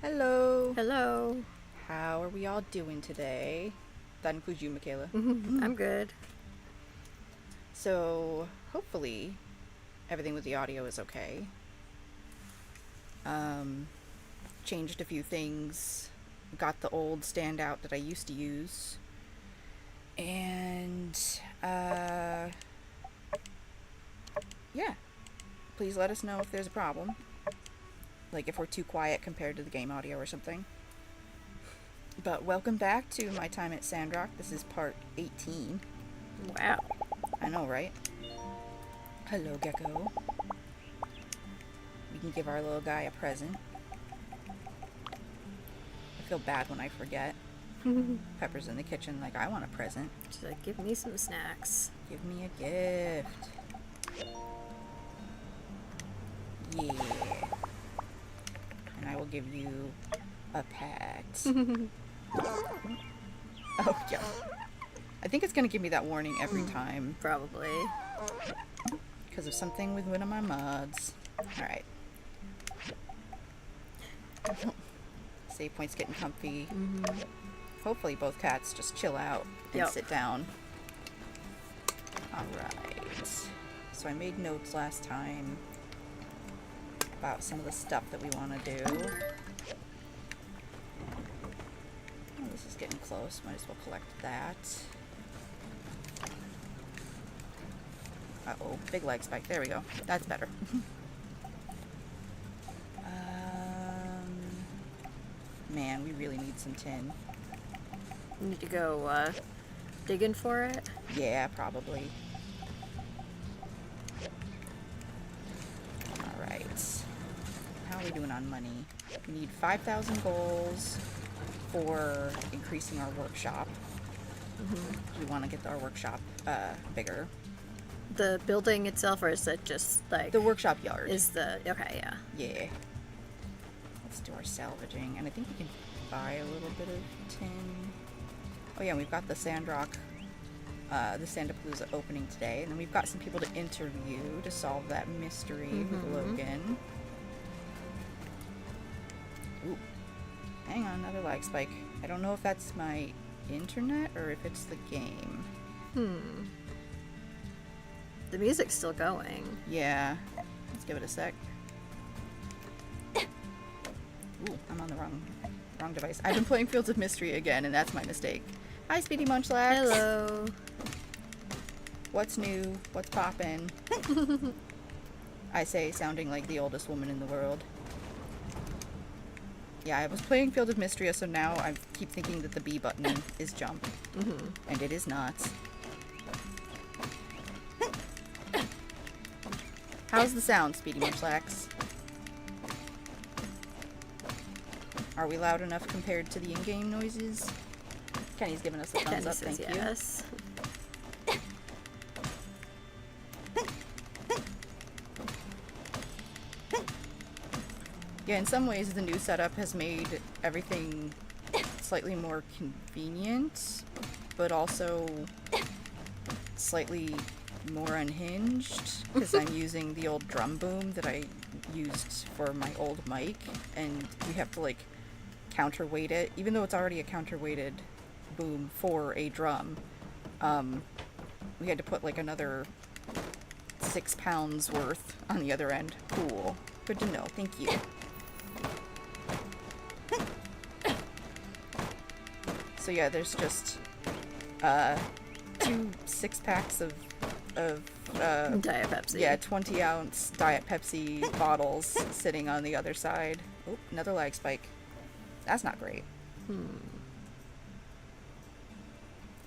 Hello. Hello. How are we all doing today? That includes you, Michaela. I'm good. So, hopefully, everything with the audio is okay. Um, Changed a few things. Got the old standout that I used to use. And, yeah. Please let us know if there's a problem. Like if we're too quiet compared to the game audio or something. But welcome back to my time at Sandrock. This is part 18. Wow. I know, right? Hello, Gecko. We can give our little guy a present. I feel bad when I forget. Pepper's in the kitchen like, I want a present. She's like, give me some snacks. Give me a gift. Yeah. And I will give you a pat. Oh, yeah. I think it's going to give me that warning every time. Probably. Because of something with one of my mods. Alright. Save point's getting comfy. Hopefully both cats just chill out and sit down. Alright. So I made notes last time about some of the stuff that we want to do. Oh, this is getting close. Might as well collect that. Uh-oh. Big leg spike. There we go. That's better. Man, we really need some tin. You need to go digging for it? Yeah, probably. Alright. How are we doing on money? We need 5,000 goals for increasing our workshop. We want to get our workshop bigger. The building itself, or is it just like... The workshop yard. Okay, yeah. Yeah. Let's do our salvaging. And I think we can buy a little bit of tin. Oh yeah, we've got the Sandrock, the Sandapalooza opening today. And then we've got some people to interview to solve that mystery with Logan. Ooh. Hang on, another lag spike. I don't know if that's my internet or if it's the game. The music's still going. Yeah. Let's give it a sec. Ooh, I'm on the wrong device. I've been playing Fields of Mystery again, and that's my mistake. Hi, Speedy Munchlax. Hello. What's new? What's poppin'? I say, sounding like the oldest woman in the world. Yeah, I was playing Field of Mystery, so now I keep thinking that the B button is jump. And it is not. How's the sound, Speedy Munchlax? Are we loud enough compared to the in-game noises? Kenny's giving us a thumbs Kenny up, says thank yes. you. Yeah, in some ways the new setup has made everything slightly more convenient, but also slightly more unhinged, because I'm using the old drum boom that I used for my old mic, and we have to like counterweight it, even though it's already a counterweighted boom for a drum. We had to put like another 6 pounds worth on the other end. Cool. Good to know. Thank you. So yeah, there's just 2 6-packs of Diet Pepsi. yeah, 20-ounce Diet Pepsi bottles sitting on the other side. Oh, another lag spike. That's not great.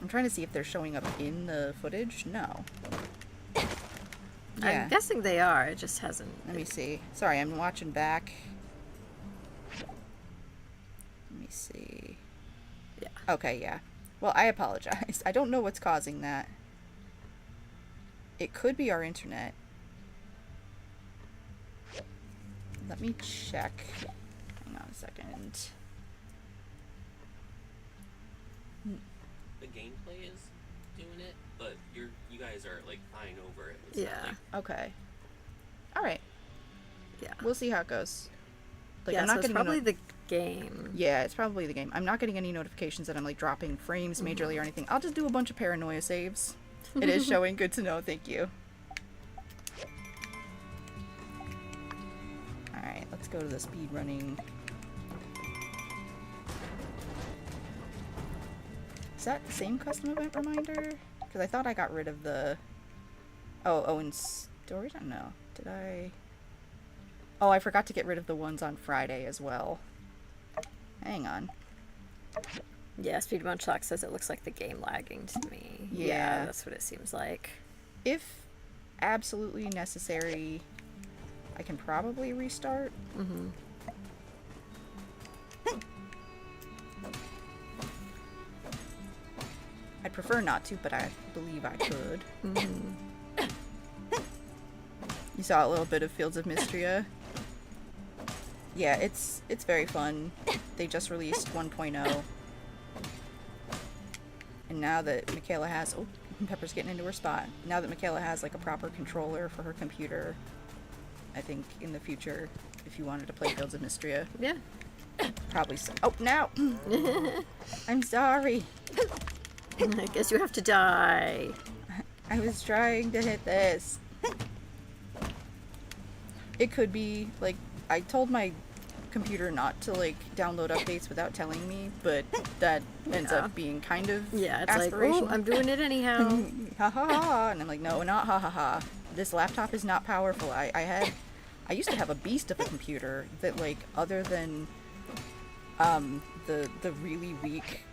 I'm trying to see if they're showing up in the footage. No. Yeah. I'm guessing they are. It just hasn't. Let me see. Sorry, I'm watching back. Let me see. Yeah. Okay, yeah. Well, I apologize. I don't know what's causing that. It could be our internet. Let me check. Hang on a second. The gameplay is doing it, but you guys are like fine over it. It's Yeah. not like, Okay. Alright. Yeah. We'll see how it goes. Like, Yeah, I'm so not it's getting probably the game. Yeah, it's probably the game. I'm not getting any notifications that I'm like dropping frames majorly or anything. I'll just do a bunch of paranoia saves. It is showing. Good to know. Thank you. Alright, let's go to the speed running. Is that the same custom event reminder? Because I thought I got rid of the... Oh, in storage? I don't know. Did I... Oh, I forgot to get rid of the ones on Friday as well. Hang on. Yeah, Speed Munchlock says it looks like the game lagging to me. Yeah. That's what it seems like. If absolutely necessary, I can probably restart. Mm-hmm. I'd prefer not to, but I believe I could. Mm-hmm. You saw a little bit of Fields of Mystria. Yeah, it's very fun. They just released 1.0. And now that Michaela has... Oh, Pepper's getting into her spot. Now that Michaela has, like, a proper controller for her computer, I think in the future, if you wanted to play Fields of Mystria, Yeah. probably so. Oh, now! I'm sorry. I guess you have to die. I was trying to hit this. It could be, like, I told my computer not to, like, download updates without telling me, but that ends up being kind of Yeah, it's like, aspirational. oh, I'm doing it anyhow. Ha ha ha. And I'm like, no, not ha ha ha. This laptop is not powerful. I used to have a beast of a computer that, like, other than the really weak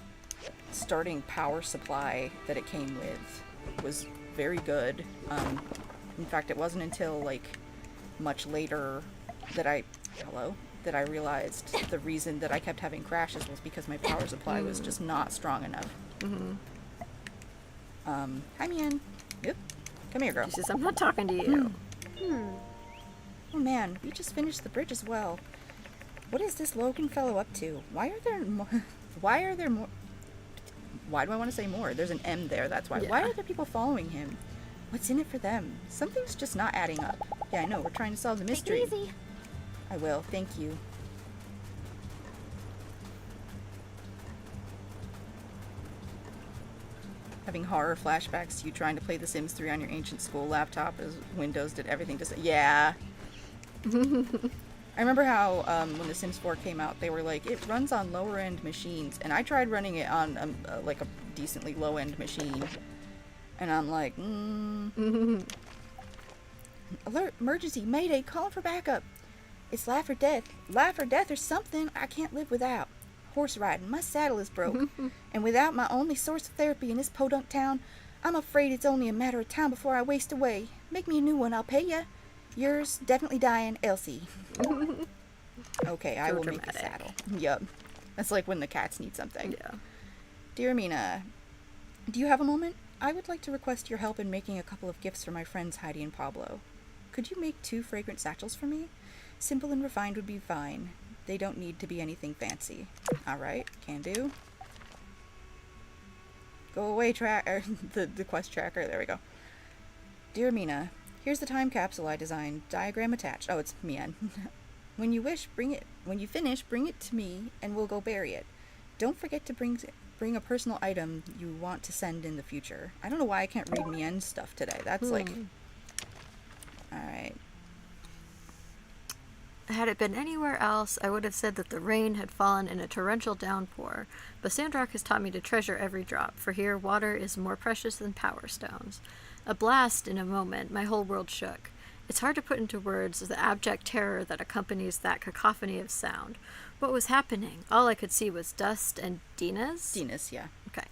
starting power supply that it came with was very good. In fact, it wasn't until, like, much later that I realized the reason that I kept having crashes was because my power supply was just not strong enough. Mm-hmm. Hi, Mian. Yep. Come here, girl. She says, I'm not talking to you. Oh man, we just finished the bridge as well. What is this Logan fellow up to? Why are there more? Why do I want to say more? There's an M there, that's why. Yeah. Why are there people following him? What's in it for them? Something's just not adding up. Yeah, I know, we're trying to solve the mystery. Take it easy. I will, thank you. Having horror flashbacks to you trying to play The Sims 3 on your ancient school laptop as Windows did everything to say, yeah. I remember how when The Sims 4 came out, they were like, it runs on lower end machines, and I tried running it on like a decently low end machine, and I'm like, alert, emergency, mayday, calling for backup. It's life or death or something I can't live without. Horse riding, my saddle is broke, and without my only source of therapy in this podunk town, I'm afraid it's only a matter of time before I waste away. Make me a new one, I'll pay ya. Yours, definitely dying, Elsie. Okay, I So will make a dramatic. saddle. Yup. That's like when the cats need something. Yeah. Dear Mina, do you have a moment? I would like to request your help in making a couple of gifts for my friends Heidi and Pablo. Could you make 2 fragrant satchels for me? Simple and refined would be fine. They don't need to be anything fancy. Alright, can do. Go away, the quest tracker. There we go. Dear Mina, here's the time capsule I designed. Diagram attached. Oh, it's Mian. When you finish, bring it to me and we'll go bury it. Don't forget to bring a personal item you want to send in the future. I don't know why I can't read Mien's stuff today. That's like... Alright. Had it been anywhere else, I would have said that the rain had fallen in a torrential downpour, but Sandrock has taught me to treasure every drop, for here water is more precious than power stones. A blast in a moment, my whole world shook. It's hard to put into words the abject terror that accompanies that cacophony of sound. What was happening? All I could see was dust and Dina's? Dina's, yeah. Okay.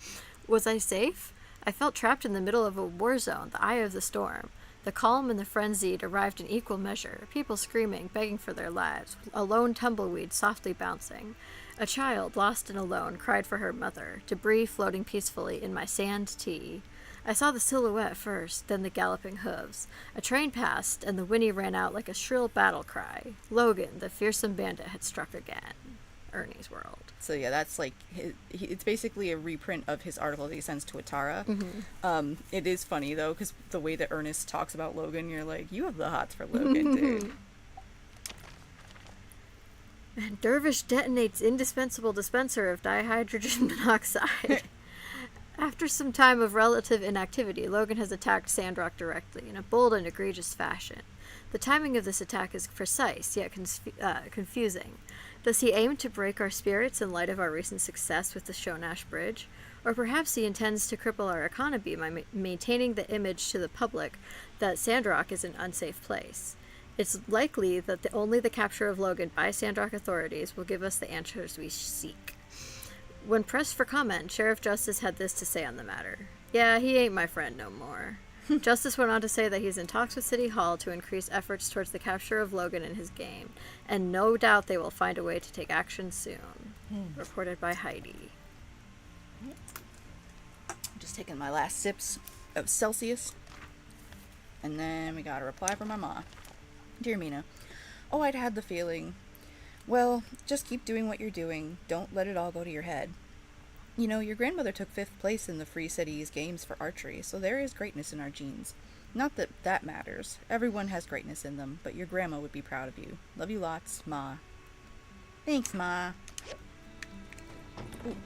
Was I safe? I felt trapped in the middle of a war zone, the eye of the storm. The calm and the frenzied arrived in equal measure, people screaming, begging for their lives, a lone tumbleweed softly bouncing. A child, lost and alone, cried for her mother, debris floating peacefully in my sand tea. I saw the silhouette first, then the galloping hooves. A train passed, and the whinny ran out like a shrill battle cry. Logan, the fearsome bandit, had struck again. Ernie's World. So yeah, that's like it's basically a reprint of his article that he sends to Atara. It is funny though, because the way that Ernest talks about Logan, you're like, you have the hots for Logan, dude. And Dervish detonates indispensable dispenser of dihydrogen monoxide. After some time of relative inactivity, Logan has attacked Sandrock directly in a bold and egregious fashion. The timing of this attack is precise, yet confusing. Does he aim to break our spirits in light of our recent success with the Shonash Bridge? Or perhaps he intends to cripple our economy by maintaining the image to the public that Sandrock is an unsafe place. It's likely that only the capture of Logan by Sandrock authorities will give us the answers we seek. When pressed for comment, Sheriff Justice had this to say on the matter. Yeah, he ain't my friend no more. Justice went on to say that he's in talks with City Hall to increase efforts towards the capture of Logan in his game, and no doubt they will find a way to take action soon. Reported by Heidi. Just taking my last sips of Celsius. And then we got a reply from my ma. Dear Mina, oh, I'd had the feeling. Well, just keep doing what you're doing. Don't let it all go to your head. You know, your grandmother took 5th place in the Free Cities games for archery, so there is greatness in our genes. Not that that matters. Everyone has greatness in them, but your grandma would be proud of you. Love you lots, Ma. Thanks, Ma. Ooh.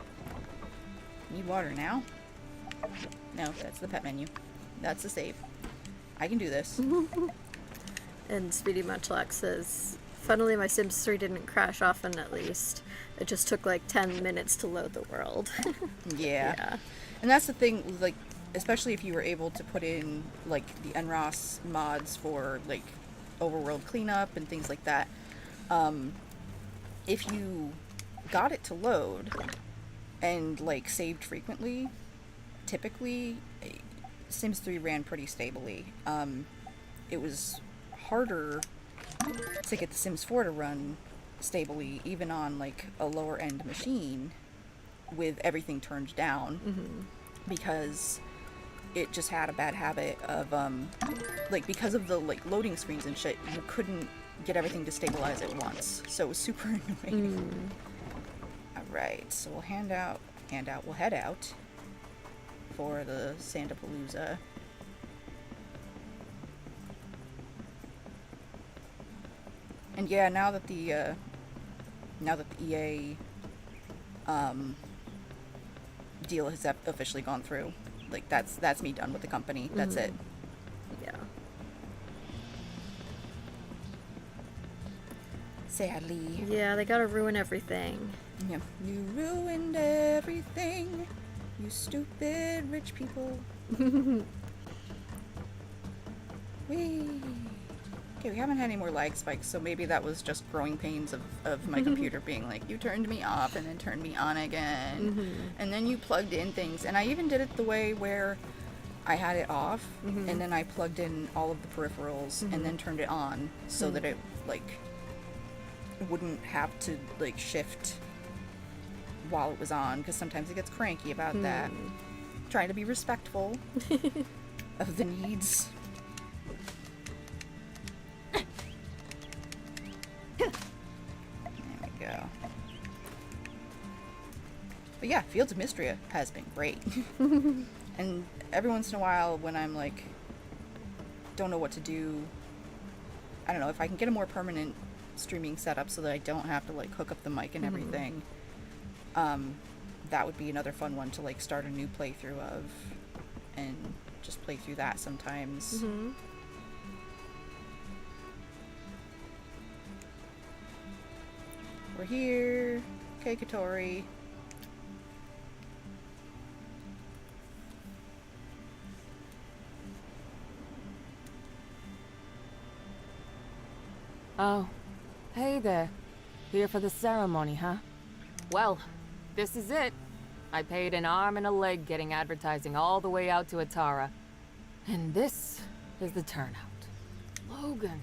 Need water now? No, that's the pet menu. That's the save. I can do this. And Speedy Munchlax says, funnily, my Sims 3 didn't crash often, at least. It just took like 10 minutes to load the world. Yeah. And that's the thing, like, especially if you were able to put in, like, the NROS mods for, like, overworld cleanup and things like that. If you got it to load and, like, saved frequently, typically, Sims 3 ran pretty stably. It was harder to get the Sims 4 to run stably, even on like a lower end machine with everything turned down, because it just had a bad habit of like, because of the like loading screens and shit, you couldn't get everything to stabilize at once, so it was super annoying. Alright, so we'll we'll head out for the Sandapalooza. And yeah, now that the EA deal has officially gone through, like, that's me done with the company. That's it. Yeah. Sadly. Yeah, they gotta ruin everything. Yeah. You ruined everything, you stupid rich people. Whee! Okay, we haven't had any more lag spikes, so maybe that was just growing pains of my computer being like, you turned me off and then turned me on again. And then you plugged in things. And I even did it the way where I had it off, and then I plugged in all of the peripherals and then turned it on so that it, like, wouldn't have to, like, shift while it was on, because sometimes it gets cranky about that. Trying to be respectful of the needs. There we go. But yeah, Fields of Mystria has been great. And every once in a while when I'm like, don't know what to do, I don't know, if I can get a more permanent streaming setup so that I don't have to like hook up the mic and everything, that would be another fun one to like start a new playthrough of and just play through that sometimes. We're here. Okay, Katori. Oh, hey there. Here for the ceremony, huh? Well, this is it. I paid an arm and a leg getting advertising all the way out to Atara. And this is the turnout. Logan.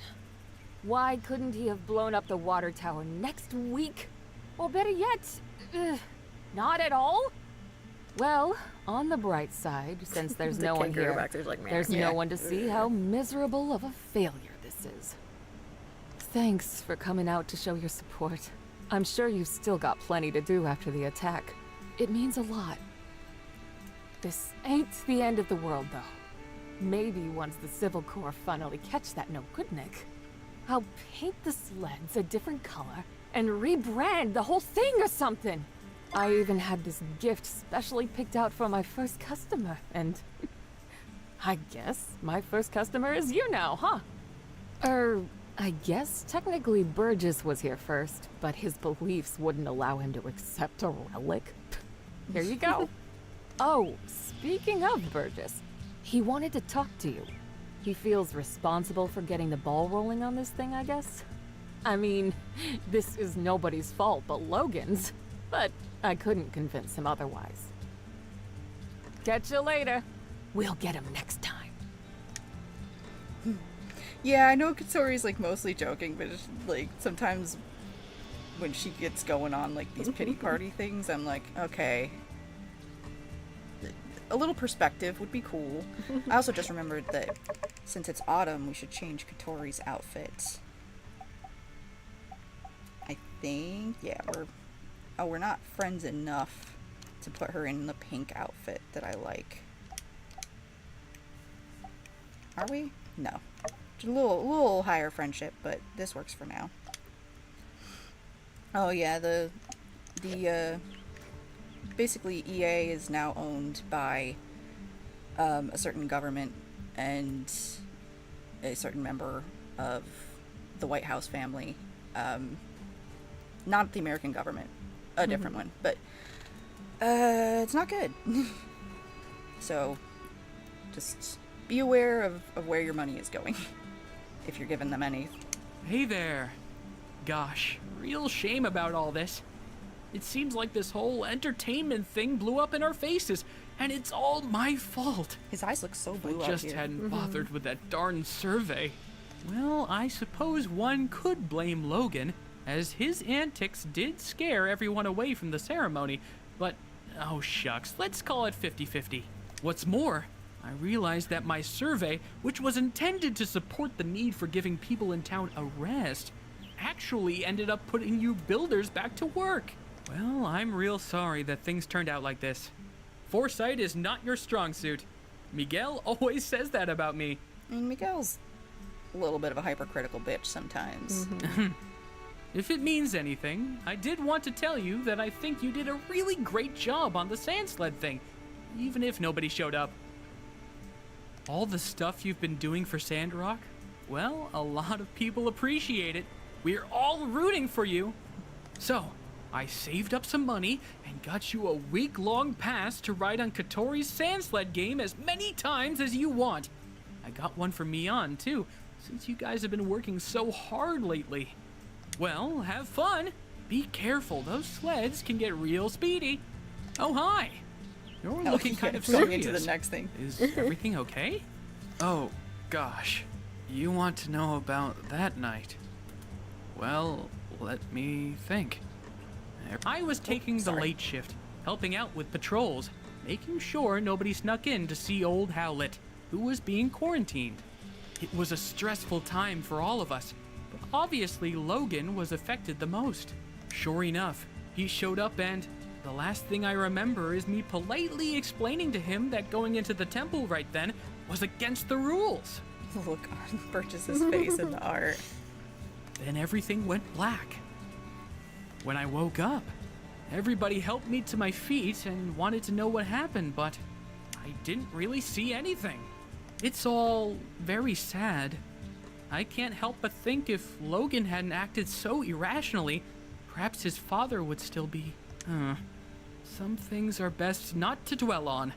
Why couldn't he have blown up the water tower next week? Or better yet, not at all? Well, on the bright side, since there's no one here, there's no one to see how miserable of a failure this is. Thanks for coming out to show your support. I'm sure you've still got plenty to do after the attack. It means a lot. This ain't the end of the world, though. Maybe once the Civil Corps finally catch that no-good Nick, I'll paint the sleds a different color and rebrand the whole thing or something. I even had this gift specially picked out for my first customer, and I guess my first customer is you now, huh? I guess technically Burgess was here first, but his beliefs wouldn't allow him to accept a relic. Here you go. Oh, speaking of Burgess, he wanted to talk to you. He feels responsible for getting the ball rolling on this thing, I guess. I mean, this is nobody's fault but Logan's, but I couldn't convince him otherwise. Catch you later. We'll get him next time. Yeah, I know Katori's like mostly joking, but it's, like sometimes when she gets going on like these pity party things, I'm like, okay, a little perspective would be cool. I also just remembered that since it's autumn, we should change Katori's outfit. I think, yeah, we're not friends enough to put her in the pink outfit that I like. Are we? No. Just a little higher friendship, but this works for now. Oh yeah, the basically EA is now owned by a certain government and a certain member of the White House family. Not the American government, a different one, but it's not good. So just be aware of where your money is going if you're giving them any. Hey there. Gosh, real shame about all this. It seems like this whole entertainment thing blew up in our faces, and it's all my fault. His eyes look so blue I out just here. hadn't bothered with that darn survey. Well, I suppose one could blame Logan, as his antics did scare everyone away from the ceremony, but oh shucks, let's call it 50-50. What's more, I realized that my survey, which was intended to support the need for giving people in town a rest, actually ended up putting you builders back to work. Well, I'm real sorry that things turned out like this. Foresight is not your strong suit. Miguel always says that about me. I mean, Miguel's a little bit of a hypercritical bitch sometimes. If it means anything, I did want to tell you that I think you did a really great job on the sand sled thing, even if nobody showed up. All the stuff you've been doing for Sandrock, well, a lot of people appreciate it. We're all rooting for you. So, I saved up some money and got you a week-long pass to ride on Katori's sand sled game as many times as you want. I got one for Mian, too, since you guys have been working so hard lately. Well, have fun. Be careful, those sleds can get real speedy. Oh, hi. You're looking kind of going serious. into the next thing. Is everything okay? Oh, gosh. You want to know about that night? Well, let me think. I was taking the sorry. late shift, helping out with patrols, making sure nobody snuck in to see old Howlett, who was being quarantined. It was a stressful time for all of us, but obviously Logan was affected the most. Sure enough, he showed up and the last thing I remember is me politely explaining to him that going into the temple right then was against the rules. Look on Burgess's face in the art. Then everything went black. When I woke up, everybody helped me to my feet and wanted to know what happened, but I didn't really see anything. It's all very sad. I can't help but think if Logan hadn't acted so irrationally, perhaps his father would still be... Some things are best not to dwell on.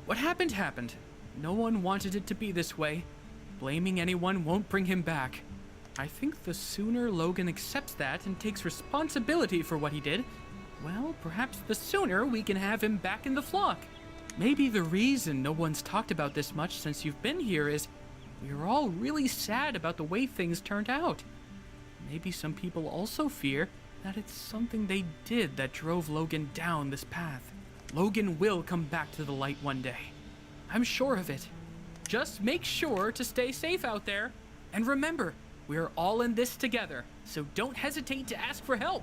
What happened happened. No one wanted it to be this way. Blaming anyone won't bring him back. I think the sooner Logan accepts that and takes responsibility for what he did, well, perhaps the sooner we can have him back in the flock. Maybe the reason no one's talked about this much since you've been here is we're all really sad about the way things turned out. Maybe some people also fear that it's something they did that drove Logan down this path. Logan will come back to the light one day. I'm sure of it. Just make sure to stay safe out there. And remember, we're all in this together, so don't hesitate to ask for help.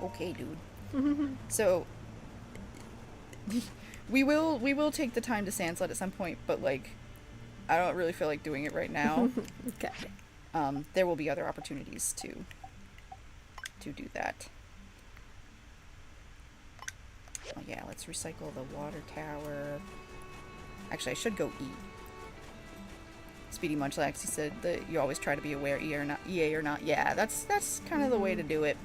Okay, dude. So we will take the time to sand sled at some point, but like I don't really feel like doing it right now. Okay. There will be other opportunities to to do that. Oh yeah, let's recycle the water tower. Actually, I should go eat. Speedy Munchlax, he said that you always try to be aware EA or not. Yeah, that's kind of the way to do it.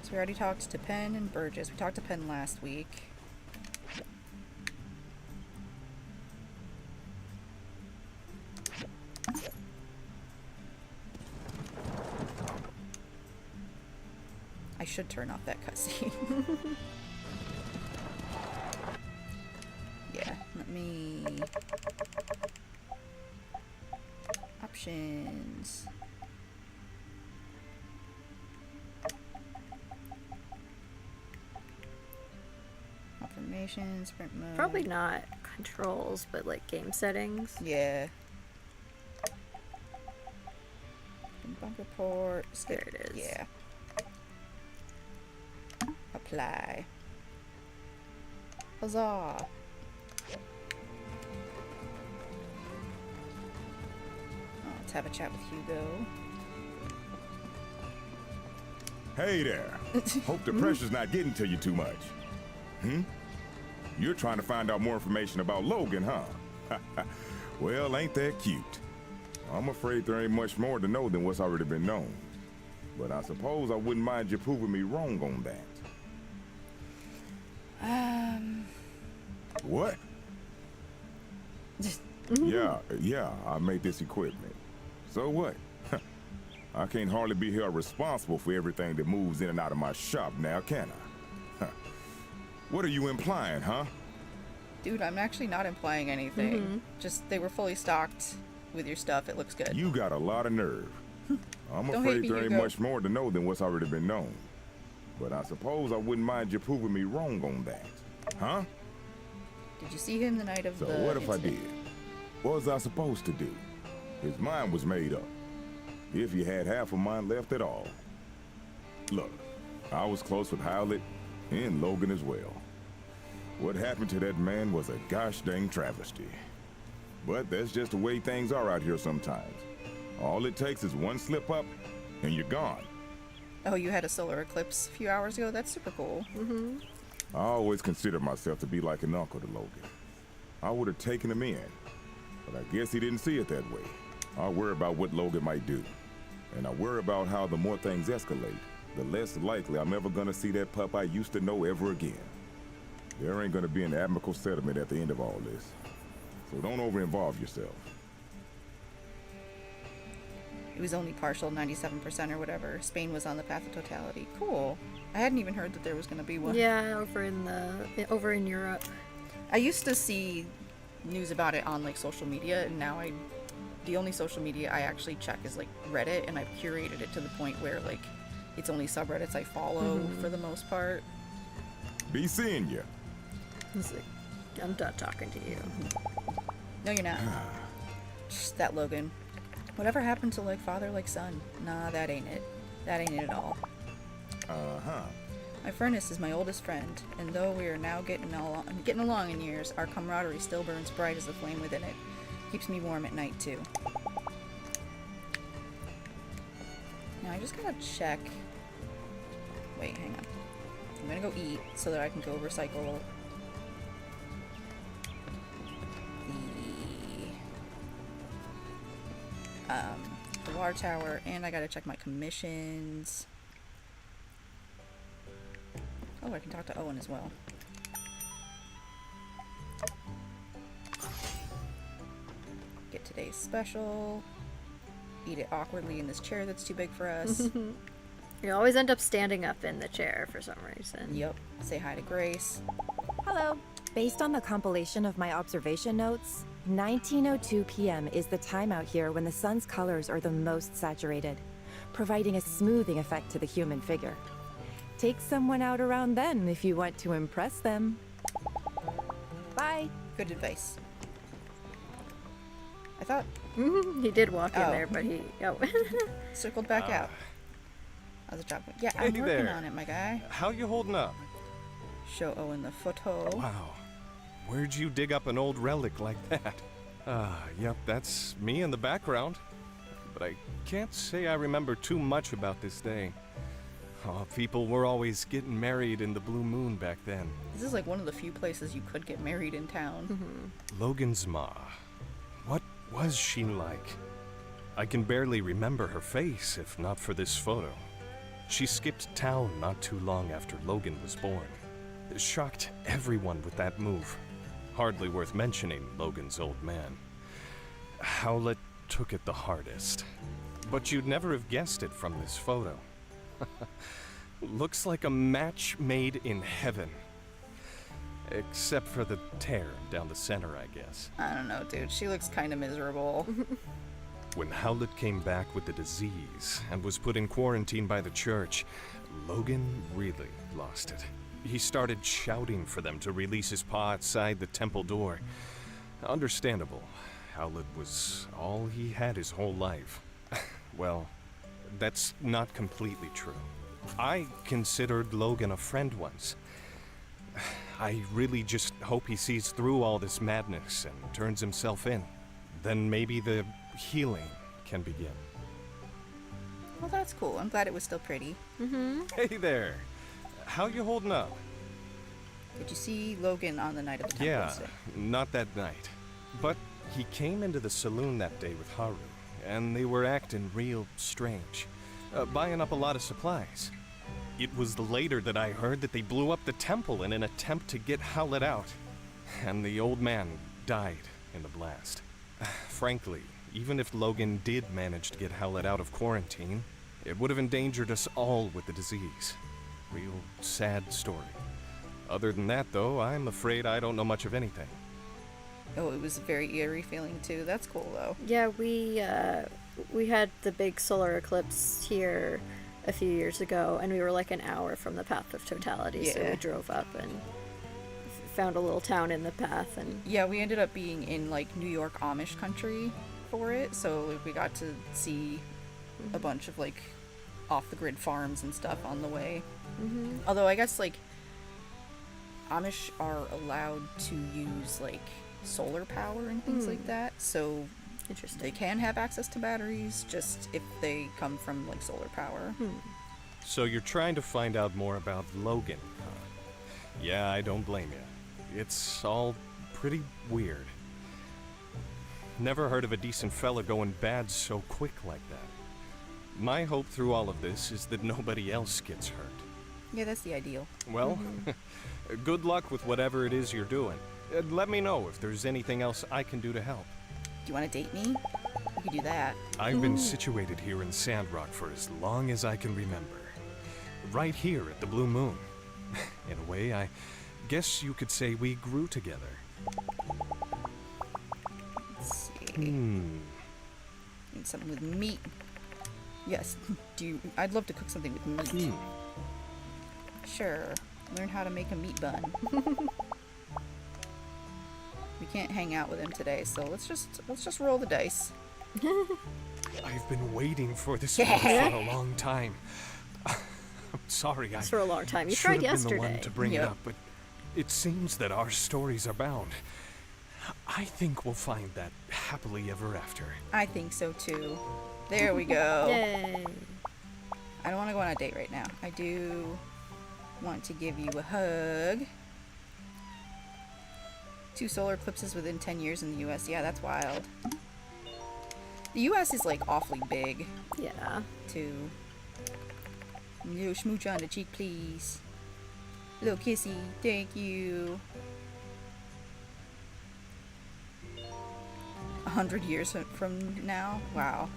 So we already talked to Penn and Burgess. We talked to Penn last week. I should turn off that cutscene. Yeah, let me... Options. Confirmation, sprint mode. Probably not controls, but like game settings. Yeah. Bunker port. There it is. Yeah. Apply. Huzzah! Oh, let's have a chat with Hugo. Hey there. Hope the pressure's not getting to you too much. You're trying to find out more information about Logan, huh? Well, ain't that cute? I'm afraid there ain't much more to know than what's already been known. But I suppose I wouldn't mind you proving me wrong on that. What? Yeah, I made this equipment. So what? I can't hardly be held responsible for everything that moves in and out of my shop now, can I? What are you implying, huh? Dude, I'm actually not implying anything. Just they were fully stocked with your stuff. It looks good. You got a lot of nerve. I'm Don't hate afraid me, there ain't Hugo. much more to know than what's already been known. But I suppose I wouldn't mind you proving me wrong on that. Huh? Did you see him the night of So the what if I incident? did? What was I supposed to do? His mind was made up. If he had half of mine left at all. Look, I was close with Howlett and Logan as well. What happened to that man was a gosh dang travesty. But that's just the way things are out here sometimes. All it takes is one slip up and you're gone. Oh, you had a solar eclipse a few hours ago? That's super cool. I always considered myself to be like an uncle to Logan. I would have taken him in, but I guess he didn't see it that way. I worry about what Logan might do. And I worry about how the more things escalate, the less likely I'm ever gonna see that pup I used to know ever again. There ain't gonna be an amicable settlement at the end of all this. So don't over-involve yourself. It was only partial, 97% or whatever. Spain was on the path of totality. Cool. I hadn't even heard that there was going to be one. Yeah, over in Europe. I used to see news about it on like social media, and now the only social media I actually check is like Reddit, and I've curated it to the point where like it's only subreddits I follow for the most part. Be seeing ya. It's like, I'm done talking to you. No, you're not. Just that Logan. Whatever happened to like father like son? Nah, that ain't it. That ain't it at all. My furnace is my oldest friend, and though we are now getting along in years, our camaraderie still burns bright as the flame within it. Keeps me warm at night too. Now I just gotta check. Wait, hang on. I'm gonna go eat so that I can go recycle the water tower, and I gotta check my commissions. Oh, I can talk to Owen as well. Get today's special. Eat it awkwardly in this chair that's too big for us. You always end up standing up in the chair for some reason. Yep. Say hi to Grace. Hello. Based on the compilation of my observation notes, 19:02 p.m. is the time out here when the sun's colors are the most saturated, providing a smoothing effect to the human figure. Take someone out around then if you want to impress them. Bye. Good advice. I thought He did walk in Oh. there, but he... Oh. circled back out. How's the job going? Yeah, I'm Hey working there. on it, my guy. How you holding up? Show Owen the photo. Wow. Where'd you dig up an old relic like that? Yep, that's me in the background. But I can't say I remember too much about this day. Oh, people were always getting married in the Blue Moon back then. This is like one of the few places you could get married in town. Logan's ma. What was she like? I can barely remember her face if not for this photo. She skipped town not too long after Logan was born. Shocked everyone with that move. Hardly worth mentioning Logan's old man. Howlett took it the hardest. But you'd never have guessed it from this photo. Looks like a match made in heaven. Except for the tear down the center, I guess. I don't know, dude. She looks kind of miserable. When Howlett came back with the disease and was put in quarantine by the church, Logan really lost it. He started shouting for them to release his paw outside the temple door. Understandable. Howlett was all he had his whole life. Well, that's not completely true. I considered Logan a friend once. I really just hope he sees through all this madness and turns himself in. Then maybe the healing can begin. Well, that's cool. I'm glad it was still pretty. Hey there. How you holding up? Did you see Logan on the night of the temple Yeah, incident? not that night. But he came into the saloon that day with Haru, and they were acting real strange, buying up a lot of supplies. It was later that I heard that they blew up the temple in an attempt to get Howlett out, and the old man died in the blast. Frankly, even if Logan did manage to get Howlett out of quarantine, it would have endangered us all with the disease. Real sad story. Other than that, though, I'm afraid I don't know much of anything. Oh, it was a very eerie feeling too. That's cool though. Yeah, we had the big solar eclipse here a few years ago, and we were like an hour from the path of totality, so Yeah. we drove up and found a little town in the path, and Yeah, we ended up being in like New York Amish country for it, so like, we got to see a bunch of like off the grid farms and stuff on the way. Although I guess like Amish are allowed to use like solar power and things like that, so interesting. they can have access to batteries just if they come from like solar power. So you're trying to find out more about Logan, huh? Yeah, I don't blame you. It's all pretty weird. Never heard of a decent fella going bad so quick like that. My hope through all of this is that nobody else gets hurt. Yeah, that's the ideal. Well, good luck with whatever it is you're doing. Let me know if there's anything else I can do to help. Do you want to date me? We could do that. I've been situated here in Sandrock for as long as I can remember. Right here at the Blue Moon. In a way, I guess you could say we grew together. Let's see. Need something with meat. Yes. I'd love to cook something with meat. Sure. Learn how to make a meat bun. We can't hang out with him today, so let's just roll the dice. I've been waiting for this one for a long time. I'm sorry, I For a long time. You should tried have been the yesterday. one to bring it Yep. up, but it seems that our stories are bound. I think we'll find that happily ever after. I think so too. There we go. Yay. I don't want to go on a date right now. I do want to give you a hug. 2 solar eclipses within 10 years in the US. Yeah, that's wild. The US is like awfully big Yeah. too. No smooch on the cheek, please. Little kissy. Thank you. 100 years from now? Wow.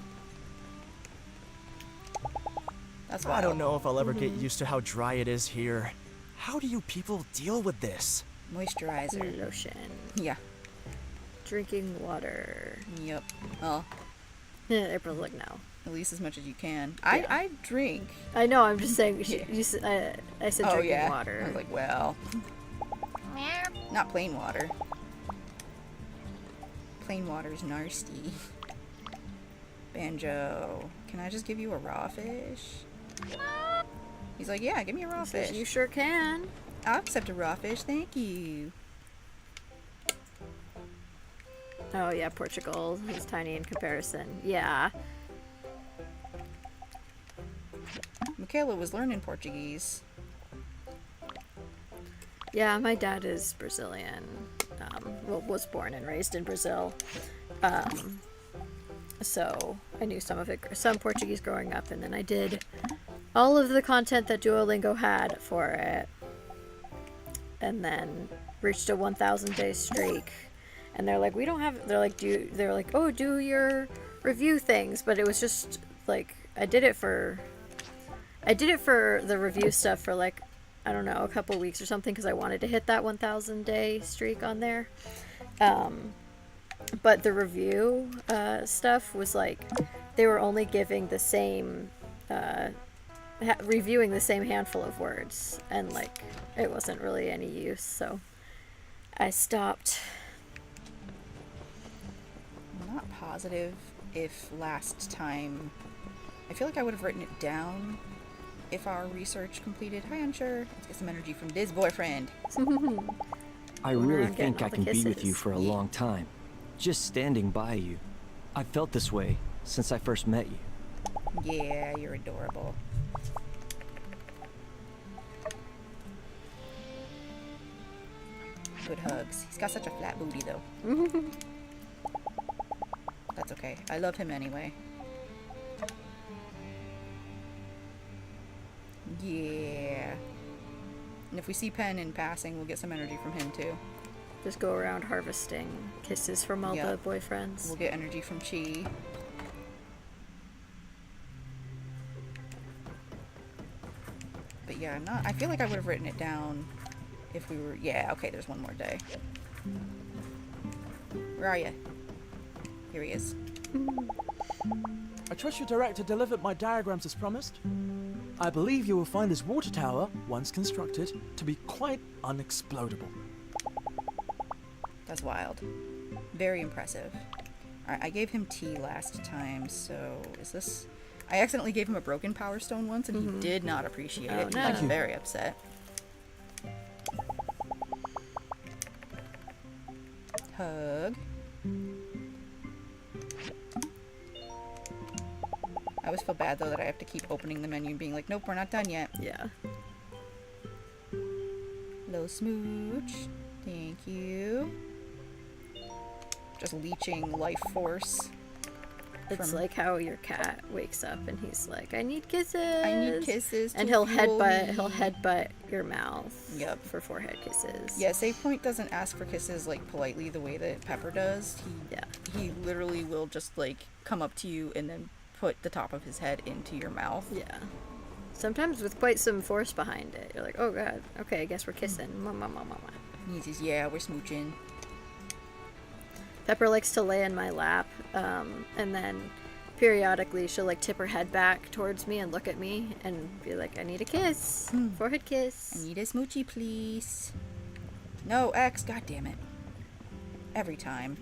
That's wild. I don't know if I'll ever get used to how dry it is here. How do you people deal with this? Moisturizer. Lotion. Yeah. Drinking water. Yep. Well, April's like, no. at least as much as you can. Yeah. I drink. I know, I'm just saying, Yeah. I said Oh drinking yeah. water. I was like, well, not plain water. Plain water's nasty. Banjo, can I just give you a raw fish? He's like, yeah, give me a raw Says fish. you sure can. I'll accept a raw fish, thank you. Oh yeah, Portugal is tiny in comparison. Yeah. Michaela was learning Portuguese. Yeah, my dad is Brazilian. Well, was born and raised in Brazil. So I knew some Portuguese growing up, and then I did all of the content that Duolingo had for it, and then reached a 1,000 day streak. And they're like, we don't have. They're like, oh, do your review things, but it was just like I did it for the review stuff for like, I don't know, a couple weeks or something, because I wanted to hit that 1,000 day streak on there. But the review stuff was like, they were only giving the same, reviewing the same handful of words, and like, it wasn't really any use, so I stopped. I'm not positive if last time, I feel like I would have written it down if our research completed. Hi, unsure. Let's get some energy from this boyfriend. I really around think getting all I the can be with kisses. you for a long time. Just standing by you. I felt this way since I first met you. Yeah, you're adorable. Good hugs. He's got such a flat booty, though. That's okay. I love him anyway. Yeah. And if we see Penn in passing, we'll get some energy from him, too. Just go around harvesting kisses from all Yeah. the boyfriends. We'll get energy from Chi. But yeah, I feel like I would have written it down if we were, yeah, okay, there's one more day. Where are you? Here he is. I trust your director delivered my diagrams as promised. I believe you will find this water tower, once constructed, to be quite unexplodable. That's wild. Very impressive. Alright, I gave him tea last time, so is this... I accidentally gave him a broken power stone once, and he did not appreciate Oh, it. He no. was very upset. Hug. I always feel bad, though, that I have to keep opening the menu and being like, nope, we're not done yet. Yeah. Little smooch. Thank you. Just leeching life force. It's from- like how your cat wakes up and he's like, I need kisses. I need kisses And to he'll fuel headbutt me. your mouth. Yep. For forehead kisses. Yeah, Save Point doesn't ask for kisses like politely the way that Pepper does. He literally will just like come up to you and then put the top of his head into your mouth. Yeah. Sometimes with quite some force behind it. You're like, oh god, okay, I guess we're kissing. Mama. He says, yeah, we're smooching. Pepper likes to lay in my lap, and then periodically she'll like tip her head back towards me and look at me and be like, I need a kiss. Forehead kiss. I need a smoochie, please. No, X, god damn it. Every time.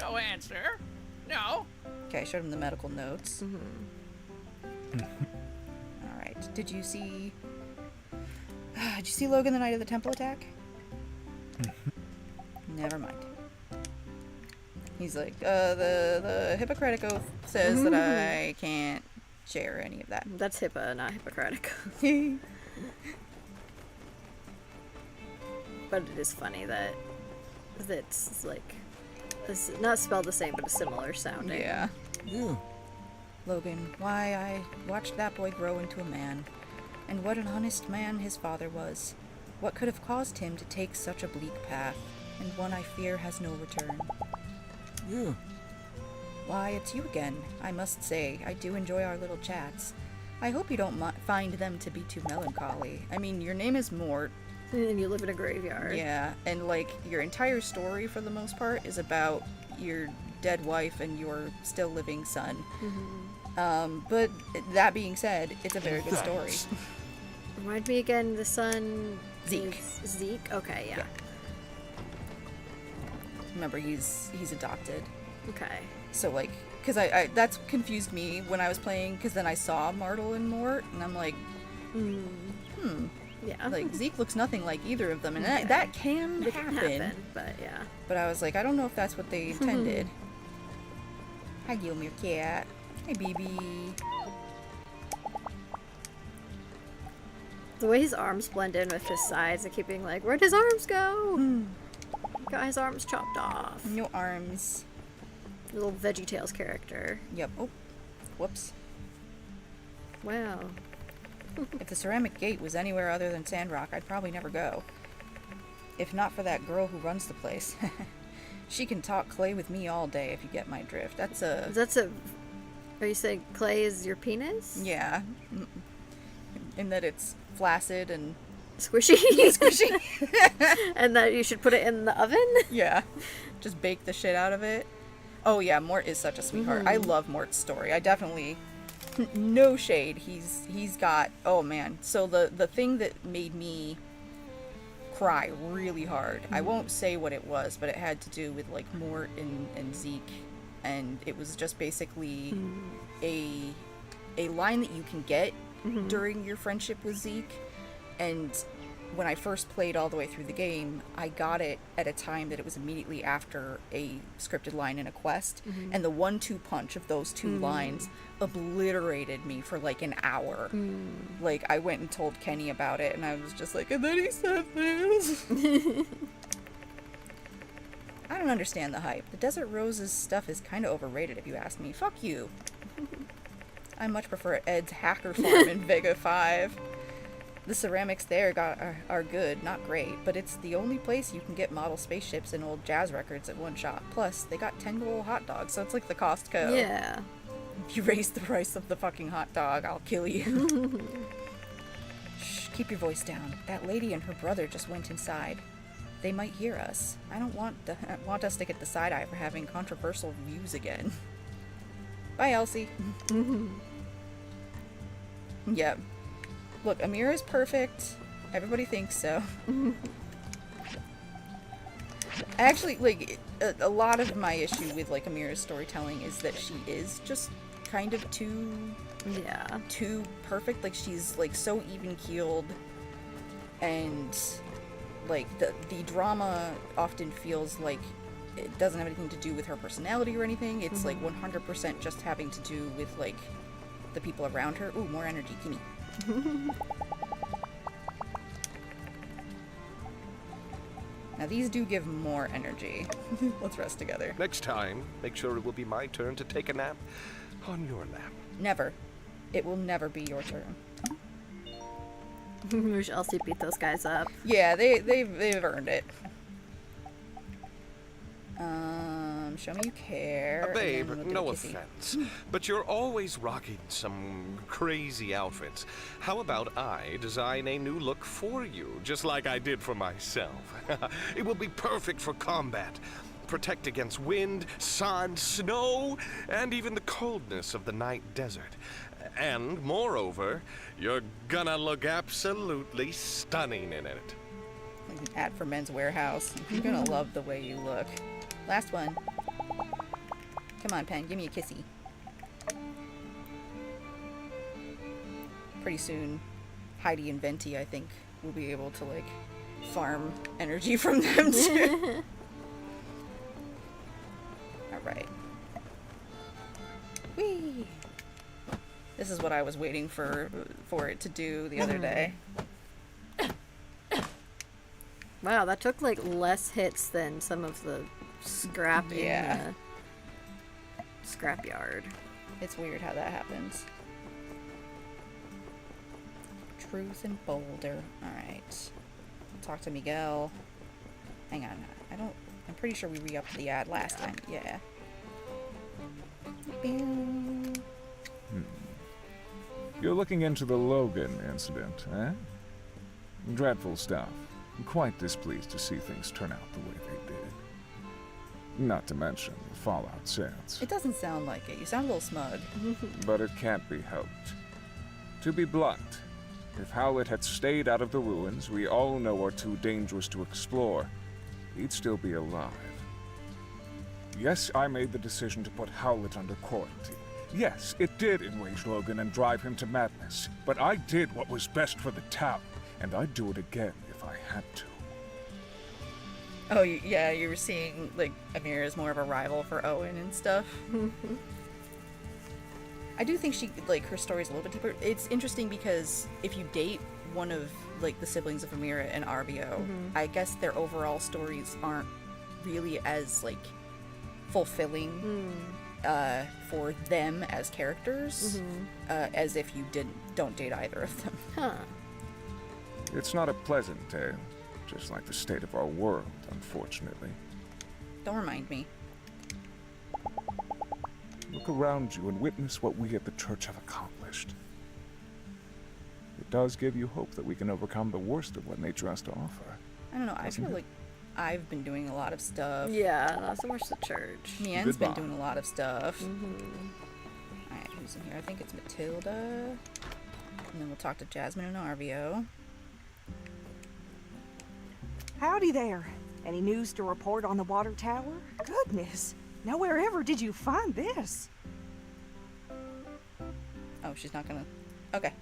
No answer. No. Okay, I showed him the medical notes. Alright, did you see Logan the night of the temple attack? Never mind. He's like, the Hippocratic Oath says that I can't share any of that. That's HIPAA, not Hippocratic. But it is funny that it's like, it's not spelled the same, but it's similar sounding. Yeah. Logan, why I watched that boy grow into a man. And what an honest man his father was. What could have caused him to take such a bleak path, and one I fear has no return? Why, it's you again. I must say, I do enjoy our little chats. I hope you don't find them to be too melancholy. I mean, your name is Mort. And you live in a graveyard. Yeah, and like, your entire story, for the most part, is about your dead wife and your still living son. But that being said, it's a very good story. Remind me again, the son... Zeke. is Zeke? Okay, yeah. Remember, he's adopted. Okay. So like, because I that's confused me when I was playing, because then I saw Martel and Mort, and I'm like, Yeah. Like, Zeke looks nothing like either of them, and that can It can happen. happen, but yeah. But I was like, I don't know if that's what they intended. Hi, Gilmere cat. Hey, BB. The way his arms blend in with his sides, I keep being like, where'd his arms go? Got his arms chopped off. No arms. Little VeggieTales character. Yep. Oh, whoops. Wow. If the ceramic gate was anywhere other than Sandrock, I'd probably never go. If not for that girl who runs the place. She can talk clay with me all day, if you get my drift. That's a... Are you saying clay is your penis? Yeah. In that it's flaccid and... Squishy? Squishy. And that you should put it in the oven? Yeah. Just bake the shit out of it. Oh yeah, Mort is such a sweetheart. I love Mort's story. I definitely... No shade. He's got... Oh man. So the thing that made me cry really hard, I won't say what it was, but it had to do with like Mort and Zeke, and it was just basically a line that you can get during your friendship with Zeke. And when I first played all the way through the game, I got it at a time that it was immediately after a scripted line in a quest, and the 1-2 punch of those two lines obliterated me for like an hour. Like, I went and told Kenny about it, and I was just like, and then he said this. I don't understand the hype. The Desert Roses stuff is kind of overrated, if you ask me. Fuck you. I much prefer Ed's Hacker Farm in Vega 5. The ceramics there are good, not great, but it's the only place you can get model spaceships and old jazz records at one shot. Plus, they got 10 little hot dogs, so it's like the Costco. Yeah. If you raise the price of the fucking hot dog, I'll kill you. Shh, keep your voice down. That lady and her brother just went inside. They might hear us. I don't want us to get the side eye for having controversial views again. Bye, Elsie. Yep. Look, Amira's perfect. Everybody thinks so. Actually, like, a lot of my issue with, like, Amira's storytelling is that she is just kind of too perfect. Like, she's, like, so even-keeled, and, like, the drama often feels like it doesn't have anything to do with her personality or anything. It's, like, 100% just having to do with, like, the people around her. Ooh, more energy. Gimme. Now these do give more energy. Let's rest together. Next time, make sure it will be my turn to take a nap on your lap. Never. It will never be your turn. Wish Elsie beat those guys up. Yeah, they've earned it. Show me you care. Babe, no offense, but you're always rocking some crazy outfits. How about I design a new look for you, just like I did for myself? It will be perfect for combat. Protect against wind, sun, snow, and even the coldness of the night desert. And moreover, you're gonna look absolutely stunning in it. Like an ad for Men's Warehouse. You're gonna love the way you look. Last one. Come on, Pen, give me a kissy. Pretty soon, Heidi and Venti, I think, will be able to, like, farm energy from them, too. Alright. Whee! This is what I was waiting for it to do the other day. Wow, that took, like, less hits than some of the scrap in the scrapyard. It's weird how that happens. Truth and Boulder. Alright. Talk to Miguel. Hang on. I'm pretty sure we re-upped the ad last time. Yeah. You're looking into the Logan incident, eh? Dreadful stuff. I'm quite displeased to see things turn out the way they did. Not to mention the fallout since. It doesn't sound like it. You sound a little smug. But it can't be helped. To be blunt, if Howlett had stayed out of the ruins we all know are too dangerous to explore, he'd still be alive. Yes, I made the decision to put Howlett under quarantine. Yes, it did enrage Logan and drive him to madness. But I did what was best for the town. and I'd do it again if I had to. Oh, yeah, you were seeing, like, Amira as more of a rival for Owen and stuff. I do think she, like, her story's a little bit deeper. It's interesting because if you date one of, like, the siblings of Amira and Arbio, I guess their overall stories aren't really as, like, fulfilling for them as characters as if you don't date either of them. Huh. It's not a pleasant tale, just like the state of our world, unfortunately. Don't remind me. Look around you and witness what we at the church have accomplished. It does give you hope that we can overcome the worst of what nature has to offer. I don't know, I feel like I've been doing a lot of stuff. Yeah, not so much the church. Mien's been doing a lot of stuff. Alright, who's in here? I think it's Matilda. And then we'll talk to Jasmine and Arvio. Howdy there. Any news to report on the water tower? Goodness, nowhere ever did you find this. Oh, she's not gonna... Okay.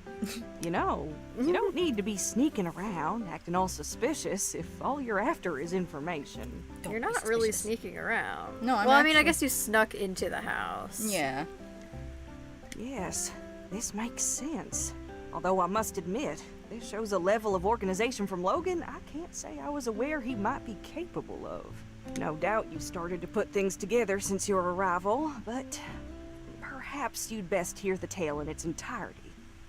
You know, you don't need to be sneaking around, acting all suspicious if all you're after is information. You're not really sneaking around. No, I'm Well, I mean, I actually- guess you snuck into the house. Yeah. Yes, this makes sense. Although I must admit, this shows a level of organization from Logan I can't say I was aware he might be capable of. No doubt you started to put things together since your arrival, but perhaps you'd best hear the tale in its entirety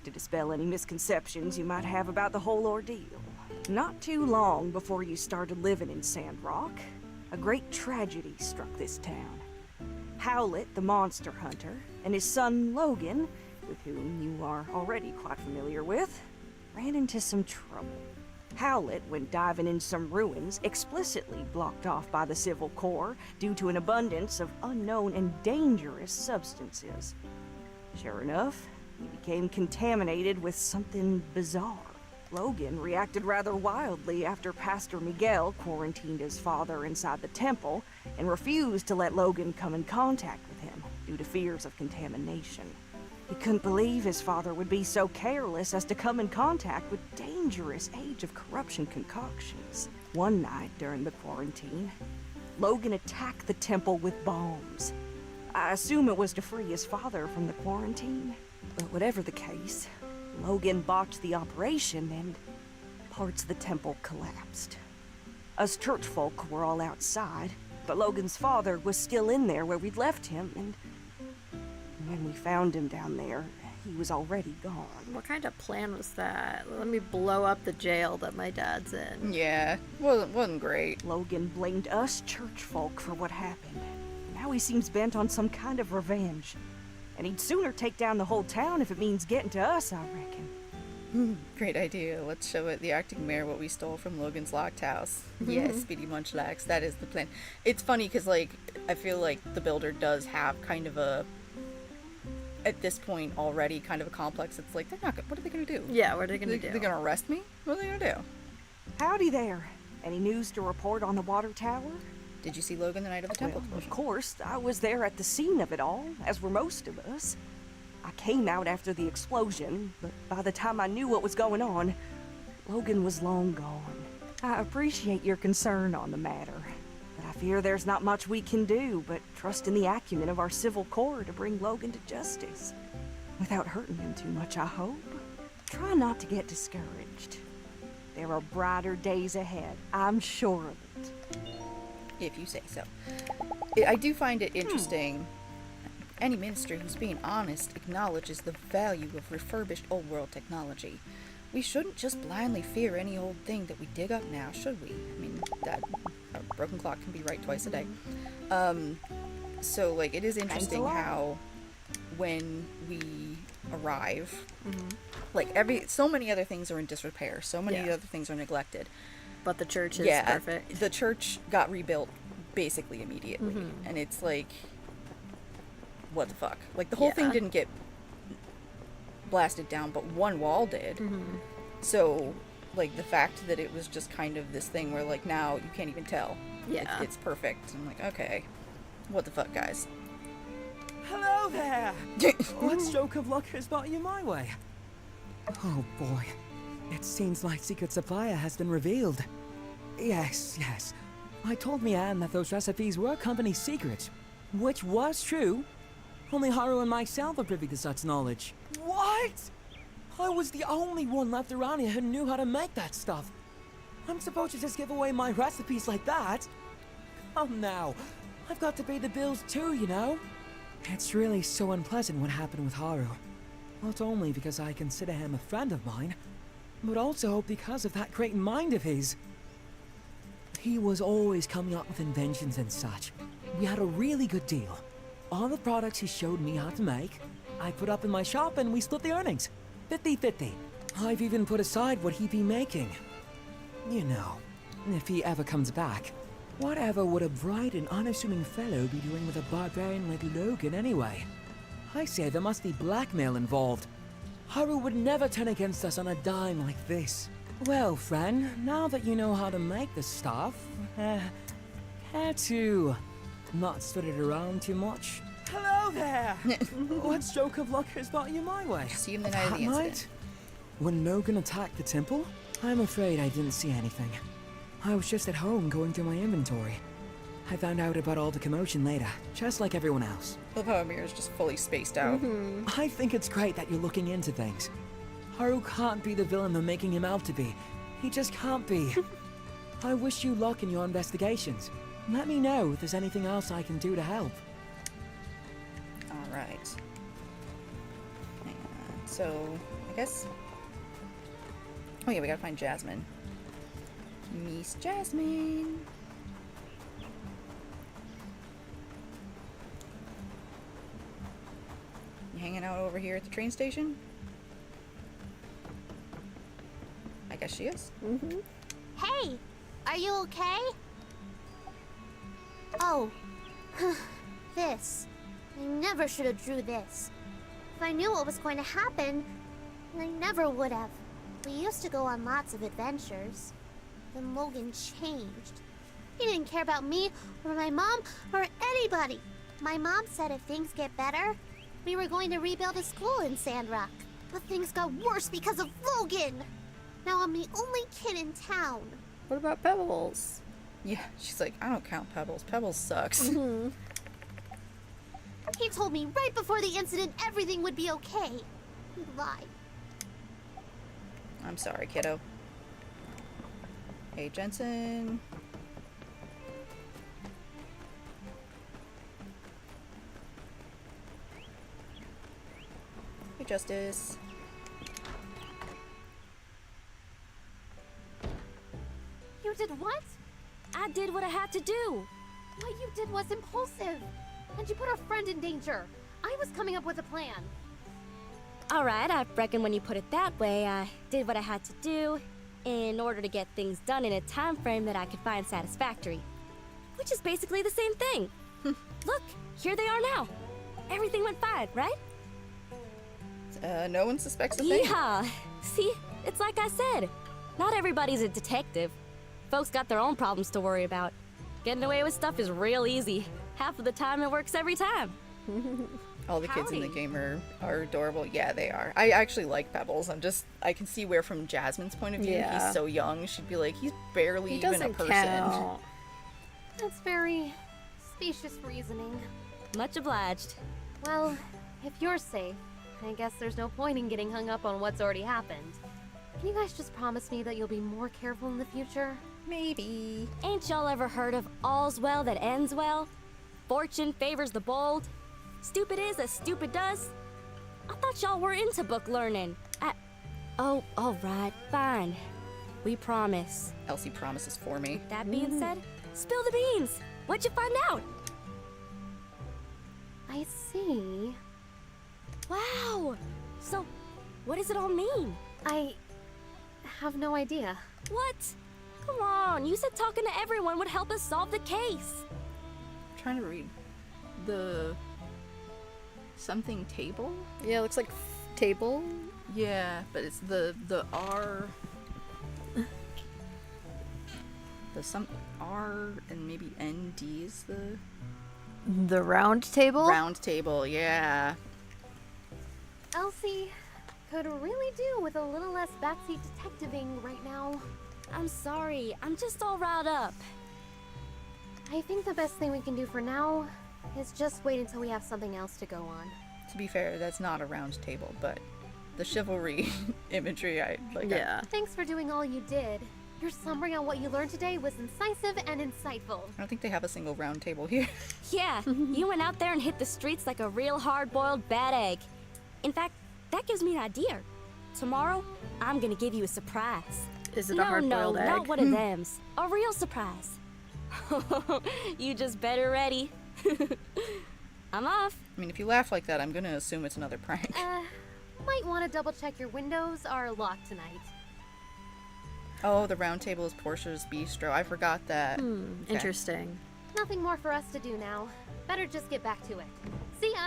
to dispel any misconceptions you might have about the whole ordeal. Not too long before you started living in Sandrock, a great tragedy struck this town. Howlett, the monster hunter, and his son Logan, with whom you are already quite familiar with, ran into some trouble. Howlett, when diving in some ruins, explicitly blocked off by the Civil Corps due to an abundance of unknown and dangerous substances. Sure enough, he became contaminated with something bizarre. Logan reacted rather wildly after Pastor Miguel quarantined his father inside the temple and refused to let Logan come in contact with him due to fears of contamination. He couldn't believe his father would be so careless as to come in contact with dangerous Age of Corruption concoctions. One night during the quarantine, Logan attacked the temple with bombs. I assume it was to free his father from the quarantine. But whatever the case, Logan botched the operation and parts of the temple collapsed. Us church folk were all outside, but Logan's father was still in there where we'd left him, and when we found him down there, he was already gone. What kind of plan was that? Let me blow up the jail that my dad's in. Yeah, wasn't great. Logan blamed us church folk for what happened. Now he seems bent on some kind of revenge. And he'd sooner take down the whole town if it means getting to us, I reckon. Great idea. Let's show it, the acting mayor, what we stole from Logan's locked house. Yes, Speedy Munchlax, that is the plan. It's funny because, like, I feel like the builder does have kind of a, at this point already, kind of a complex. It's like, they're not, what are they going to do? Yeah, what are they going to do? They're going to arrest me? What are they going to do? Howdy there. Any news to report on the water tower? Did you see Logan the night of the temple Well, explosion? of course, I was there at the scene of it all, as were most of us. I came out after the explosion, but by the time I knew what was going on, Logan was long gone. I appreciate your concern on the matter, but I fear there's not much we can do but trust in the acumen of our Civil Corps to bring Logan to justice. Without hurting him too much, I hope. Try not to get discouraged. There are brighter days ahead, I'm sure of it. If you say so. I do find it interesting. Any minister who's being honest acknowledges the value of refurbished old world technology. We shouldn't just blindly fear any old thing that we dig up now, should we? I mean, that a broken clock can be right twice a day. So, like, it is interesting how when we arrive, like, so many other things are in disrepair, so many other things are neglected. But the church is perfect. The church got rebuilt basically immediately. And it's like, what the fuck? Like, the whole thing didn't get blasted down, but one wall did. So, like, the fact that it was just kind of this thing where, like, now you can't even tell. Yeah. It's perfect. I'm like, okay. What the fuck, guys? Hello there! What stroke of luck has brought you my way? Oh boy. It seems my secret supplier has been revealed. Yes, yes. I told Mian that those recipes were company secrets, which was true. Only Haru and myself are privy to such knowledge. What? I was the only one left around here who knew how to make that stuff. I'm supposed to just give away my recipes like that? Come now. I've got to pay the bills too, you know? It's really so unpleasant what happened with Haru. Not only because I consider him a friend of mine, but also because of that great mind of his. He was always coming up with inventions and such. We had a really good deal. All the products he showed me how to make, I put up in my shop and we split the earnings. 50-50. I've even put aside what he'd be making. You know, if he ever comes back, whatever would a bright and unassuming fellow be doing with a barbarian like Logan anyway? I say there must be blackmail involved. Haru would never turn against us on a dime like this. Well, friend, now that you know how to make the stuff, care to not spread it around too much? Hello there! What stroke of luck has brought you my way? See him the night of the incident. When Logan attacked the temple, I'm afraid I didn't see anything. I was just at home going through my inventory. I found out about all the commotion later, just like everyone else. I love how Amir's just fully spaced out. I think it's great that you're looking into things. Haru can't be the villain they're making him out to be. He just can't be. I wish you luck in your investigations. Let me know if there's anything else I can do to help. Alright. Hang on. So, I guess... Oh yeah, we gotta find Jasmine. Miss Jasmine! You hanging out over here at the train station? I guess she is. Hey, are you okay? Oh, this. I never should have drew this. If I knew what was going to happen, I never would have. We used to go on lots of adventures. Then Logan changed. He didn't care about me or my mom or anybody. My mom said if things get better, we were going to rebuild a school in Sandrock. But things got worse because of Logan. Now I'm the only kid in town. What about Pebbles? Yeah, she's like, I don't count Pebbles. Pebbles sucks. He told me right before the incident everything would be okay. He lied. I'm sorry, kiddo. Hey, Jensen. Hey, Justice. You did what? I did what I had to do. What you did was impulsive. And you put our friend in danger. I was coming up with a plan. Alright, I reckon when you put it that way, I did what I had to do in order to get things done in a time frame that I could find satisfactory. Which is basically the same thing. Look, here they are now. Everything went fine, right? No one suspects a thing. Yeah. See, it's like I said. Not everybody's a detective. Folks got their own problems to worry about. Getting away with stuff is real easy. Half of the time it works every time. All the kids in the game are adorable. Yeah, they are. I actually like Pebbles. I can see where from Jasmine's point of view, Yeah. he's so young. She'd be like, he's barely He even a doesn't person. count. That's very specious reasoning. Much obliged. Well, if you're safe, I guess there's no point in getting hung up on what's already happened. Can you guys just promise me that you'll be more careful in the future? Maybe. Ain't y'all ever heard of all's well that ends well? Fortune favors the bold. Stupid is as stupid does. I thought y'all were into book learning. Oh, alright, fine. We promise. Elsie promises for me. That being said, spill the beans. What'd you find out? I see. Wow. So, what does it all mean? I have no idea. What? Come on, you said talking to everyone would help us solve the case. I'm trying to read. The... something table? Yeah, it looks like table. Yeah, but it's the R... the some R and maybe ND is the... round table? Round table, yeah. Elsie, could really do with a little less backseat detectiving right now. I'm sorry, I'm just all riled up. I think the best thing we can do for now is just wait until we have something else to go on. To be fair, that's not a round table, but the chivalry imagery, I like. Yeah. Thanks for doing all you did. Your summary on what you learned today was incisive and insightful. I don't think they have a single round table here. Yeah, you went out there and hit the streets like a real hard-boiled bad egg. In fact, that gives me an idea. Tomorrow, I'm gonna give you a surprise. Is it a hard-boiled egg? No, not one of them's. A real surprise. You just better ready. I'm off. I mean, if you laugh like that, I'm gonna assume it's another prank. Might want to double check your windows are locked tonight. Oh, the round table is Portia's Bistro. I forgot that. Okay. Interesting. Nothing more for us to do now. Better just get back to it. See ya!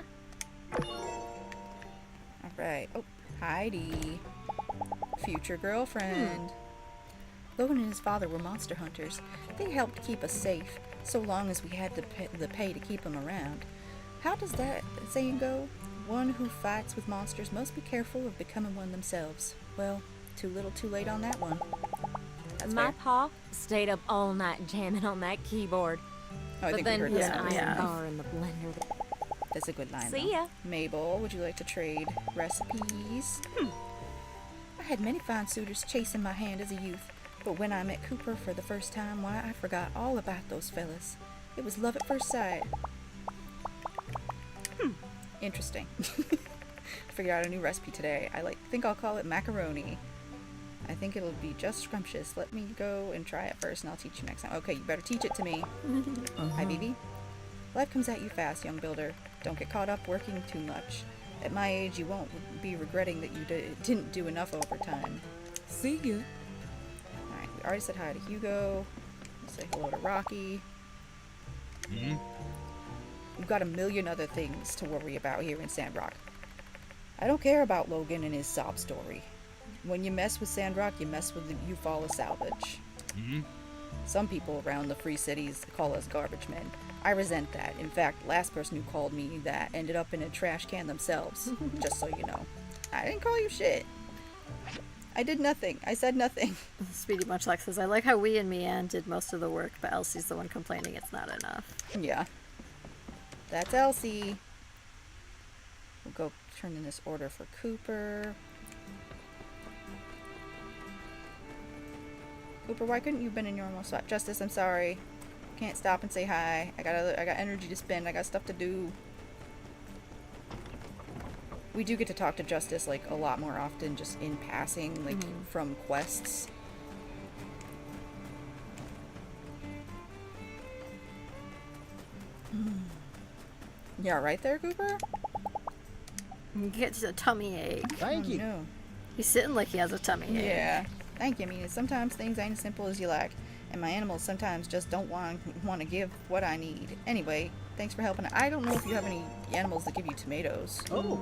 Alright. Oh, Heidi. Future girlfriend. Logan and his father were monster hunters. They helped keep us safe, so long as we had the pay to keep them around. How does that saying go? One who fights with monsters must be careful of becoming one themselves. Well, too little too late on that one. That's My fair. pa stayed up all night jamming on that keyboard. Oh, I but think then we heard put that. an iron bar in the blender. That's a good line. See though. ya. Mabel, would you like to trade recipes? I had many fine suitors chasing my hand as a youth, but when I met Cooper for the first time, why, I forgot all about those fellas. It was love at first sight. Interesting. Figured out a new recipe today. Think I'll call it macaroni. I think it'll be just scrumptious. Let me go and try it first, and I'll teach you next time. Okay, you better teach it to me. Hi, Vivi. Life comes at you fast, young builder. Don't get caught up working too much. At my age, you won't be regretting that you didn't do enough overtime. See ya. Alright, we already said hi to Hugo. We'll say hello to Rocky. We've got a million other things to worry about here in Sandrock. I don't care about Logan and his sob story. When you mess with Sandrock, you mess with the Eufaula salvage. Some people around the free cities call us garbage men. I resent that. In fact, last person who called me that ended up in a trash can themselves. Just so you know. I didn't call you shit. I did nothing. I said nothing. Speedy Munchlax says, I like how we and Mian did most of the work, but Elsie's the one complaining it's not enough. Yeah. That's Elsie. We'll go turn in this order for Cooper. Cooper, why couldn't you have been in your normal spot? Justice, I'm sorry. Can't stop and say hi. I got energy to spend. I got stuff to do. We do get to talk to Justice like a lot more often, just in passing, like from quests. Yeah, right there, Cooper? He gets a tummy ache. Thank you. No. He's sitting like he has a tummy ache. Yeah. Thank you. I mean, sometimes things ain't as simple as you like, and my animals sometimes just don't want to give what I need. Anyway, thanks for helping. I don't know if you have any animals that give you tomatoes. Oh.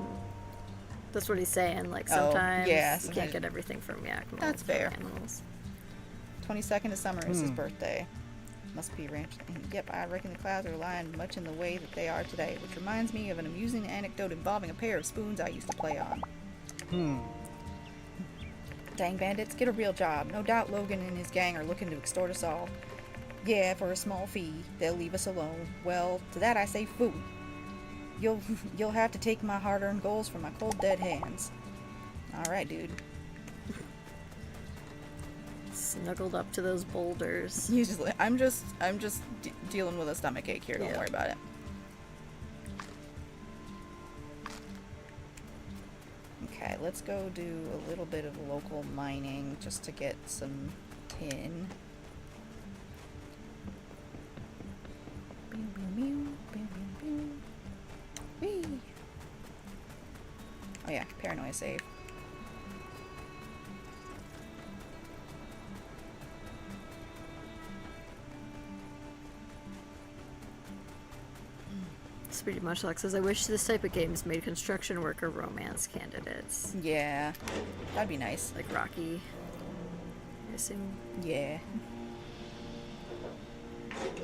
That's what he's saying. Like sometimes you sometimes- can't get everything from Yakima. That's fair. Animals. 22nd of summer is his birthday. Must be ranch. Yep, I reckon the clouds are lying much in the way that they are today, which reminds me of an amusing anecdote involving a pair of spoons I used to play on. Dang bandits, get a real job. No doubt Logan and his gang are looking to extort us all. Yeah, for a small fee, they'll leave us alone. Well, to that I say foo. You'll have to take my hard-earned goals from my cold dead hands. Alright, dude. Snuggled up to those boulders. I'm just dealing with a stomach ache here. Don't worry about it. Okay, let's go do a little bit of local mining just to get some tin. Whee! Oh yeah, paranoia save. Speedy Munchlax says, I wish this type of games made construction worker romance candidates. Yeah, that'd be nice. Like Rocky, I assume. Yeah.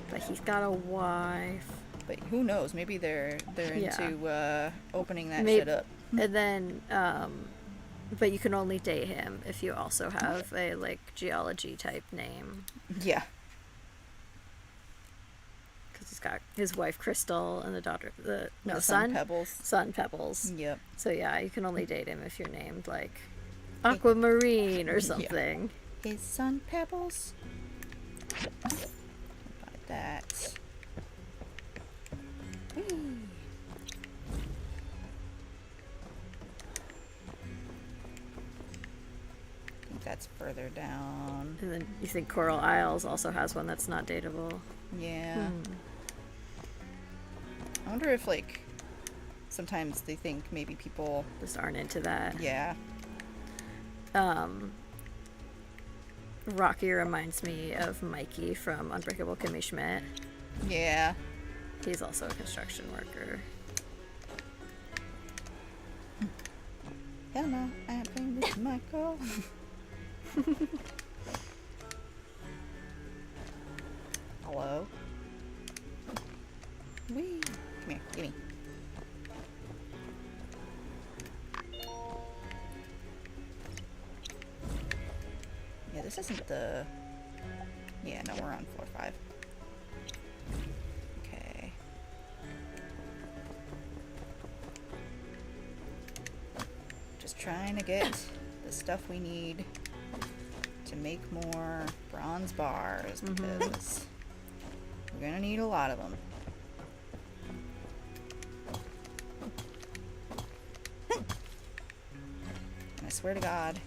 But he's got a wife. But who knows? Maybe they're into opening that Maybe, shit up. And then But you can only date him if you also have a, like, geology type name. Yeah. Because he's got his wife Crystal and the daughter, the son Pebbles. Son Pebbles. Yep. So yeah, you can only date him if you're named, like, Aquamarine or something. Yeah. His son Pebbles. About that. Whee. I think that's further down. And then you think Coral Isles also has one that's not dateable. Yeah. I wonder if, like, sometimes they think maybe people just aren't into that. Yeah. Rocky reminds me of Mikey from Unbreakable Kimmy Schmidt. Yeah. He's also a construction worker. Hello, I'm playing with Michael. Hello. Whee! Come here, gimme. Yeah, this isn't the... Yeah, no, we're on floor 5. Okay. Just trying to get the stuff we need to make more bronze bars, because we're gonna need a lot of them. And I swear to God,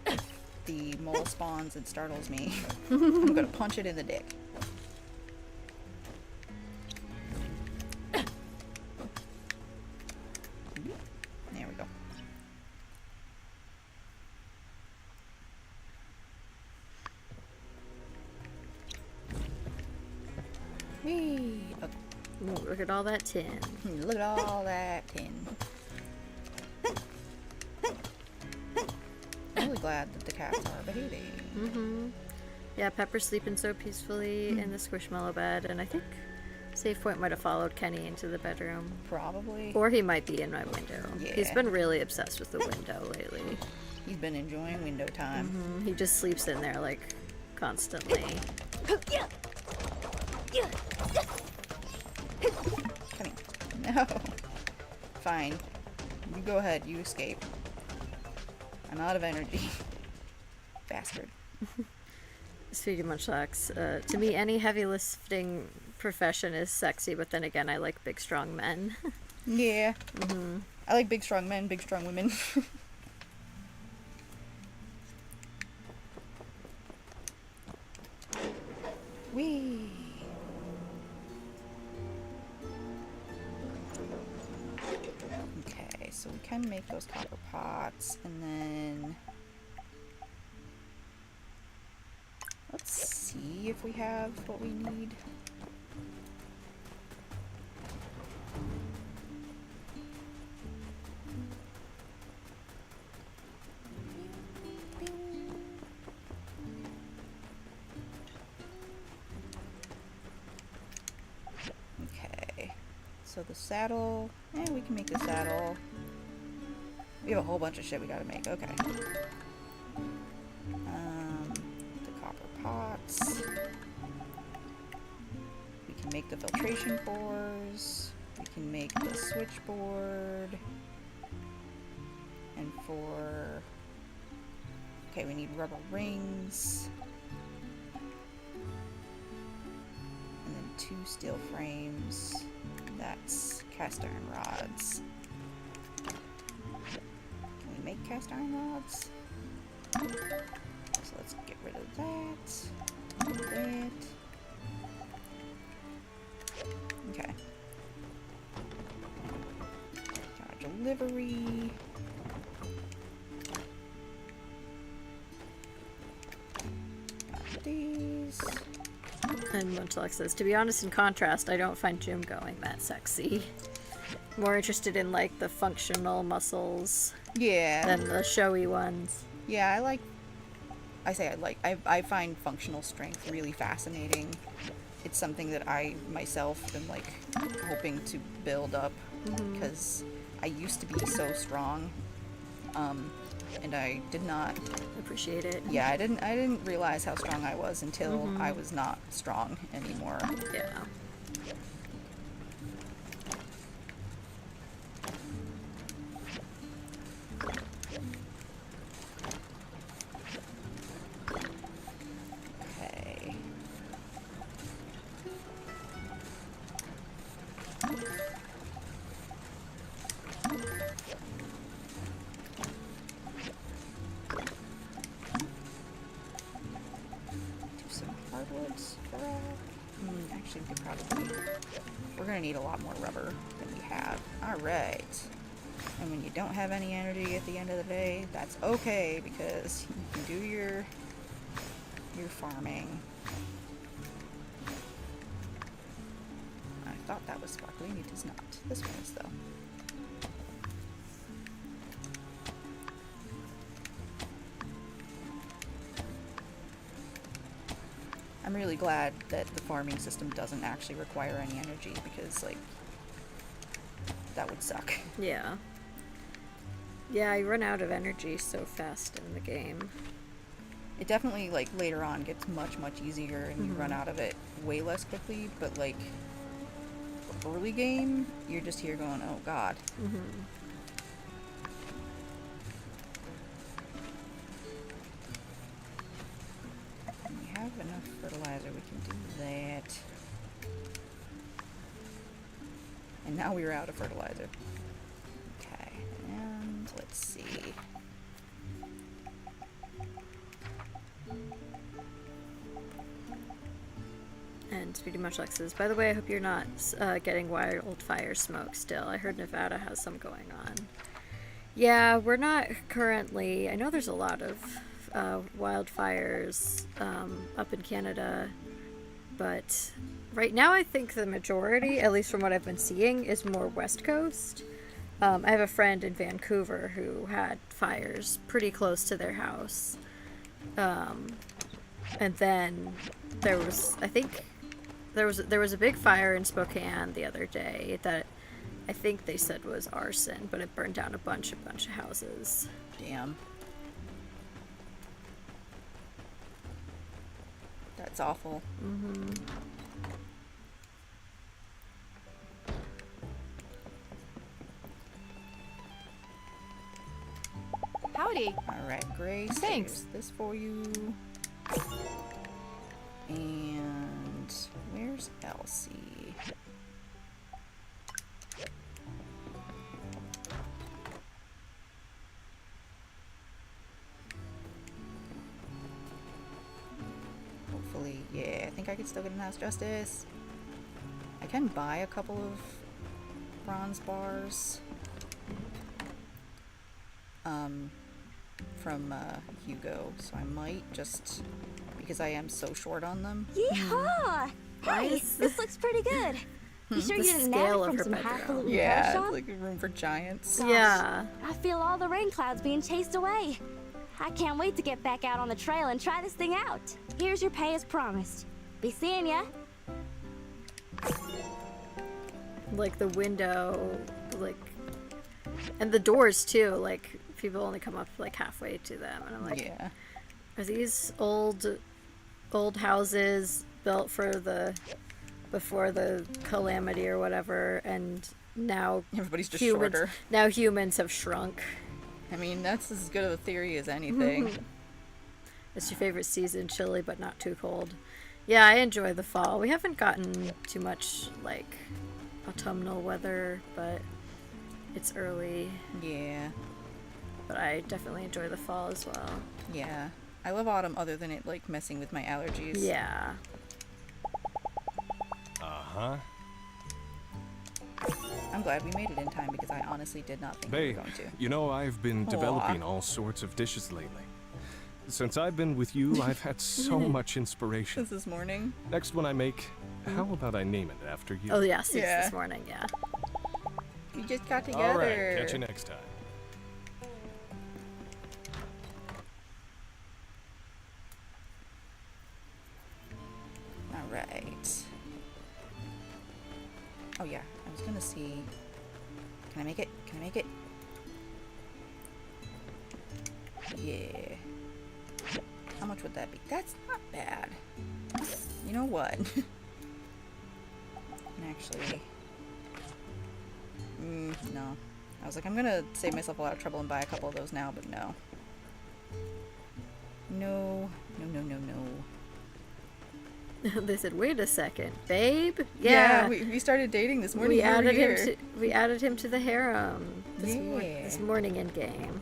if the mole spawns and startles me, I'm gonna punch it in the dick. There we go. Whee! Okay. Ooh, look at all that tin. Look at all that tin. I'm really glad that the cats are behaving. Yeah, Pepper's sleeping so peacefully in the squishmallow bed, and I think Save Point might have followed Kenny into the bedroom. Probably. Or he might be in my window. Yeah. He's been really obsessed with the window lately. He's been enjoying window time. He just sleeps in there, like, constantly. Come here. No. Fine. You go ahead. You escape. I'm out of energy. Bastard. Speaking of Munchlax, to me, any heavy lifting profession is sexy, but then again, I like big, strong men. Yeah. I like big, strong men, big, strong women. Whee! Okay, so we can make those copper pots, and then let's see if we have what we need. Okay, so the saddle, we can make the saddle. We have a whole bunch of shit we gotta make, okay. The copper pots. We can make the filtration cores. We can make the switchboard. And for... Okay, we need rubber rings. And then 2 steel frames. That's cast iron rods. Can we make cast iron rods? So let's get rid of that. That. Okay. Got a delivery. Got these. And Munchlax says, to be honest, in contrast, I don't find gym going that sexy. More interested in, like, the functional muscles. Yeah. Than the showy ones. Yeah, I find functional strength really fascinating. It's something that I myself am, like, hoping to build up, because I used to be so strong, And I did not appreciate it. Yeah, I didn't realize how strong I was until I was not strong anymore. Yeah. Okay. Hardwoods for actually, we could probably. We're gonna need a lot more rubber than we have. Alright. And when you don't have any energy at the end of the day, that's okay because you can do your farming. I thought that was sparkling, it is not. This one is though. I'm really glad that the farming system doesn't actually require any energy because, like, that would suck. Yeah. Yeah, you run out of energy so fast in the game. It definitely, like, later on gets much, much easier and you run out of it way less quickly, but, like, early game, you're just here going, oh god. We have enough fertilizer, we can do that. And now we're out of fertilizer. Okay, and let's see. And pretty much like says, by the way, I hope you're not getting wildfire smoke still. I heard Nevada has some going on. Yeah, we're not currently. I know there's a lot of wildfires up in Canada, but right now I think the majority, at least from what I've been seeing, is more West Coast. I have a friend in Vancouver who had fires pretty close to their house. And then there was, I think, there was a big fire in Spokane the other day that I think they said was arson, but it burned down a bunch of houses. Damn. That's awful. Howdy. Alright, Grace. Thanks. Here's this for you. And where's Elsie? Hopefully, yeah, I think I could still get an house justice. I can buy a couple of bronze bars. From Hugo, so I might just, because I am so short on them. Yeehaw! Hey, this looks pretty good. You sure you didn't nab it from some highfalutin Yeah, shop? it's like a room for giants. Gosh, Yeah. I feel all the rain clouds being chased away. I can't wait to get back out on the trail and try this thing out. Here's your pay as promised. Be seeing ya. Like the window, like, and the doors too, like, people only come up like halfway to them, and I'm like, yeah, are these old houses built for before the calamity or whatever, and now everybody's just humans, shorter. Now humans have shrunk. I mean, that's as good of a theory as anything. It's your favorite season, chilly but not too cold. Yeah, I enjoy the fall. We haven't gotten too much like autumnal weather, but it's early. Yeah. But I definitely enjoy the fall as well. Yeah. I love autumn other than it, like, messing with my allergies. Yeah. Uh-huh. I'm glad we made it in time because I honestly did not think we Babe, were going to. you know, I've been Aw. developing all sorts of dishes lately. Since I've been with you, I've had so much inspiration. Since this morning? Next one I make, how about I name it after you? Oh, yeah, since this morning, yeah. We just got together. All right, catch you next time. All right. Oh yeah, I was gonna see. Can I make it? Can I make it? Yeah. How much would that be? That's not bad. You know what? And actually... no. I was like, I'm gonna save myself a lot of trouble and buy a couple of those now, but no. No. No, no, no, no. They said, "Wait a second, babe." Yeah, we started dating this morning. We added him to the harem Yeah. this morning in game.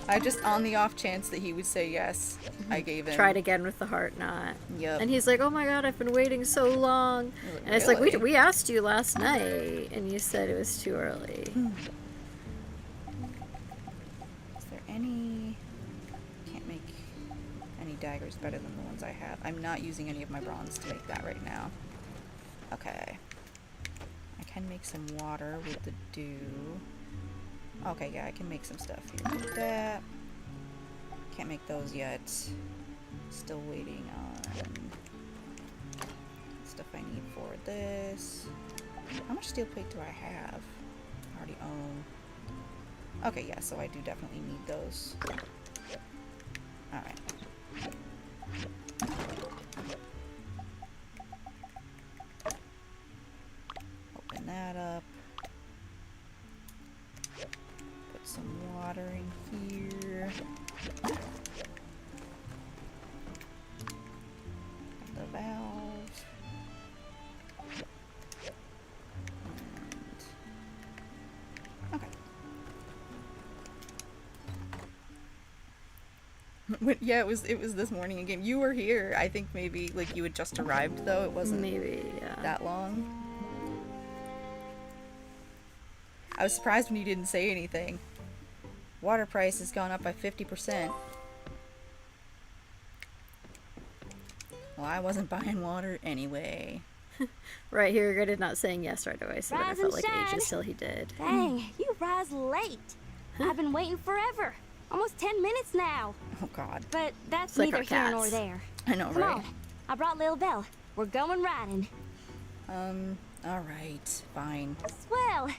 I just, on the off chance that he would say yes, I gave him. Tried again with the heart knot. Yep. And he's like, "Oh my god, I've been waiting so long." Like, And it's like, really? we asked you last night, and you said it was too early. Is there any... Can't make any daggers better than the ones I have. I'm not using any of my bronze to make that right now. Okay. I can make some water with the dew. Okay, yeah, I can make some stuff here with that. Can't make those yet. Still waiting on stuff I need for this. How much steel plate do I have? I already own. Okay, yeah, so I do definitely need those. Alright. Open that up. Put some water in here. The valve. And... Okay. Yeah, it was this morning in game. You were here. I think maybe like you had just arrived though. It wasn't that long. I was surprised when you didn't say anything. Water price has gone up by 50%. Well, I wasn't buying water anyway. Right, he regretted not saying yes right away, so then Rise it felt and like shine. ages till he did. Dang, you rise late. I've been waiting forever. Almost 10 minutes now. Oh god. But that's It's like neither our here nor cats. there. I know, Come right? on, I brought Lil Belle. We're going riding. Alright, fine. Swell.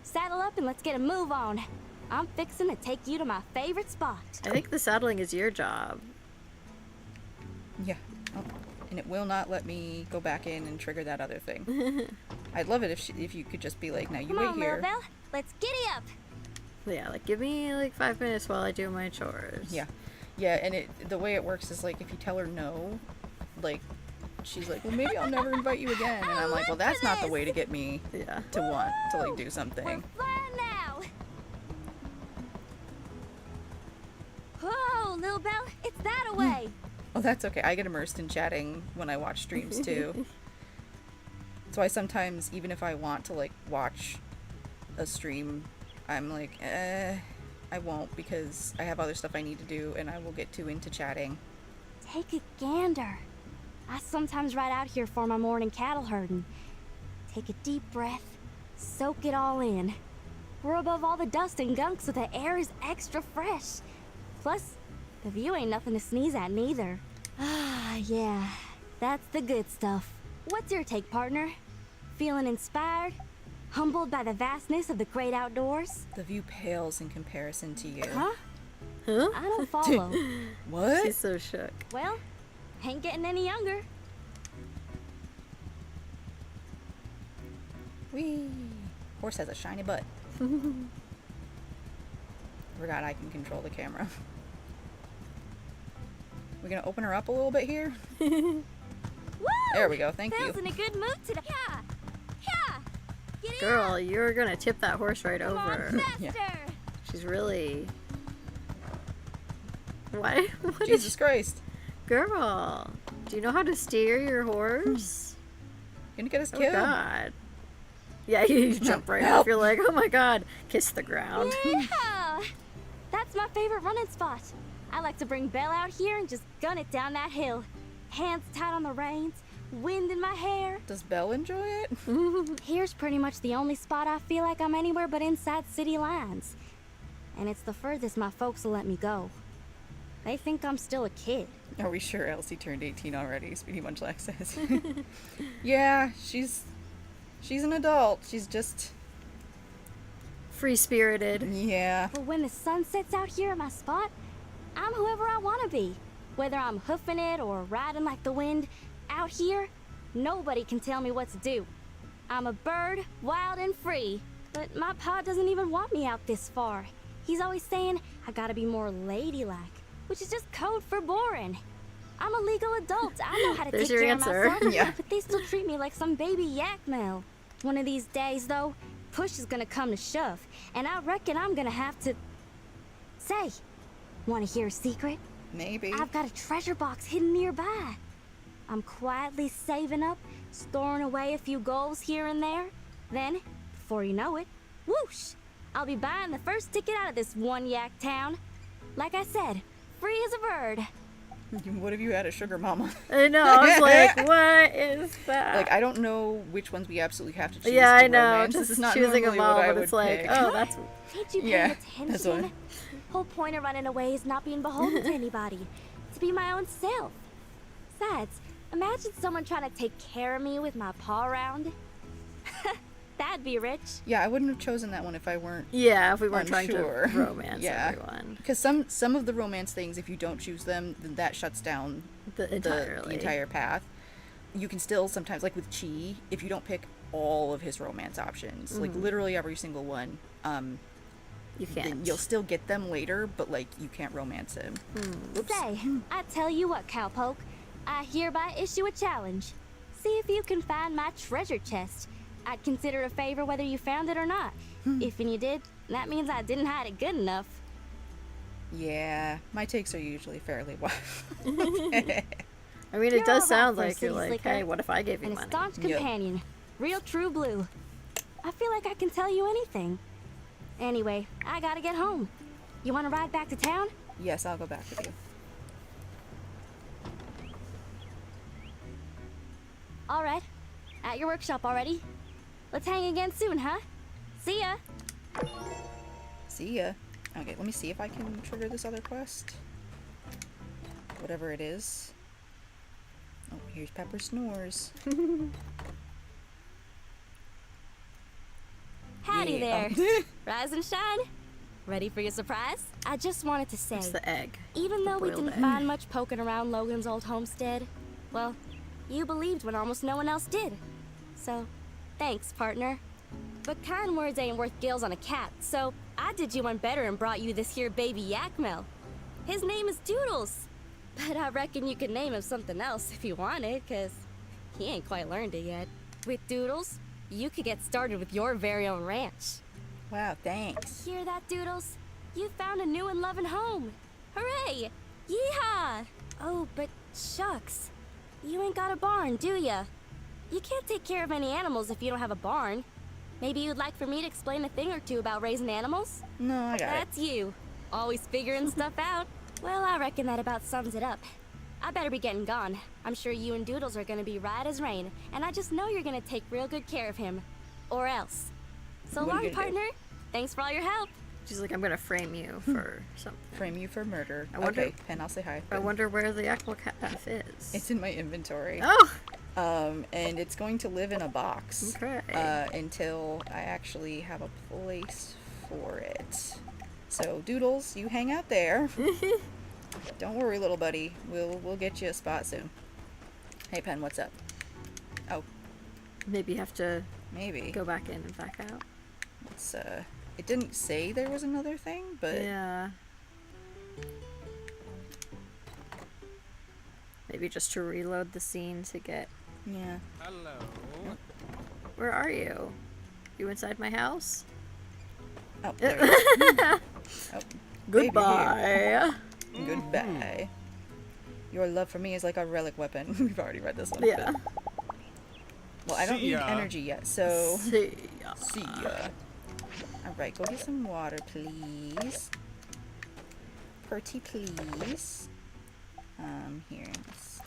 Saddle up and let's get a move on. I'm fixing to take you to my favorite spot. I think the saddling is your job. Yeah. Oh, and it will not let me go back in and trigger that other thing. I'd love it if you could just be like, now you Come wait on, here. Lil Belle. Let's giddy up. Yeah, like give me like 5 minutes while I do my chores. Yeah. Yeah, and the way it works is like if you tell her no, like she's like, well maybe I'll never invite you again, and I'm like, well that's not the way to get me to want to like do something. Flying now. Whoa, Lil Belle, it's that away. Oh, that's okay. I get immersed in chatting when I watch streams too. That's why sometimes even if I want to like watch a stream, I'm like, I won't because I have other stuff I need to do and I will get too into chatting. Take a gander. I sometimes ride out here for my morning cattle herding. Take a deep breath, soak it all in. We're above all the dust and gunk, so the air is extra fresh. Plus, the view ain't nothing to sneeze at neither. Ah, yeah, that's the good stuff. What's your take, partner? Feeling inspired? Humbled by the vastness of the great outdoors? The view pales in comparison to you. Huh? Huh? I don't follow. What? She's so shook. Well, ain't getting any younger. Whee! Horse has a shiny butt. Forgot I can control the camera. We're gonna open her up a little bit here. Woo! There we go. Thank you. Bell's in a good mood today. Yeah, yeah. Get Girl, you're gonna tip that horse right Come over. on, faster. She's really. What? What Jesus Christ. Girl, do you know how to steer your horse? You're gonna get us Oh killed. God. Yeah, you jump right off. You're like, oh my God, kiss the ground. Yeah, that's my favorite running spot. I like to bring Belle out here and just gun it down that hill. Hands tight on the reins, wind in my hair. Does Belle enjoy it? Here's pretty much the only spot I feel like I'm anywhere but inside city lines. And it's the furthest my folks will let me go. They think I'm still a kid. Are we sure Elsie turned 18 already? Speedy Munchlax says. Yeah, she's an adult. She's just Free-spirited. Yeah. But when the sun sets out here at my spot, I'm whoever I want to be. Whether I'm hoofing it or riding like the wind, out here, nobody can tell me what to do. I'm a bird, wild and free. But my pa doesn't even want me out this far. He's always saying I gotta be more ladylike, which is just code for boring. I'm a legal adult. I know how to There's take your care answer. of myself, Yeah. but they still treat me like some baby yak male. One of these days, though, push is gonna come to shove, and I reckon I'm gonna have to... Say, wanna hear a secret? Maybe. I've got a treasure box hidden nearby. I'm quietly saving up, storing away a few goals here and there. Then, before you know it, whoosh! I'll be buying the first ticket out of this one yak town. Like I said, free as a bird. What if you had a sugar mama? I know, I was like, what is that? Like, I don't know which ones we absolutely have to choose. Yeah, to I know, romance. just This is not choosing normally them all, what I but would it's like, pick. oh, that's... Can't you pay Yeah, that's attention? what- Whole point of running away is not being beholden to anybody. To be my own self. Besides, imagine someone trying to take care of me with my paw around. That'd be rich. Yeah, I wouldn't have chosen that one if I weren't. Yeah, if we weren't trying to unsure. romance Yeah. everyone. Because some of the romance things, if you don't choose them, then that shuts down the entirely. entire path. You can still sometimes, like with Chi, if you don't pick all of his romance options, like Mhm. literally every single one, you then can't. you'll still get them later, but like you can't romance him. Say, I tell you what, Cowpoke. I hereby issue a challenge. See if you can find my treasure chest. I'd consider it a favor whether you found it or not. If and you did, that means I didn't hide it good enough. Yeah, my takes are usually fairly wild. I mean, You're it does all sound right for a like you're city like, slicker. hey, what if I gave you And a money? staunch Yep. companion. Real true blue. I feel like I can tell you anything. Anyway, I gotta get home. You wanna ride back to town? Yes, I'll go back with you. Alright. At your workshop already. Let's hang again soon, huh? See ya! See ya. Okay, let me see if I can trigger this other quest. Whatever it is. Oh, here's Pepper Snores. Howdy Yeah. there. Rise and shine. Ready for your surprise? I just wanted to say, It's the egg. even The though we boiled didn't egg. find much poking around Logan's old homestead, well, you believed when almost no one else did. So, thanks, partner. But kind words ain't worth gills on a cat, so I did you one better and brought you this here baby Yakmel. His name is Doodles. But I reckon you could name him something else if you wanted, 'cause he ain't quite learned it yet. With Doodles, you could get started with your very own ranch. Wow, thanks. Hear that, Doodles? You found a new and loving home. Hooray! Yeehaw! Oh, but shucks. You ain't got a barn, do ya? You can't take care of any animals if you don't have a barn. Maybe you'd like for me to explain a thing or two about raising animals? No, I got it. That's you. Always figuring stuff out. Well, I reckon that about sums it up. I better be getting gone. I'm sure you and Doodles are gonna be right as rain, and I just know you're gonna take real good care of him. Or else. So What are you long, gonna do? partner. Thanks for all your help. She's like, I'm gonna frame you for something. Frame you for murder. I wonder- Okay, and I'll say hi. I wonder where the aqua calf is. It's in my inventory. Oh! And it's going to live in a box. Okay. Until I actually have a place for it. So, Doodles, you hang out there. Don't worry, little buddy. We'll get you a spot soon. Hey, Pen, what's up? Oh, Maybe you have to maybe. go back in and back out. It's, it didn't say there was another thing, but... Yeah. Maybe just to reload the scene to get... Yeah. Hello. Where are you? You inside my house? Oh, there you go. Oh, baby, Goodbye. here. Goodbye. Your love for me is like a relic weapon. We've already read this one. Yeah. Well, I don't See need ya. energy yet, so... See ya. See ya. Alright, go get some water, please. Pretty please. Here. It's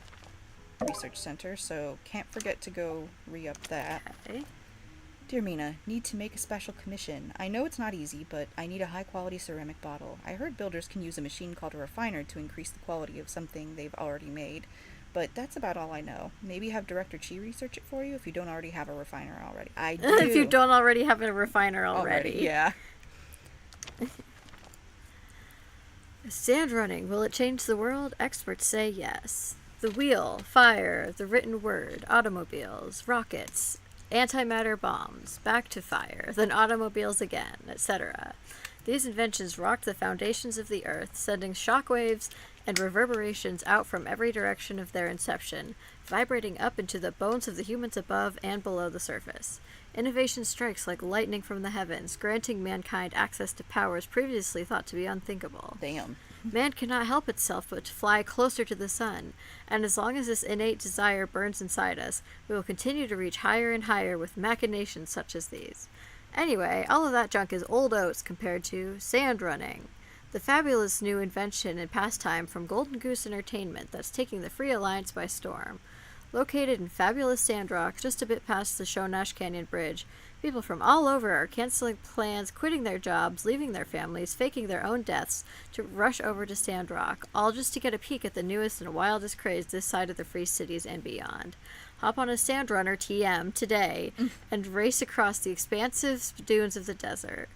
Research Center, so can't forget to go re-up that. Okay. Dear Mina, need to make a special commission. I know it's not easy, but I need a high-quality ceramic bottle. I heard builders can use a machine called a refiner to increase the quality of something they've already made, but that's about all I know. Maybe have Director Chi research it for you if you don't already have a refiner already. I do. If you don't already have a refiner already. Yeah. Sand running, will it change the world? Experts say yes. The wheel, fire, the written word, automobiles, rockets, antimatter bombs, back to fire, then automobiles again, etc. These inventions rocked the foundations of the earth, sending shockwaves and reverberations out from every direction of their inception, vibrating up into the bones of the humans above and below the surface. Innovation strikes like lightning from the heavens, granting mankind access to powers previously thought to be unthinkable. Damn. Man cannot help itself but to fly closer to the sun, and as long as this innate desire burns inside us, we will continue to reach higher and higher with machinations such as these. Anyway, all of that junk is old oats compared to sand running, the fabulous new invention and pastime from Golden Goose Entertainment that's taking the Free Alliance by storm. Located in fabulous Sandrock, just a bit past the Shonash Canyon Bridge, people from all over are canceling plans, quitting their jobs, leaving their families, faking their own deaths to rush over to Sandrock, all just to get a peek at the newest and wildest craze this side of the Free Cities and beyond. Hop on a Sandrunner TM today and race across the expansive dunes of the desert.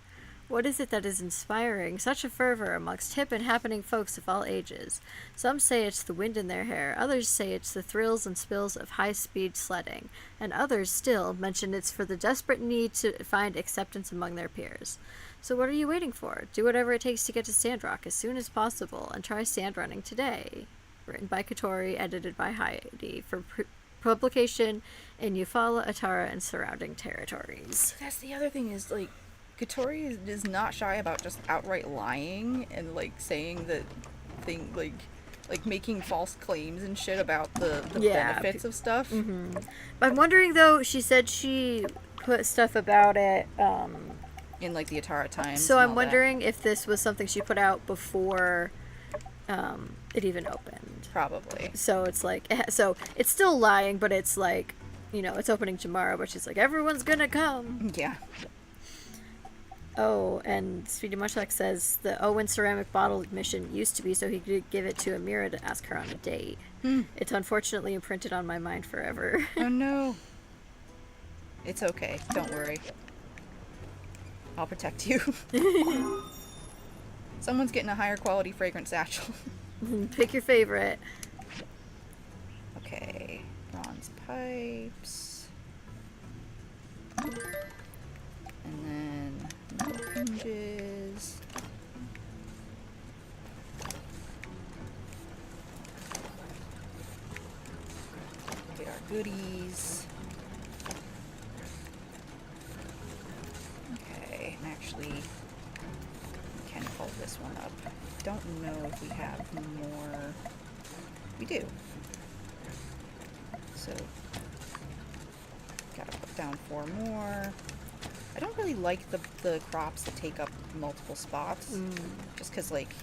What is it that is inspiring such a fervor amongst hip and happening folks of all ages? Some say it's the wind in their hair, others say it's the thrills and spills of high-speed sledding, and others still mention it's for the desperate need to find acceptance among their peers. So what are you waiting for? Do whatever it takes to get to Sandrock as soon as possible, and try sand running today. Written by Katori, edited by Heidi, for publication in Eufaula, Atara, and surrounding territories. That's the other thing is, like, Katori is not shy about just outright lying and, like, saying that thing, like making false claims and shit about the benefits of stuff. Mm-hmm. I'm wondering, though, she said she put stuff about it, in, like, the Atara Times. So I'm wondering if this was something she put out before it even opened. Probably. So it's like, so it's still lying, but it's like, you know, it's opening tomorrow, but she's like, everyone's gonna come. Yeah. Oh, and Speedy Mushlock says the Owen ceramic bottle mission used to be so he could give it to Amira to ask her on a date. It's unfortunately imprinted on my mind forever. Oh no. It's okay. Don't worry. I'll protect you. Someone's getting a higher quality fragrance satchel. Pick your favorite. Okay. Bronze pipes. And then hinges. Get our goodies. Okay, and actually we can pull this one up. Don't know if we have more. We do. So gotta put down 4 more. I don't really like the crops that take up multiple spots, just because, like,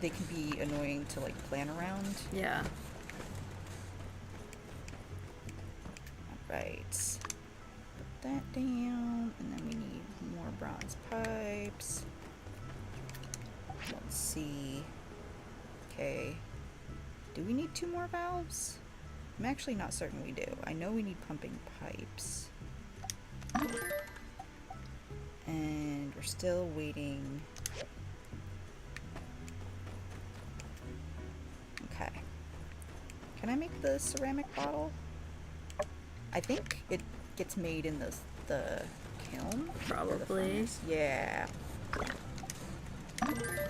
they can be annoying to, like, plan around. Yeah. Alright. Put that down, and then we need more bronze pipes. Let's see. Okay. Do we need 2 more valves? I'm actually not certain we do. I know we need pumping pipes. And we're still waiting. Okay. Can I make the ceramic bottle? I think it gets made in the kiln. Probably. Yeah.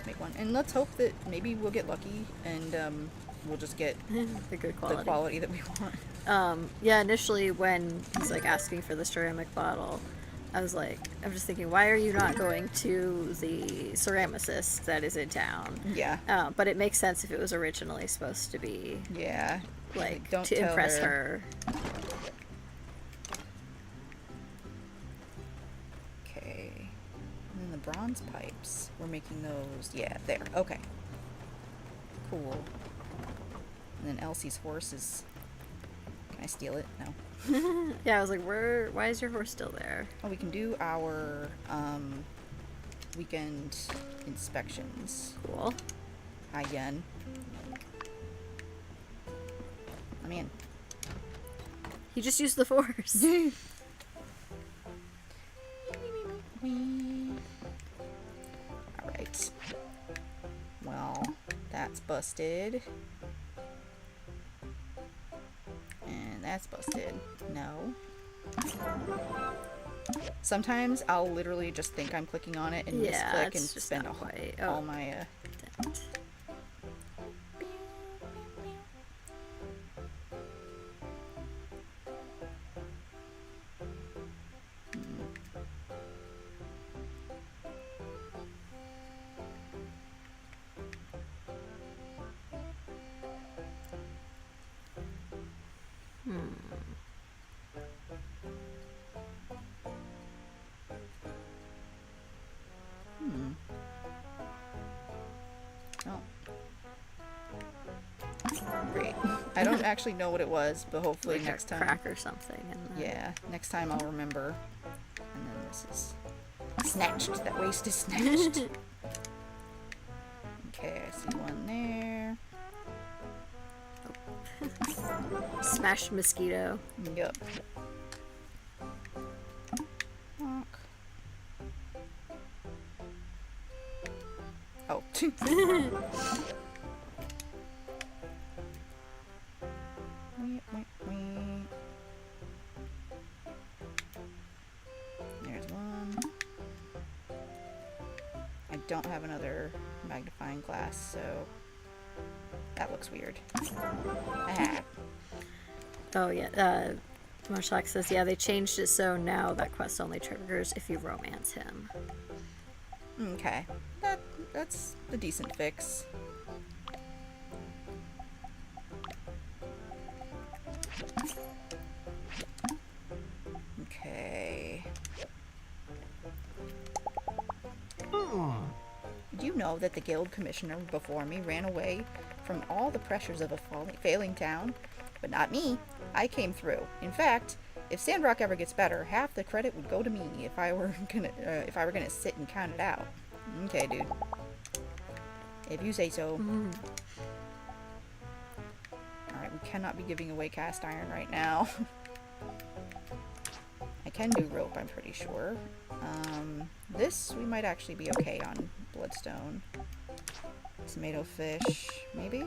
Make one. And let's hope that maybe we'll get lucky and we'll just get the good quality. The quality that we want. Yeah, initially when he's like asking for the ceramic bottle, I was like, I'm just thinking, why are you not going to the ceramicist that is in town? Yeah. But it makes sense if it was originally supposed to be. Yeah. Like, don't to tell impress her. Okay. And then the bronze pipes. We're making those. Yeah, there. Okay. Cool. And then Elsie's horse is. Can I steal it? No. Yeah, I was like, why is your horse still there? Oh, we can do our weekend inspections. Cool. Hi, Yen. I'm in. He just used the force. busted. And that's busted. No. Sometimes I'll literally just think I'm clicking on it and misclick and it's just spend not quite. all my Oh. Great. I don't actually know what it was, but hopefully Like next a time. crack or something. Yeah, next time I'll remember. And then this is snatched. That waste is snatched. Okay, I see one there. Smashed mosquito. Yep. Honk. Oh. There's one. I don't have another magnifying glass, so that looks weird. Ah. Oh yeah, Moshak says, yeah, they changed it so now that quest only triggers if you romance him. Okay. That's a decent fix. Okay. Did you know that the guild commissioner before me ran away from all the pressures of a failing town? But not me. I came through. In fact, if Sandrock ever gets better, half the credit would go to me if I were gonna sit and count it out. Okay, dude. If you say so. Alright, we cannot be giving away cast iron right now. I can do rope, I'm pretty sure. This we might actually be okay on bloodstone. Tomato fish, maybe?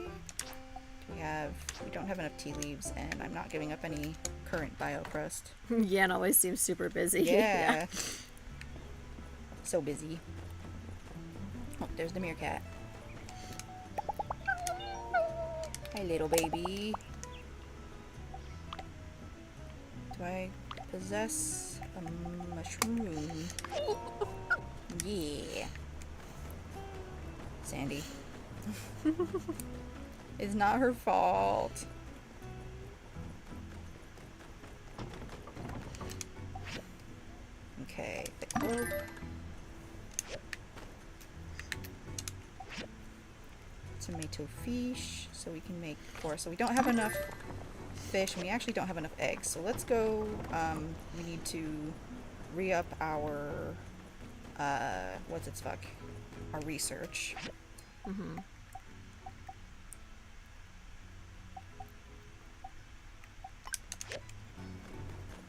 We don't have enough tea leaves, and I'm not giving up any current bio crust. Yan always seems super busy. Yeah. So busy. Oh, there's the meerkat. Hi, little baby. Do I possess a mushroom? Yeah. Sandy. It's not her fault. Okay, thick rope. Tomato fish, so we can make 4. So we don't have enough fish, and we actually don't have enough eggs. So let's go, we need to re-up our, our research.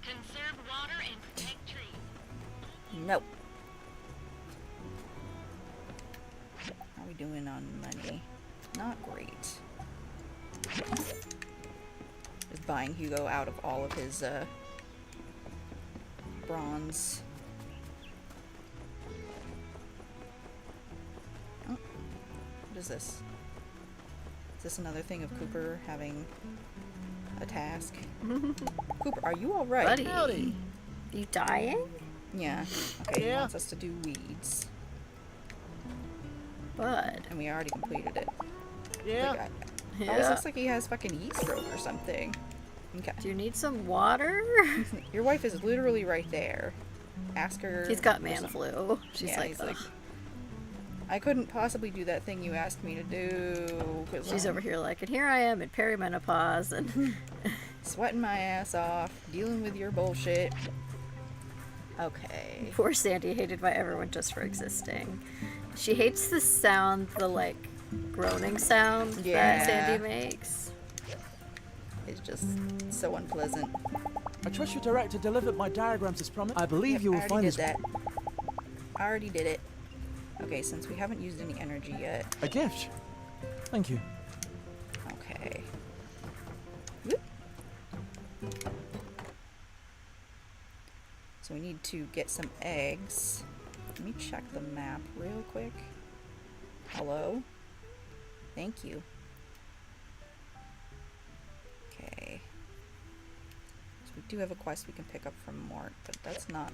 Conserve water and protect trees. Nope. How are we doing on money? Not great. Just buying Hugo out of all of his, bronze. Oh, what is this? Is this another thing of Cooper having a task? Cooper, are you alright? Buddy. Howdy. You dying? Yeah. Okay, he wants us to do weeds. Bud. And we already completed it. Yeah. It always looks like he has fucking heat stroke or something. Okay. Do you need some water? Your wife is literally right there. Ask her. He's got man flu. She's yeah, like, he's like, I couldn't possibly do that thing you asked me to do. She's over here like, and here I am in perimenopause and sweating my ass off, dealing with your bullshit. Okay. Poor Sandy, hated by everyone just for existing. She hates the sound, the like groaning sound that Sandy makes. It's just so unpleasant. I trust your director delivered my diagrams as promised. I believe you will find this. I already did it. Okay, since we haven't used any energy yet. A gift. Thank you. So we need to get some eggs. Let me check the map real quick. Hello? Thank you. Okay. So we do have a quest we can pick up from Mort, but that's not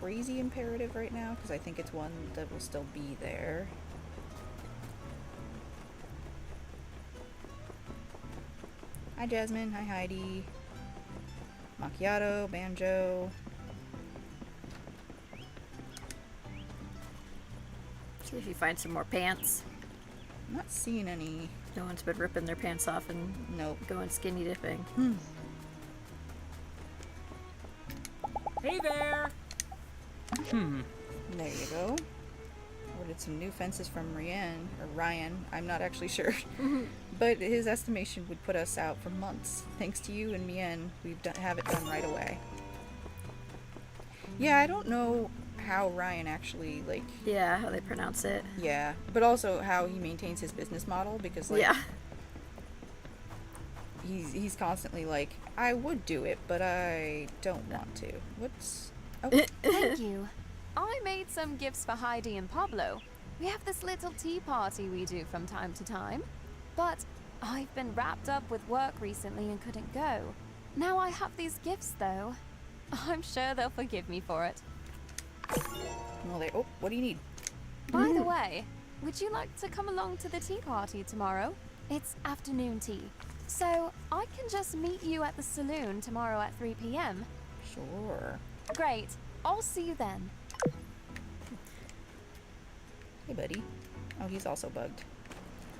crazy imperative right now because I think it's one that will still be there. Hi Jasmine, hi Heidi. Macchiato, Banjo. See if you find some more pants. I'm not seeing any. No one's been ripping their pants off and going skinny dipping. Hey there! There you go. Ordered some new fences from Ryan. I'm not actually sure. But his estimation would put us out for months. Thanks to you and Mien, have it done right away. Yeah, I don't know how Ryan actually, like... Yeah, how they pronounce it. Yeah, but also how he maintains his business model, because, like... Yeah. He's constantly like, I would do it, but I don't want to. What's... Oh. Thank you. I made some gifts for Heidi and Pablo. We have this little tea party we do from time to time. But I've been wrapped up with work recently and couldn't go. Now I have these gifts, though. I'm sure they'll forgive me for it. Well, oh, what do you need? By the way, would you like to come along to the tea party tomorrow? It's afternoon tea. So I can just meet you at the saloon tomorrow at 3 p.m. Sure. Great. I'll see you then. Hey, buddy. Oh, he's also bugged.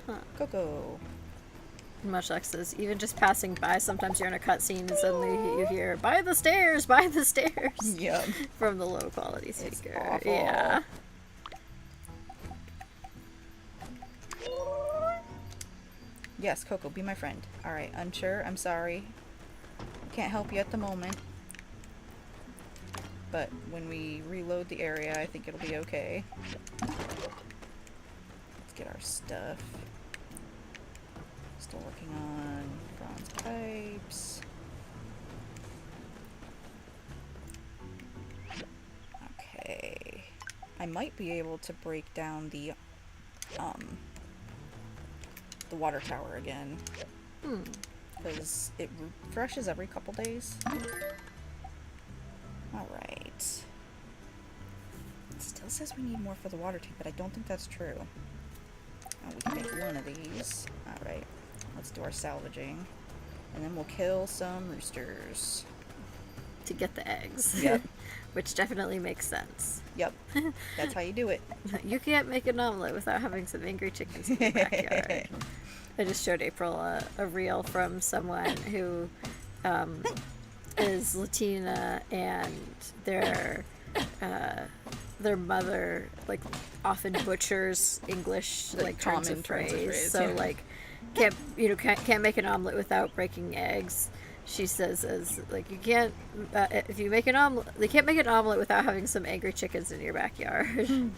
Huh. Coco. Much like this, even just passing by, sometimes you're in a cutscene and suddenly you hear, by the stairs, by the stairs. Yep. From the low quality speaker. It's awful. Yeah. Yes, Coco, be my friend. Alright, unsure, I'm sorry. Can't help you at the moment. But when we reload the area, I think it'll be okay. Let's get our stuff. Still working on bronze pipes. Okay. I might be able to break down the water tower again. Because it refreshes every couple days. Alright. It still says we need more for the water tank, but I don't think that's true. Oh, we can make one of these. Alright. Let's do our salvaging. And then we'll kill some roosters. To get the eggs. Yep. Which definitely makes sense. Yep. That's how you do it. You can't make an omelet without having some angry chickens in your backyard. I just showed April a reel from someone who is Latina, and their mother like often butchers English like turns of phrase. So like can't make an omelet without breaking eggs. She says as like you can't if you make an omelet, they can't make an omelet without having some angry chickens in your backyard.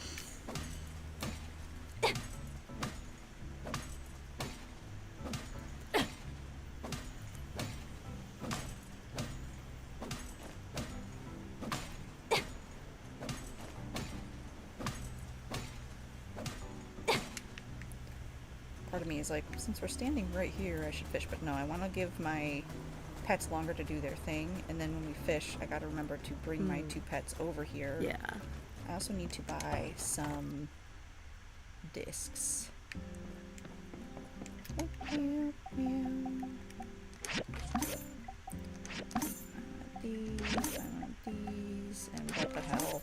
Part of me is like, since we're standing right here, I should fish. But no, I want to give my pets longer to do their thing. And then when we fish, I got to remember to bring my two pets over here. Yeah. I also need to buy some discs. I want these, and what the hell?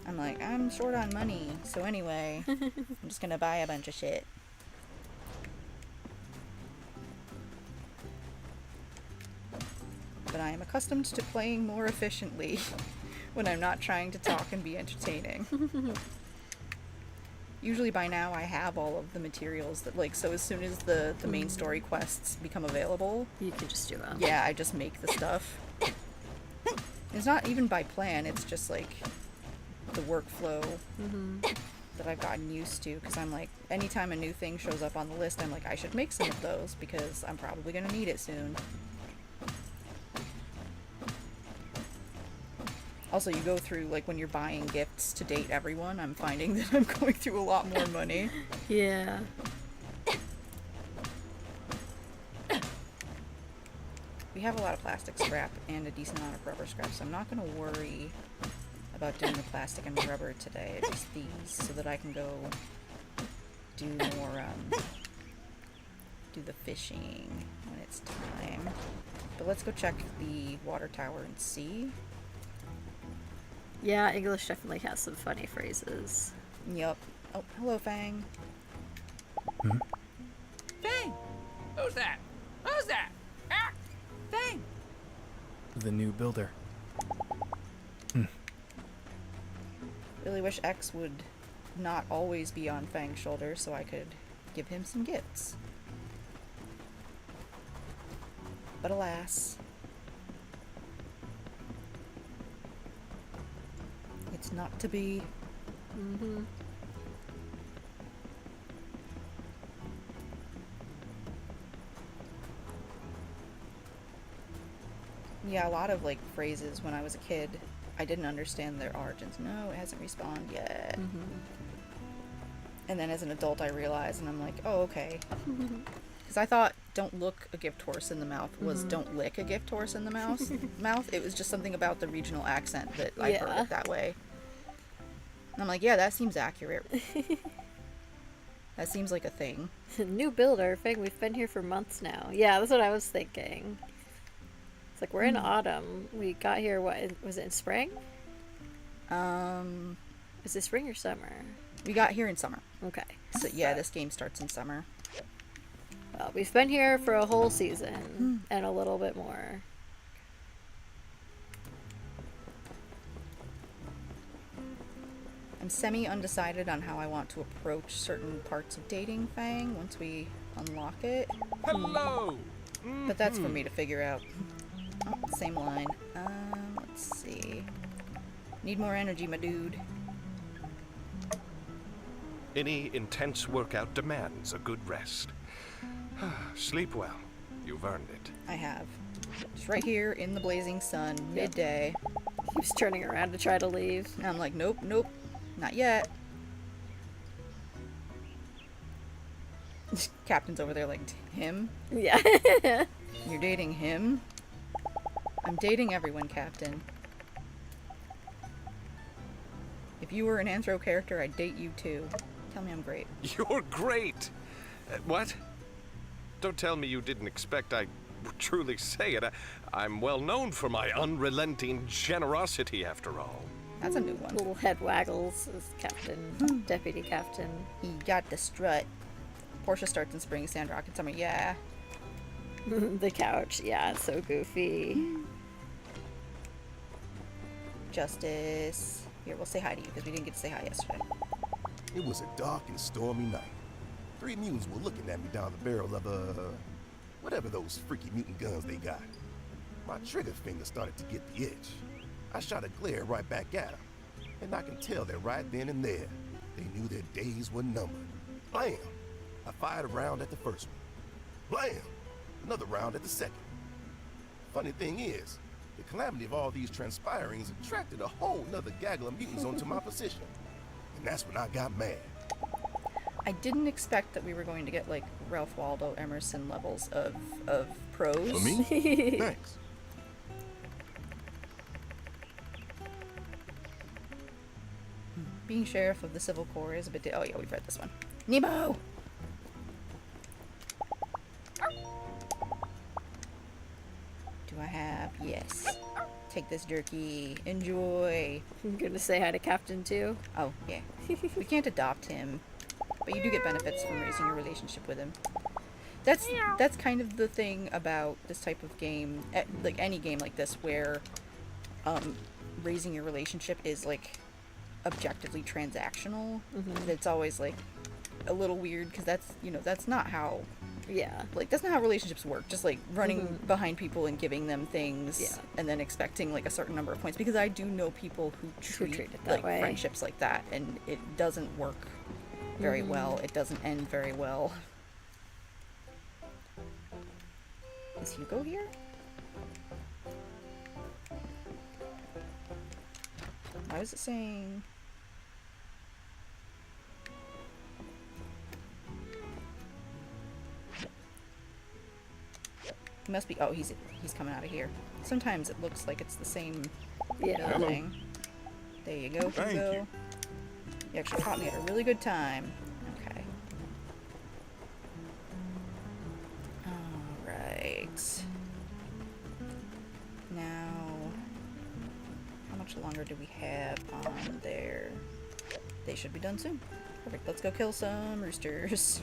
I'm like, I'm short on money, so anyway, I'm just gonna buy a bunch of shit. But I am accustomed to playing more efficiently when I'm not trying to talk and be entertaining. Usually by now I have all of the materials that, like, so as soon as the main story quests become available, you can just do them. Yeah, I just make the stuff. It's not even by plan, it's just like the workflow that I've gotten used to, because I'm like, anytime a new thing shows up on the list, I'm like, I should make some of those because I'm probably gonna need it soon. Also, you go through, like, when you're buying gifts to date everyone, I'm finding that I'm going through a lot more money. Yeah. We have a lot of plastic scrap and a decent amount of rubber scrap, so I'm not going to worry about doing the plastic and rubber today. Just these, so that I can go do more, do the fishing when it's time. But let's go check the water tower and see. Yeah, English definitely has some funny phrases. Yup. Oh, hello, Fang. Fang! Who's that? Who's that? Ah! Fang! The new builder. Really wish X would not always be on Fang's shoulder so I could give him some gifts. But alas, it's not to be. Mm-hmm. Yeah, a lot of like phrases when I was a kid, I didn't understand their origins. No, it hasn't respawned yet. And then as an adult I realized, and I'm like, oh, okay. Because I thought don't look a gift horse in the mouth was don't lick a gift horse in the mouth. It was just something about the regional accent that I heard it that way. And I'm like, yeah, that seems accurate. That seems like a thing. New builder, Fang, we've been here for months now. Yeah, that's what I was thinking. It's like we're in autumn. We got here, was it in spring? Is it spring or summer? We got here in summer. Okay. So yeah, this game starts in summer. Well, we've been here for a whole season and a little bit more. I'm semi-undecided on how I want to approach certain parts of dating Fang once we unlock it. Hello! But that's for me to figure out. Oh, same line. Let's see. Need more energy, my dude. Any intense workout demands a good rest. Sleep well. You've earned it. I have. Just right here in the blazing sun, midday. Keeps turning around to try to leave. And I'm like, nope, nope, not yet. Captain's over there like, him? Yeah. You're dating him? I'm dating everyone, Captain. If you were an anthro character, I'd date you too. Tell me I'm great. You're great! What? Don't tell me you didn't expect I would truly say it. I'm well known for my unrelenting generosity, after all. That's a new one. Little head waggles as captain, deputy captain. He got the strut. Portia starts in spring, Sandrock in summer. Yeah. The couch. Yeah, it's so goofy. Justice. Here, we'll say hi to you because we didn't get to say hi yesterday. It was a dark and stormy night. 3 mutants were looking at me down the barrel of whatever those freaky mutant guns they got. My trigger finger started to get the itch. I shot a glare right back at them, and I can tell that right then and there, they knew their days were numbered. Blam! I fired a round at the first one. Blam! Another round at the second. Funny thing is, the calamity of all these transpirings attracted a whole nother gaggle of mutants onto my position. And that's when I got mad. I didn't expect that we were going to get like Ralph Waldo Emerson levels of prose. For me? Thanks. Being sheriff of the Civil Corps is a bit. Oh yeah, we've read this one. Nemo. Do I have? Yes. Take this jerky. Enjoy. I'm gonna say hi to Captain too. Oh yeah. We can't adopt him, but you do get benefits from raising your relationship with him. That's kind of the thing about this type of game, like any game like this, where raising your relationship is like objectively transactional. It's always like a little weird because that's not how. Yeah. Like, that's not how relationships work. Just, like, running behind people and giving them things and then expecting, like, a certain number of points. Because I do know people who treat it that like, way. friendships like that, and it doesn't work very well. It doesn't end very well. Is Hugo here? Why was it saying... He must be... Oh, he's coming out of here. Sometimes it looks like it's the same building. There you go, Thank Hugo. you. You actually caught me at a really good time. Okay. Alright. Now... How much longer do we have on there? They should be done soon. Perfect. Let's go kill some roosters.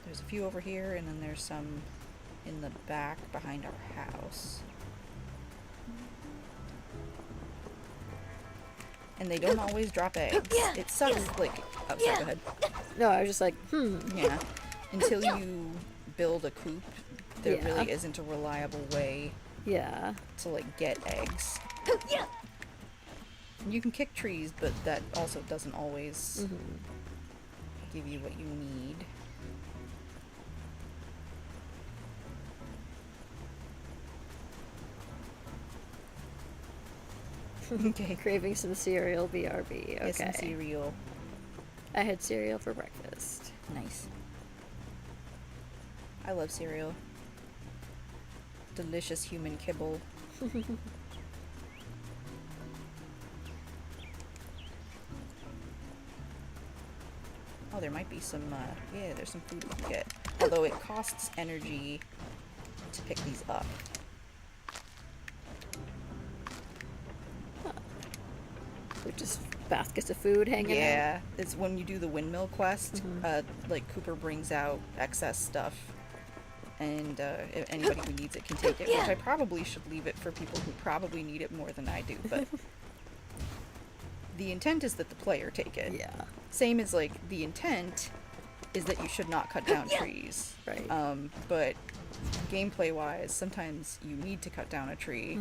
There's a few over here, and then there's some in the back behind our house. And they don't always drop eggs. It sucks, like... Oh, sorry, go ahead. No, I was just like, Yeah. Until you build a coop, there really isn't a reliable way to, like, get eggs. You can kick trees, but that also doesn't always give you what you need. Okay. Craving some cereal, BRB. Okay. Get some cereal. I had cereal for breakfast. Nice. I love cereal. Delicious human kibble. Oh, there might be some, yeah, there's some food we can get. Although it costs energy to pick these up. Just baskets of food hanging out. Yeah, it's when you do the windmill quest, like Cooper brings out excess stuff, and if anybody who needs it can take it, which I probably should leave it for people who probably need it more than I do, but the intent is that the player take it. Yeah. Same as, like, the intent is that you should not cut down trees. Right. But gameplay-wise, sometimes you need to cut down a tree,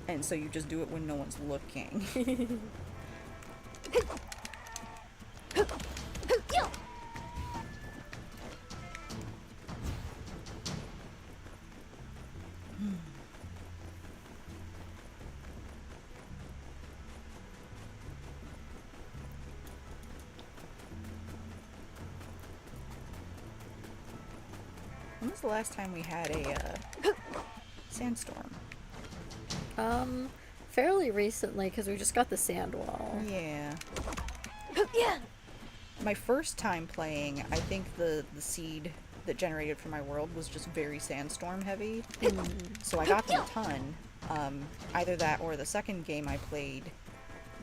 and so you just do it when no one's looking. When was the last time we had a sandstorm? Fairly recently, because we just got the sand wall. Yeah. My first time playing, I think the seed that generated from my world was just very sandstorm heavy. So I got them a ton. Either that or the second game I played,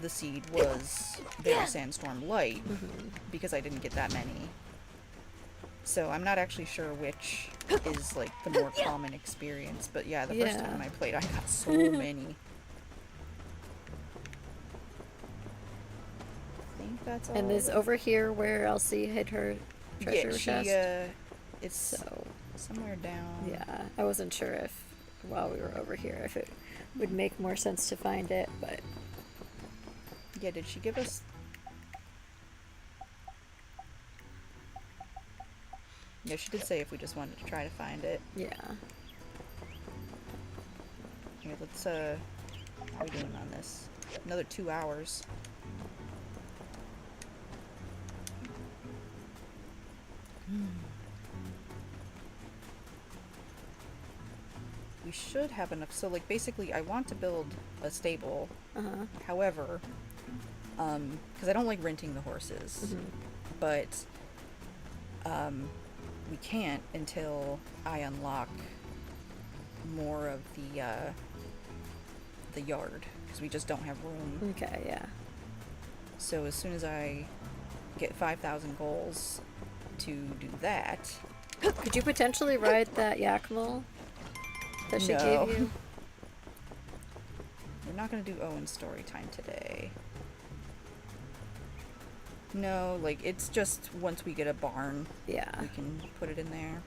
the seed was very sandstorm light, because I didn't get that many. So I'm not actually sure which is, like, the more common experience, but yeah, the first time I played, I got so many. I think that's all. And is over here where Elsie hid her treasure chest? It's somewhere down. Yeah, I wasn't sure if, while we were over here, if it would make more sense to find it, but... Yeah, did she give us... Yeah, she did say if we just wanted to try to find it. Yeah. Here, let's, how are we doing on this? Another 2 hours. We should have enough. So, like, basically, I want to build a stable. However, because I don't like renting the horses. But, we can't until I unlock more of the yard, because we just don't have room. Okay, yeah. So as soon as I get 5,000 goals to do that... Could you potentially ride that Yakmal that she gave you? We're not going to do Owen's story time today. No, like, it's just once we get a barn, we can put it in there.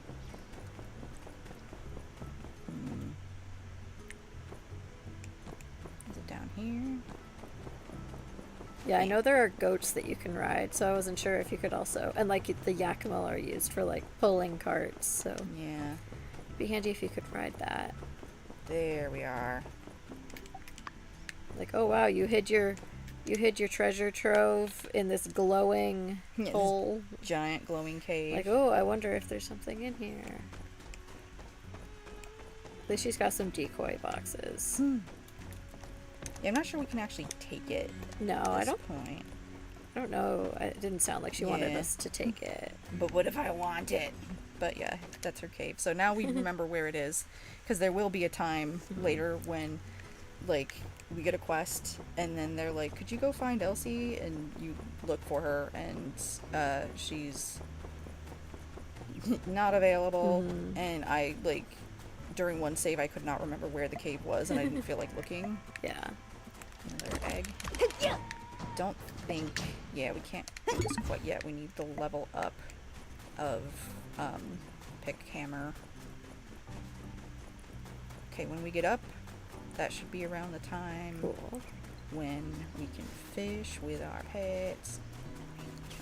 Is it down here? Yeah, I know there are goats that you can ride, so I wasn't sure if you could also... And, like, the Yakima are used for, like, pulling carts, so... Yeah. It'd be handy if you could ride that. There we are. Like, oh wow, you hid your treasure trove in this glowing hole. Giant glowing cave. Like, oh, I wonder if there's something in here. At least she's got some decoy boxes. Yeah, I'm not sure we can actually take it. No, at this point. I don't know. It didn't sound like she wanted us to take it. But what if I want it? But yeah, that's her cave. So now we remember where it is. Because there will be a time later when, like, we get a quest and then they're like, could you go find Elsie? And you look for her and she's not available. And I, like, during one save I could not remember where the cave was and I didn't feel like looking. Yeah. Another egg. Don't think... Yeah, we can't do this quite yet. We need the level up of pick hammer. Okay, when we get up, that should be around the time when we can fish with our pets.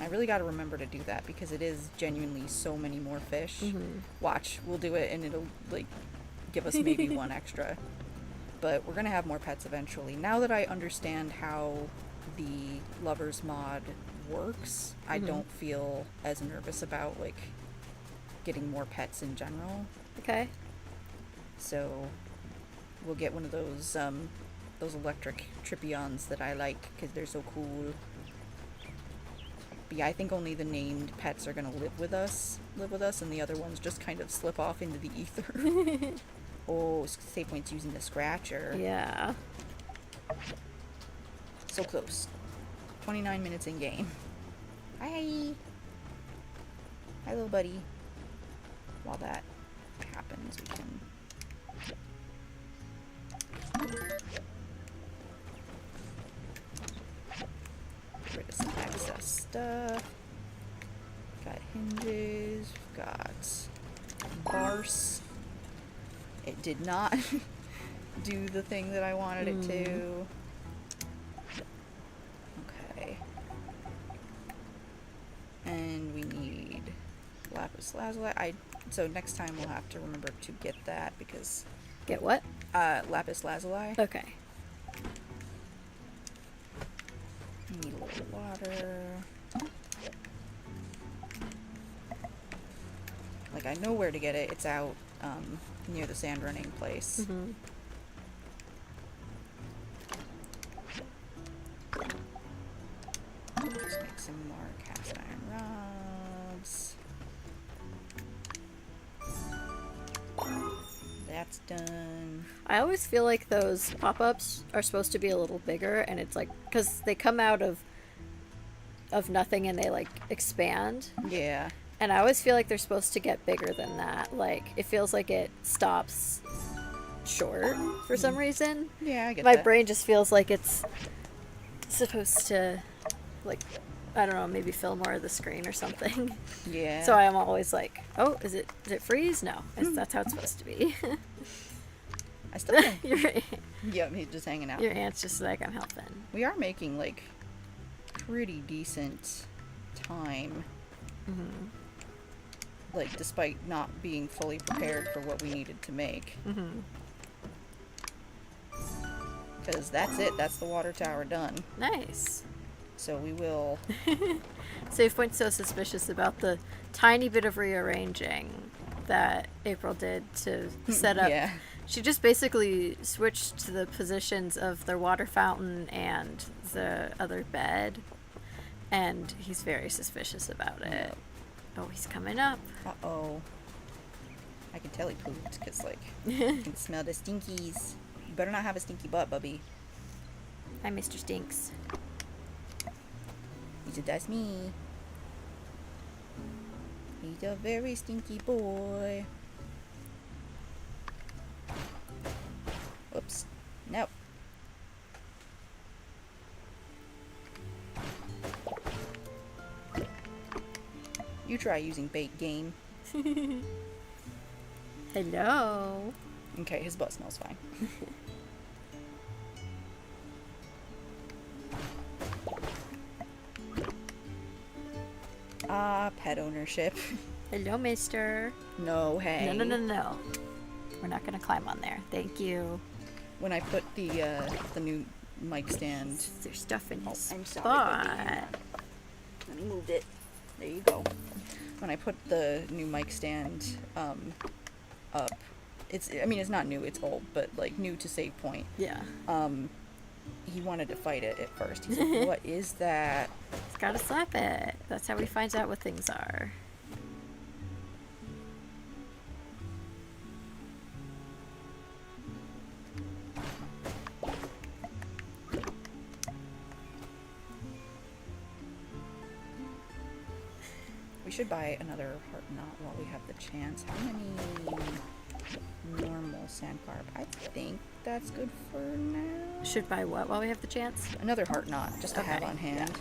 I really got to remember to do that because it is genuinely so many more fish. Watch, we'll do it and it'll, like, give us maybe one extra. But we're going to have more pets eventually. Now that I understand how the Lovers mod works, I don't feel as nervous about, like, getting more pets in general. Okay. So we'll get one of those electric Trippions that I like because they're so cool. But yeah, I think only the named pets are gonna live with us, and the other ones just kind of slip off into the ether. Oh, save points using the scratcher. Yeah. So close. 29 minutes in game. Hi. Hi, little buddy. While that happens, we can... get rid of some excess stuff. Got hinges. We've got Barse. It did not do the thing that I wanted it to. Okay. And we need lapis lazuli. So next time we'll have to remember to get that because... Get what? Lapis lazuli. Okay. Need a little water. Like, I know where to get it. It's out near the sand running place. Just make some more cast iron rods. That's done. I always feel like those pop-ups are supposed to be a little bigger, and it's like, because they come out of nothing and they, like, expand. Yeah. And I always feel like they're supposed to get bigger than that. Like, it feels like it stops short for some reason. Yeah, I get My that. brain just feels like it's supposed to, like, I don't know, maybe fill more of the screen or something. Yeah. So I'm always like, oh, is it freeze? No, that's how it's supposed to be. I still think... Your, yeah, he's just hanging out. Your aunt's just like, I'm helping. We are making, like, pretty decent time. Like, despite not being fully prepared for what we needed to make. Because that's it. That's the water tower done. Nice. So we will... Save Point's so suspicious about the tiny bit of rearranging that April did to set up. Yeah. She just basically switched to the positions of the water fountain and the other bed. And he's very suspicious about it. Oh, he's coming up. Uh-oh. I can tell he pooped, because, like, I can smell the stinkies. You better not have a stinky butt, bubby. Hi, Mr. Stinks. He said, that's me. He's a very stinky boy. Oops. Nope. You try using bait game. Hello. Okay, his butt smells fine. pet ownership. Hello, mister. No, hey. No. We're not gonna climb on there. Thank you. When I put the new mic stand. There's stuff in his I'm sorry, spot. Let me move it. There you go. When I put the new mic stand up, it's not new, it's old, but like new to save point. Yeah. He wanted to fight it at first. He's like, what is that? He's gotta slap it. That's how he finds out what things are. We should buy another heart knot while we have the chance. How many normal sand carp? I think that's good for now. Should buy what while we have the chance? Another heart knot, just to have Okay, on hand.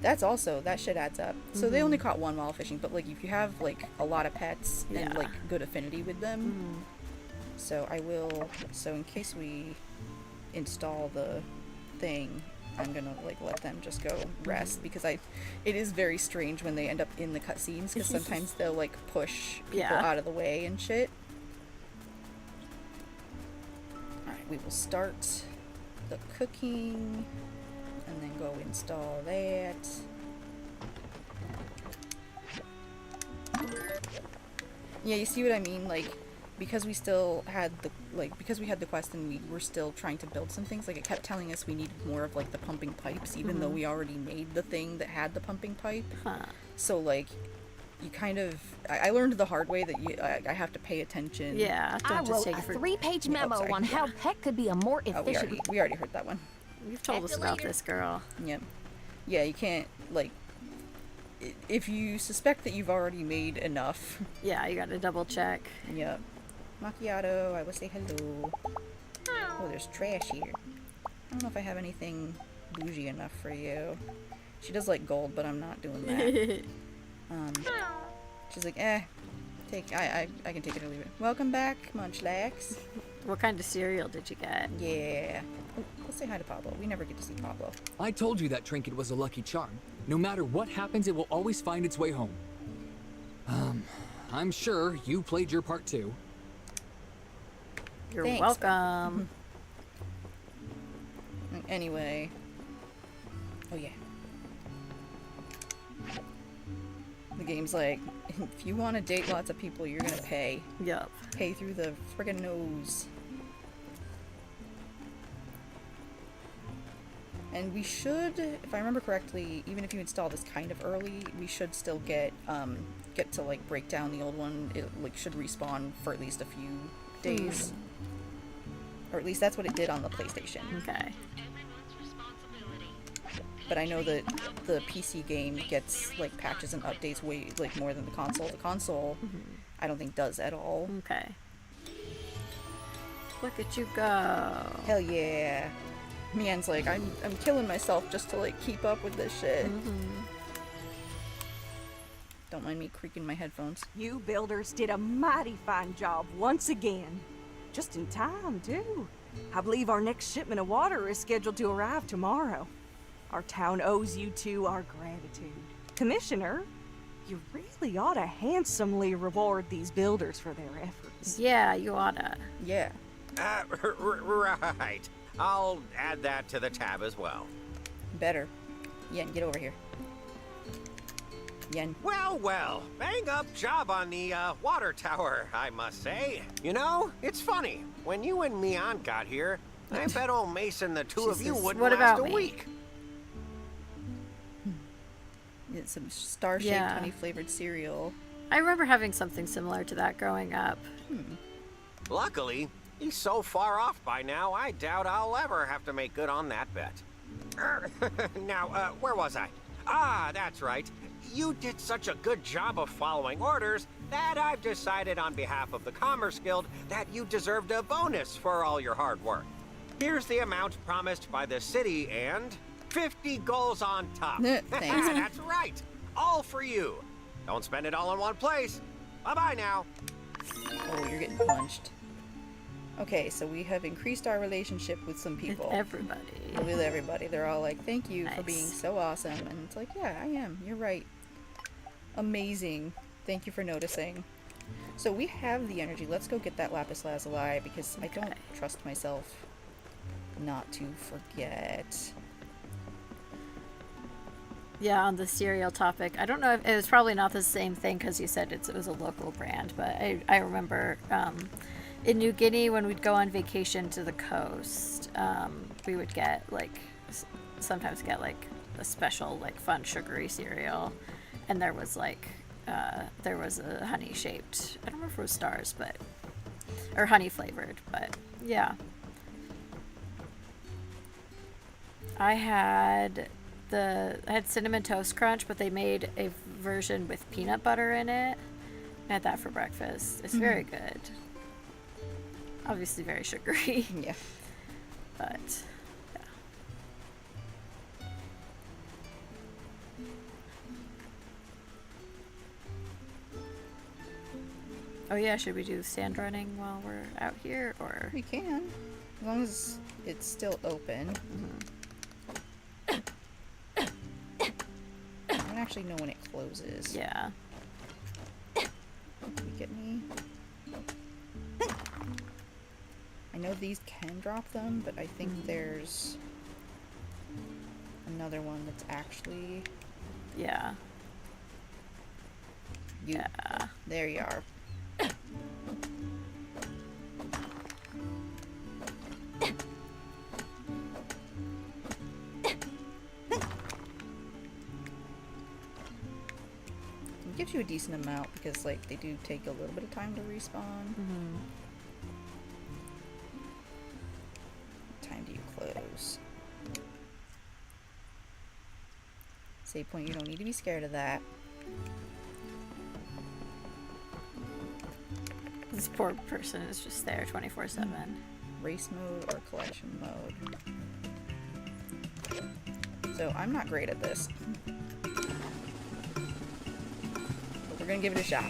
yeah. That shit adds up. So they only caught one while fishing, but like if you have like a lot of pets and like good affinity with them. So I will, so in case we install the thing, I'm gonna like let them just go rest because it is very strange when they end up in the cutscenes because sometimes they'll like push people out of the way and shit. Alright, we will start the cooking and then go install that. Yeah, you see what I mean? Like, because we still had because we had the quest and we were still trying to build some things, like it kept telling us we needed more of like the pumping pipes, even though we already made the thing that had the pumping pipe. So like, you kind of, I learned the hard way that I have to pay attention. Yeah, I wrote a 3-page memo on how pet could be a more efficient. We already heard that one. You've told us about this, girl. Yep. Yeah, you can't like, if you suspect that you've already made enough. Yeah, you gotta double check. Yep. Macchiato, I will say hello. Oh, there's trash here. I don't know if I have anything bougie enough for you. She does like gold, but I'm not doing that. She's like, I can take it or leave it. Welcome back, Munchlax. What kind of cereal did you get? Yeah. Oh, let's say hi to Pablo. We never get to see Pablo. I told you that trinket was a lucky charm. No matter what happens, it will always find its way home. I'm sure you played your part too. You're Thanks. welcome. Anyway. Oh yeah. The game's like, if you want to date lots of people, you're gonna pay. Yup. Pay through the friggin' nose. And we should, if I remember correctly, even if you install this kind of early, we should still get to like break down the old one. It like should respawn for at least a few days. Or at least that's what it did on the PlayStation. Okay. But I know that the PC game gets like patches and updates way like more than the console. The console, I don't think does at all. Okay. Look at you go. Hell yeah. Mian's like, I'm killing myself just to like keep up with this shit. Don't mind me creaking my headphones. You builders did a mighty fine job once again. Just in time, too. I believe our next shipment of water is scheduled to arrive tomorrow. Our town owes you two our gratitude. Commissioner, you really ought to handsomely reward these builders for their efforts. Yeah, you oughta. Yeah. Right. I'll add that to the tab as well. Better. Yen, get over here. Yen. Well, bang up job on the water tower, I must say. You know, it's funny. When you and Mian got here, I bet old Mason the two of you wouldn't what last about a me? week. It's some star-shaped honey-flavored cereal. I remember having something similar to that growing up. Luckily, he's so far off by now, I doubt I'll ever have to make good on that bet. Now, where was I? Ah, that's right. You did such a good job of following orders that I've decided on behalf of the Commerce Guild that you deserved a bonus for all your hard work. Here's the amount promised by the city and 50 goals on top. Thanks. That's right. All for you. Don't spend it all in one place. Bye-bye now. Oh, you're getting punched. Okay, so we have increased our relationship with some people. With everybody. They're all like, thank you for being so awesome. And it's like, yeah, I am. You're right. Amazing. Thank you for noticing. So we have the energy. Let's go get that lapis lazuli because I don't trust myself not to forget. Yeah, on the cereal topic, I don't know if it was probably not the same thing because you said it was a local brand, but I remember in New Guinea when we'd go on vacation to the coast, we would get like sometimes get like a special like fun sugary cereal, and there was like there was a honey shaped, I don't remember if it was stars, but or honey flavored, but yeah. I had Cinnamon Toast Crunch, but they made a version with peanut butter in it. I had that for breakfast. It's very good. Obviously very sugary. Yeah. But, yeah. Oh yeah, should we do sand running while we're out here, or? We can, as long as it's still open. I don't actually know when it closes. Yeah. Can you get me? I know these can drop them, but I think there's another one that's actually... Yeah. Yeah. There you are. It gives you a decent amount because, like, they do take a little bit of time to respawn. What time do you close? Save point, you don't need to be scared of that. This poor person is just there 24/7. Race mode or collection mode. So I'm not great at this. But we're gonna give it a shot.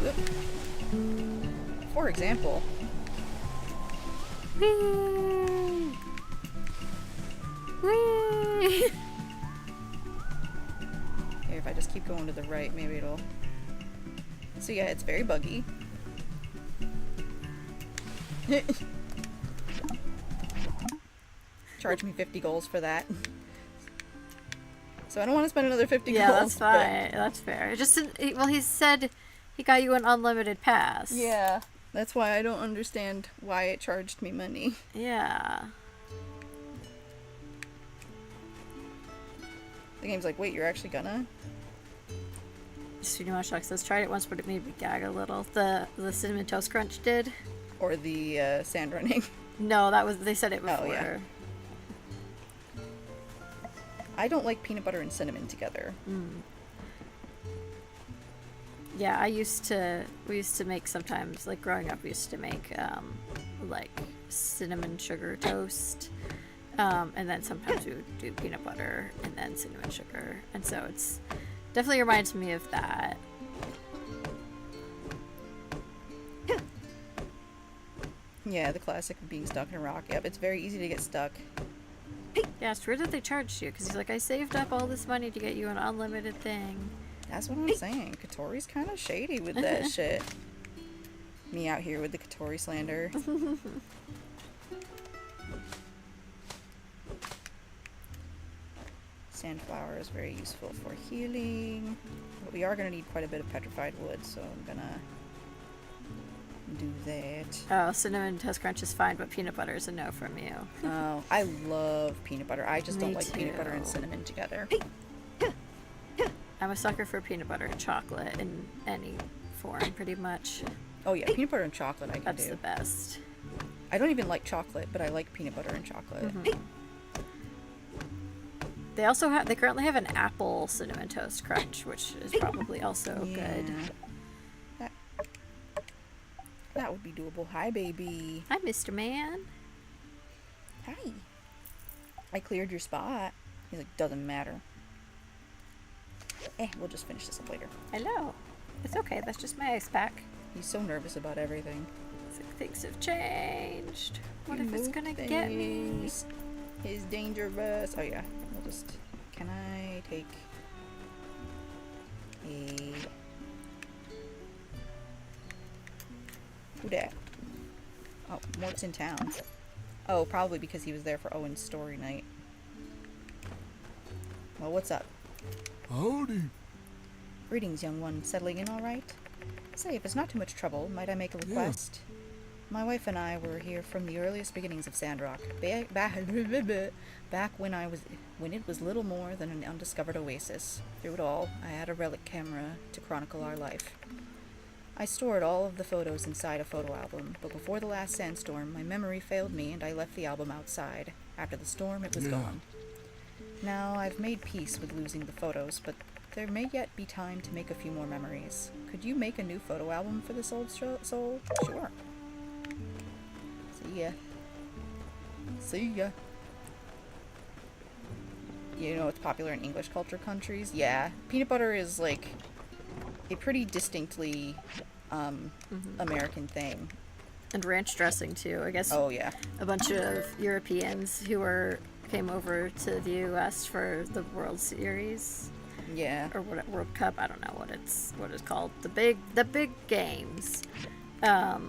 Oop. For example. Whee! Whee! Here, if I just keep going to the right, maybe it'll... So yeah, it's very buggy. Charge me 50 goals for that. So I don't want to spend another 50 Yeah, goals. that's fine. That's fair. It just well, he said he got you an unlimited pass. Yeah. That's why I don't understand why it charged me money. Yeah. The game's like, wait, you're actually gonna? Sweetie Much says, tried it once, but it made me gag a little. The Cinnamon Toast Crunch did. Or the sand running. No, that was, they said it before. Oh, yeah. I don't like peanut butter and cinnamon together. Yeah, we used to make sometimes, like growing up, we used to make like cinnamon sugar toast. And then sometimes we would do peanut butter and then cinnamon sugar. And so it's definitely reminds me of that. Yeah, the classic of being stuck in a rock. Yep, it's very easy to get stuck. Yeah, it's weird that they charged you, because he's like, I saved up all this money to get you an unlimited thing. That's what I'm saying. Katori's kind of shady with that shit. Me out here with the Katori slander. Sandflower is very useful for healing. But we are going to need quite a bit of petrified wood, so I'm going to do that. Oh, Cinnamon Toast Crunch is fine, but peanut butter is a no from you. Oh, I love peanut butter. I just don't Me like peanut butter and too. cinnamon together. I'm a sucker for peanut butter and chocolate in any form, pretty much. Oh yeah, peanut butter and chocolate I can That's do. the best. I don't even like chocolate, but I like peanut butter and chocolate. They also have, they currently have an apple Cinnamon Toast Crunch, which is probably also good. That would be doable. Hi, baby. Hi, Mr. Man. Hi. I cleared your spot. He's like, doesn't matter. We'll just finish this up later. Hello. It's okay, that's just my ice pack. He's so nervous about everything. Things have changed. What if it's gonna get me? He's dangerous. Oh yeah, we'll just. Can I take a? Who dat? Oh, Mort's in town. Oh, probably because he was there for Owen's story night. Well, what's up? Howdy. Greetings, young one. Settling in all right? Say, if it's not too much trouble, might I make a request? My wife and I were here from the earliest beginnings of Sandrock. Back when it was little more than an undiscovered oasis. Through it all, I had a relic camera to chronicle our life. I stored all of the photos inside a photo album, but before the last sandstorm, my memory failed me and I left the album outside. After the storm, it was gone. Now, I've made peace with losing the photos, but there may yet be time to make a few more memories. Could you make a new photo album for this old soul? Sure. See ya. See ya. You know it's popular in English culture countries? Yeah. Peanut butter is like a pretty distinctly American thing. And ranch dressing too, I guess. Oh yeah. A bunch of Europeans who came over to the US for the World Series. Yeah. Or what, World Cup, I don't know what it's called. The big games. A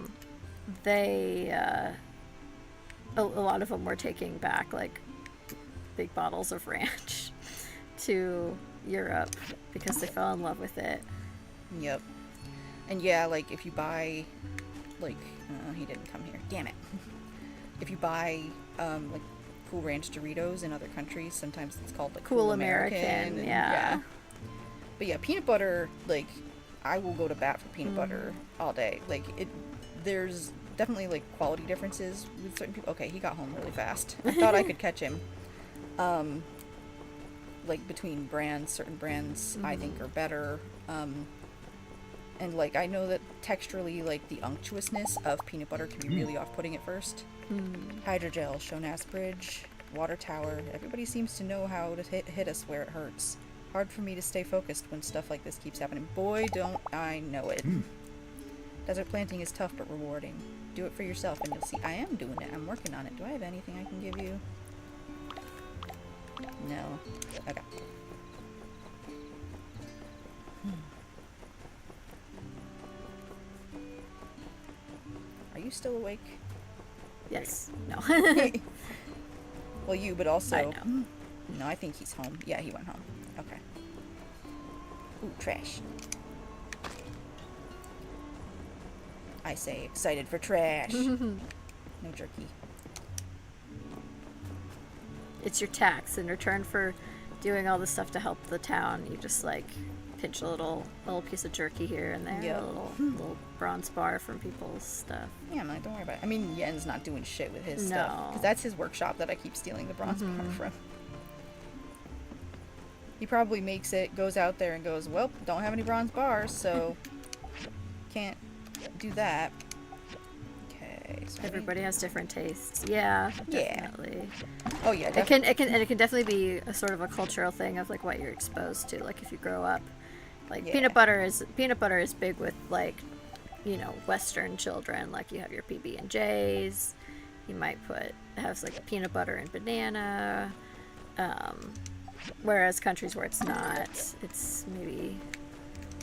lot of them were taking back like big bottles of ranch to Europe because they fell in love with it. Yep. And yeah, like if you buy like he didn't come here. Damn it. If you buy like Cool Ranch Doritos in other countries, sometimes it's called like Cool American. Yeah. But yeah, peanut butter, like I will go to bat for peanut butter all day. Like there's definitely like quality differences with certain people. Okay, he got home really fast. I thought I could catch him. Like between brands, certain brands I think are better. And like I know that texturally, like the unctuousness of peanut butter can be really off-putting at first. Hydrogel, Shonas Bridge, Water Tower. Everybody seems to know how to hit us where it hurts. Hard for me to stay focused when stuff like this keeps happening. Boy, don't I know it. Desert planting is tough but rewarding. Do it for yourself and you'll see. I am doing it. I'm working on it. Do I have anything I can give you? No. Okay. Are you still awake? Yes. No. Well, you, but also... I know. No, I think he's home. Yeah, he went home. Okay. Ooh, trash. I say excited for trash. No jerky. It's your tax. In return for doing all this stuff to help the town, you just like pinch a little piece of jerky here and there, Yep. a little bronze bar from people's stuff. Yeah, I'm like, don't worry about it. I mean, Yen's not doing shit with his No. stuff. Because that's his workshop that I keep stealing the bronze bar from. He probably makes it, goes out there and goes, well, don't have any bronze bars, so can't do that. Okay. So Everybody has different tastes. Yeah, definitely. Oh yeah, It can definitely be a sort of a cultural thing of like what you're exposed to. Like if you grow up, like peanut butter is big with like, you know, Western children. Like you have your PB&Js. You might have like peanut butter and banana. Whereas countries where it's not, it's maybe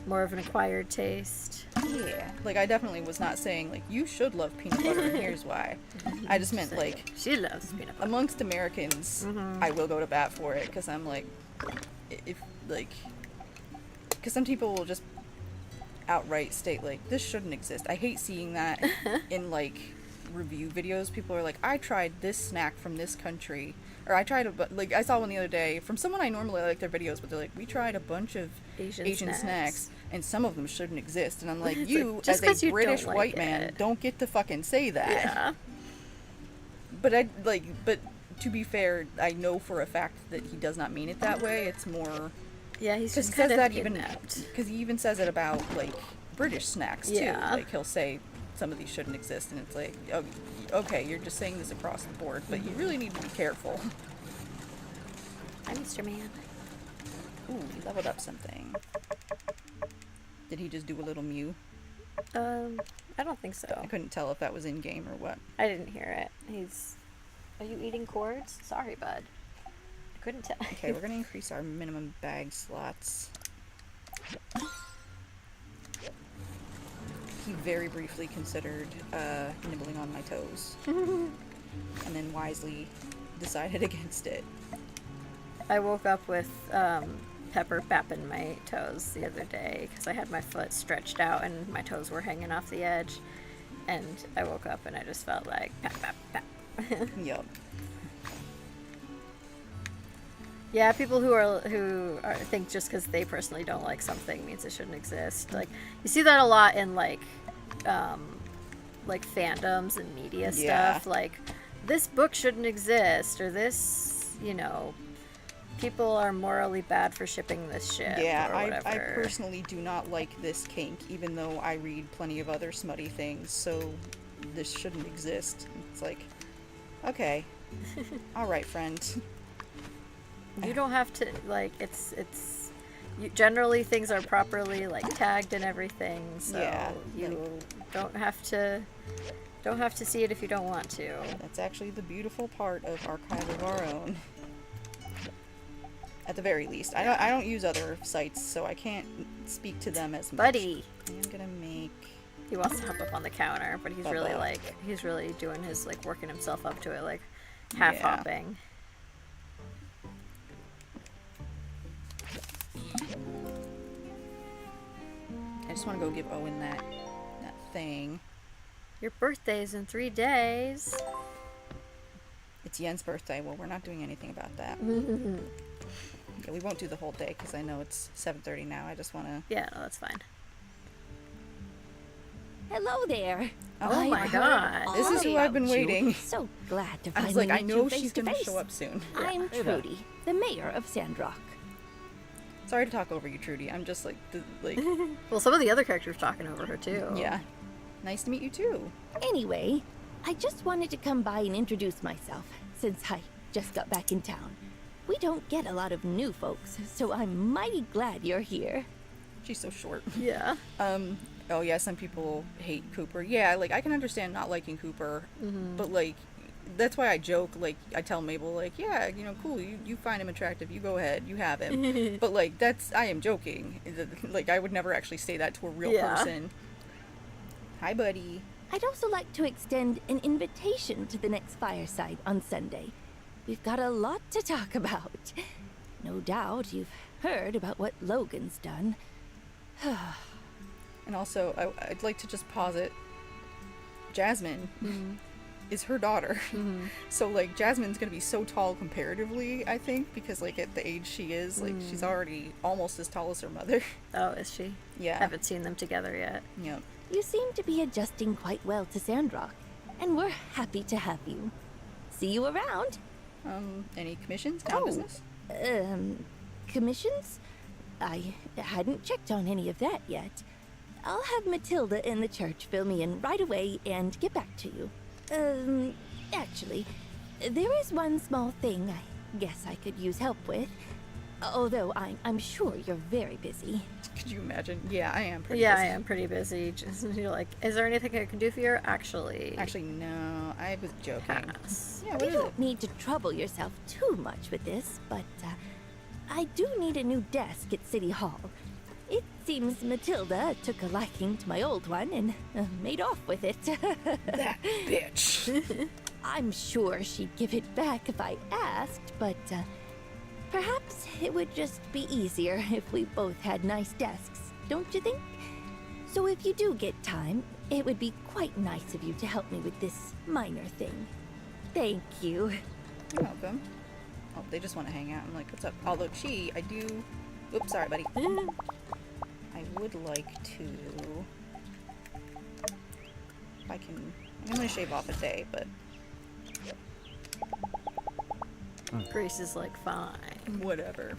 more of an acquired taste. Yeah. Like I definitely was not saying like you should love peanut butter and here's why. I just meant like she loves peanut butter. Amongst Americans, I will go to bat for it because I'm like, if like, because some people will just outright state like this shouldn't exist. I hate seeing that in like review videos. People are like, I tried this snack from this country, or I tried like I saw one the other day from someone I normally like their videos, but they're like, we tried a bunch of Asian snacks and some of them shouldn't exist, and I'm like, you just as a 'cause British you don't white like man it. don't get to fucking say that. Yeah. But to be fair, I know for a fact that he does not mean it that way. It's more Yeah, he's just he kind says of that even kidnapped. because he even says it about like British snacks too. Yeah. Like he'll say some of these shouldn't exist, and it's like, oh, okay, you're just saying this across the board, but you really need to be careful. Hi, Mr. Man. Ooh, he leveled up something. Did he just do a little Mew? I I don't think so. I couldn't tell if that was in game or what. I didn't hear it. Are you eating cords? Sorry, bud. I couldn't tell. Okay, we're gonna increase our minimum bag slots. He very briefly considered nibbling on my toes. And then wisely decided against it. I woke up with Pepper bapping my toes the other day because I had my foot stretched out and my toes were hanging off the edge. And I woke up and I just felt like pap, pap, pap. Yup. Yeah, people who think just because they personally don't like something means it shouldn't exist. Like, you see that a lot in like fandoms and media stuff. Like, this book shouldn't exist, or this, people are morally bad for shipping this ship. Yeah, or whatever. I personally do not like this kink, even though I read plenty of other smutty things. So this shouldn't exist. It's like, okay, all right, friend. You don't have to, generally things are properly, tagged and everything, so you don't have to see it if you don't want to. That's actually the beautiful part of Archive of Our Own. At the very least. I don't use other sites, so I can't speak to them as much. Buddy! I'm gonna make... He wants to hop up on the counter, but he's really, he's really doing his, working himself up to it, half-hopping. I just want to go give Owen that thing. Your birthday's in 3 days. It's Yen's birthday. Well, we're not doing anything about that. Yeah, we won't do the whole day because I know it's 7:30 now. I just want to... Yeah, no, that's fine. Hello there. Oh my god. This is who I've been waiting. So glad to I finally was like, I meet know you she's face to going to face. show up soon. I'm Trudy, the mayor of Sandrock. Sorry to talk over you, Trudy. I'm just Well, some of the other characters talking over her too. Yeah. Nice to meet you too. Anyway, I just wanted to come by and introduce myself, since I just got back in town. We don't get a lot of new folks, so I'm mighty glad you're here. She's so short. Yeah. Oh yeah, some people hate Cooper. Yeah, I can understand not liking Cooper, but that's why I joke, I tell Mabel, yeah, cool, you find him attractive, you go ahead, you have him. But, I am joking. I would never actually say that to a real person. Hi, buddy. I'd also like to extend an invitation to the next fireside on Sunday. We've got a lot to talk about. No doubt you've heard about what Logan's done. And also, I'd like to just posit, Jasmine is her daughter. So, Jasmine's gonna be so tall comparatively, I think, because, at the age she is, she's already almost as tall as her mother. Oh, is she? Yeah. I haven't seen them together yet. Yep. You seem to be adjusting quite well to Sandrock, and we're happy to have you. See you around. Any commissions? Town business? Commissions? I hadn't checked on any of that yet. I'll have Matilda in the church fill me in right away and get back to you. Actually, there is one small thing I guess I could use help with. Although I'm sure you're very busy. Could you imagine? Yeah, I am pretty busy. busy. I am pretty busy. Just, is there anything I can do for you? Actually, no. I was joking. Pass. Yeah, you don't need to trouble yourself too much with this, but I do need a new desk at City Hall. It seems Matilda took a liking to my old one and made off with it. That bitch. I'm sure she'd give it back if I asked, but perhaps it would just be easier if we both had nice desks, don't you think? So if you do get time, it would be quite nice of you to help me with this minor thing. Thank you. You're welcome. Oh, they just want to hang out. I'm like, what's up? Although, I do... Oops, sorry, buddy. I would like to... If I can... I'm going to shave off a day, but... Grace is fine. Whatever.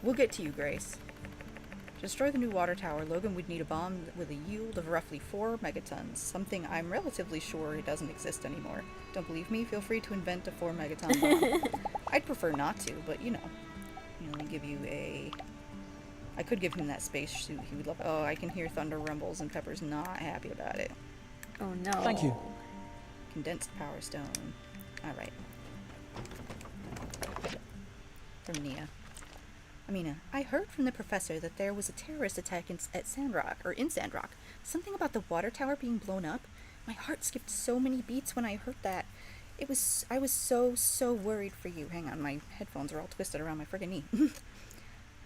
We'll get to you, Grace. To destroy the new water tower, Logan would need a bomb with a yield of roughly 4 megatons, something I'm relatively sure it doesn't exist anymore. Don't believe me? Feel free to invent a 4 megaton bomb. I'd prefer not to, but let me give you a... I could give him that space suit. He would love... Oh, I can hear thunder rumbles and Pepper's not happy about it. Oh no. Thank you. Condensed power stone. Alright. From Nia. Amina, I heard from the professor that there was a terrorist attack at Sandrock, or in Sandrock. Something about the water tower being blown up. My heart skipped so many beats when I heard that. I was so worried for you. Hang on, my headphones are all twisted around my friggin' knee.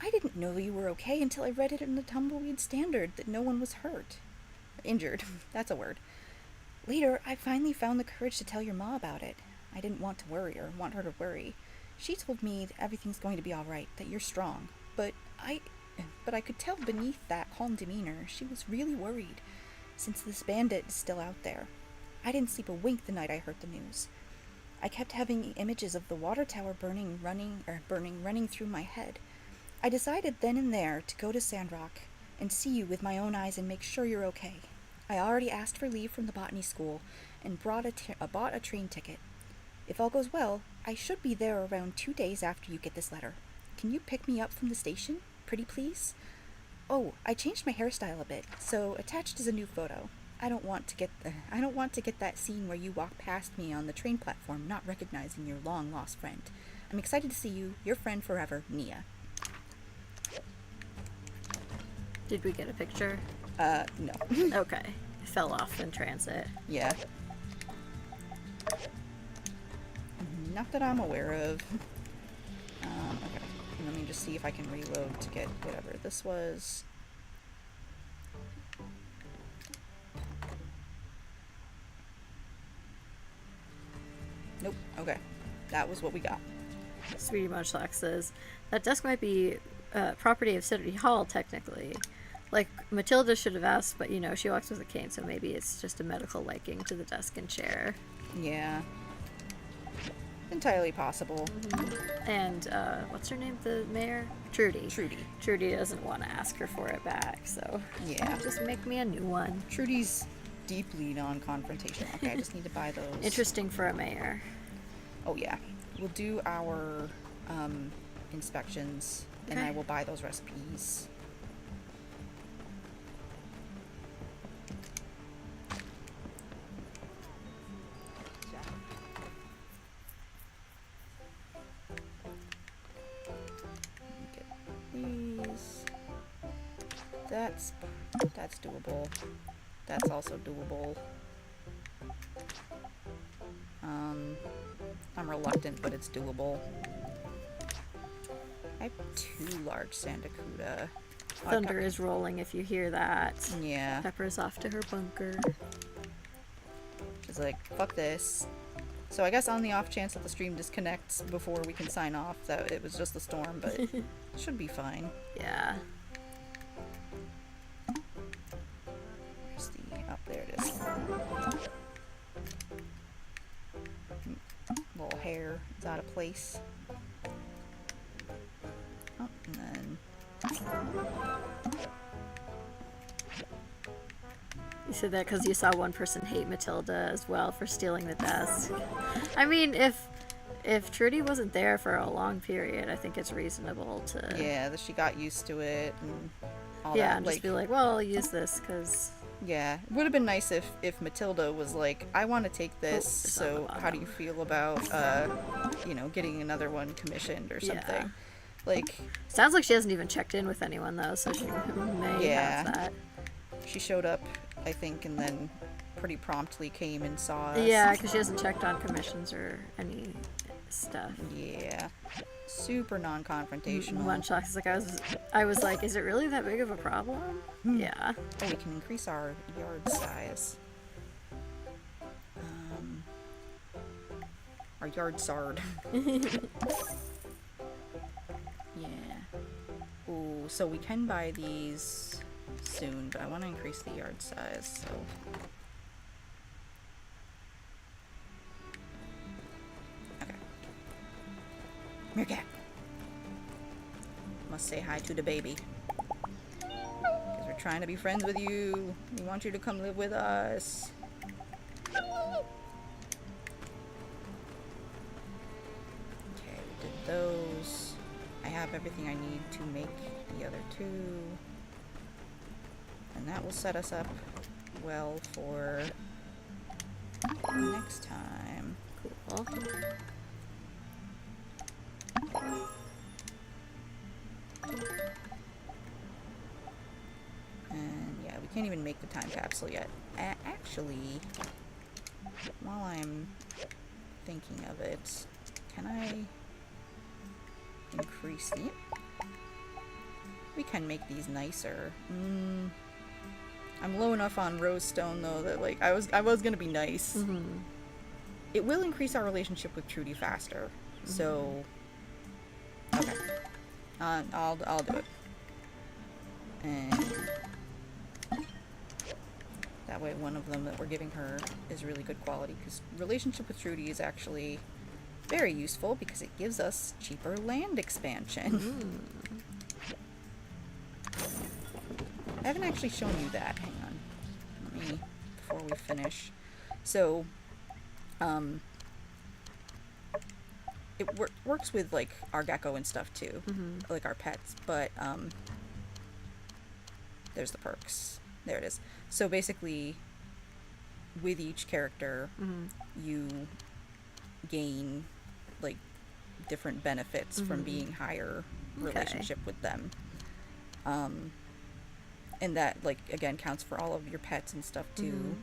I didn't know you were okay until I read it in the Tumbleweed Standard that no one was hurt. Injured. That's a word. Later, I finally found the courage to tell your ma about it. I didn't want her to worry. She told me that everything's going to be all right, that you're strong. But I could tell beneath that calm demeanor, she was really worried, since this bandit is still out there. I didn't sleep a wink the night I heard the news. I kept having images of the water tower running through my head. I decided then and there to go to Sandrock and see you with my own eyes and make sure you're okay. I already asked for leave from the botany school and bought a train ticket. If all goes well, I should be there around 2 days after you get this letter. Can you pick me up from the station? Pretty please? Oh, I changed my hairstyle a bit, so attached is a new photo. I don't want to get that scene where you walk past me on the train platform not recognizing your long-lost friend. I'm excited to see you. Your friend forever, Nia. Did we get a picture? No. Okay. It fell off in transit. Yeah. Not that I'm aware of. Okay. Let me just see if I can reload to get whatever this was. Nope. Okay. That was what we got. Sweetie Munchlax says, that desk might be property of City Hall, technically. Like, Matilda should have asked, but, you know, she walks with a cane, so maybe it's just a medical liking to the desk and chair. Yeah. Entirely possible. Mm-hmm. And, what's her name? The mayor? Trudy. Trudy doesn't want to ask her for it back, so... Yeah. Just make me a new one. Trudy's deeply non-confrontational. Okay, I just need to buy those. Interesting for a mayor. Oh, yeah. We'll do our, inspections, and I will buy those recipes. These. That's doable. That's also doable. I'm reluctant, but it's doable. I have 2 large Sandacuda. Thunder is rolling if you hear that. Yeah. Pepper's off to her bunker. She's like, fuck this. So I guess on the off chance that the stream disconnects before we can sign off, that it was just a storm, but it should be fine. Yeah. Where's the... Oh, there it is. Little hair is out of place. Oh, and then... You said that because you saw one person hate Matilda as well for stealing the desk. I mean, if Trudy wasn't there for a long period, I think it's reasonable to... Yeah, that she got used to it and all yeah, that. and just be like, well, I'll use this because... Yeah, it would have been nice if Matilda was like, I want to take this, so how do you feel about, you know, getting another one commissioned or something? Yeah. Like... Sounds like she hasn't even checked in with anyone, though, so she may have that. She showed up, I think, and then pretty promptly came and saw us. Yeah, because she hasn't checked on commissions or any stuff. Yeah. Super non-confrontational. Munchlax is like, I was like, is it really that big of a problem? Yeah. Oh, we can increase our yard size. Our yard sard. Yeah. Ooh, so we can buy these soon, but I want to increase the yard size, so... Okay. Meerkat! Must say hi to the baby. Because we're trying to be friends with you. We want you to come live with us. Okay, we did those. I have everything I need to make the other 2. And that will set us up well for next time. Cool. And yeah, we can't even make the time capsule yet. Actually, while I'm thinking of it, can I increase the... We can make these nicer. I'm low enough on rose stone though that like I was gonna be nice. It will increase our relationship with Trudy faster. So okay, I'll do it. And that way one of them that we're giving her is really good quality, because relationship with Trudy is actually very useful because it gives us cheaper land expansion. I haven't actually shown you that. Hang on. Let me, before we finish. So, it works with, like, our gecko and stuff, too. Like, our pets. But, there's the perks. There it is. So, basically, with each character, you gain, like, different benefits from being higher relationship with them. And that, like, again, counts for all of your pets and stuff, too.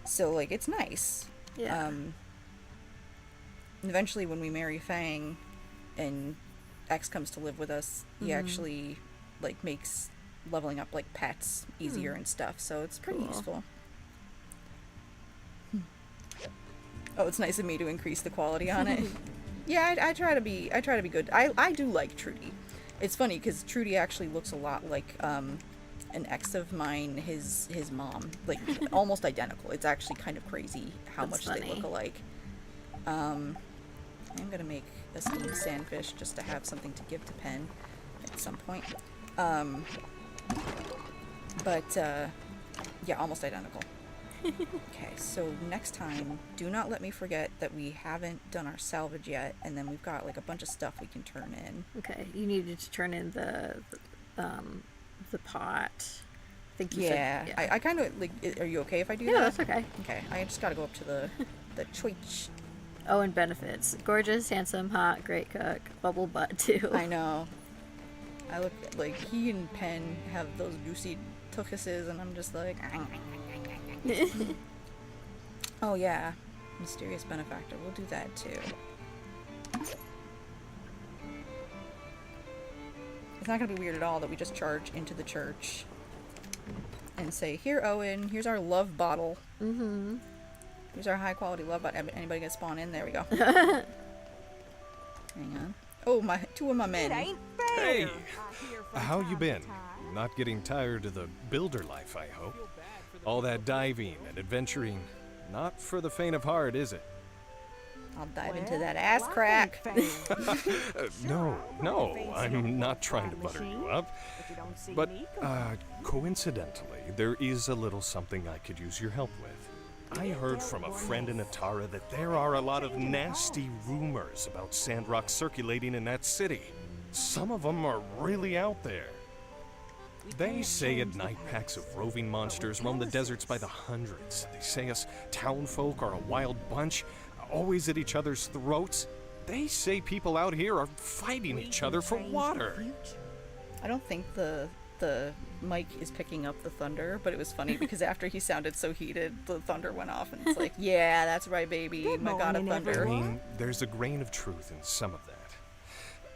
So, like, it's nice. Yeah. Eventually, when we marry Fang and X comes to live with us, he actually, like, makes leveling up, like, pets easier and stuff. So it's pretty useful. Oh, it's nice of me to increase the quality on it. Yeah, I try to be good. I do like Trudy. It's funny because Trudy actually looks a lot like an ex of mine, his mom, like almost identical. It's actually kind of crazy how much they look alike. I'm gonna make a steamed sandfish just to have something to give to Pen at some point. Yeah, almost identical. Okay, so next time, do not let me forget that we haven't done our salvage yet, and then we've got like a bunch of stuff we can turn in. Okay, you needed to turn in the pot. I think you said, yeah. I kind of like. Are you okay if I do that? Yeah, that's okay. Okay, I just gotta go up to the choich. Oh, and benefits: gorgeous, handsome, hot, great cook, bubble butt too. I know. I look like he and Pen have those juicy tuchuses, and I'm just like. Oh yeah, mysterious benefactor. We'll do that too. It's not gonna be weird at all that we just charge into the church and say, "Here, Owen. Here's our love bottle. Here's our high quality love bottle. Anybody gonna spawn in? There we go." Hang on. Oh, two of my men. Hey, how you been? Not getting tired of the builder life, I hope. All that diving and adventuring, not for the faint of heart, is it? I'll dive into that ass crack. No, I'm not trying to butter you up. But, coincidentally, there is a little something I could use your help with. I heard from a friend in Atara that there are a lot of nasty rumors about Sandrock circulating in that city. Some of them are really out there. They say at night packs of roving monsters roam the deserts by the hundreds. They say us townfolk are a wild bunch, always at each other's throats. They say people out here are fighting each other for water. I don't think the mic is picking up the thunder, but it was funny because after he sounded so heated, the thunder went off, and it's like, yeah, that's right, baby. My god of thunder. I mean, there's a grain of truth in some of that.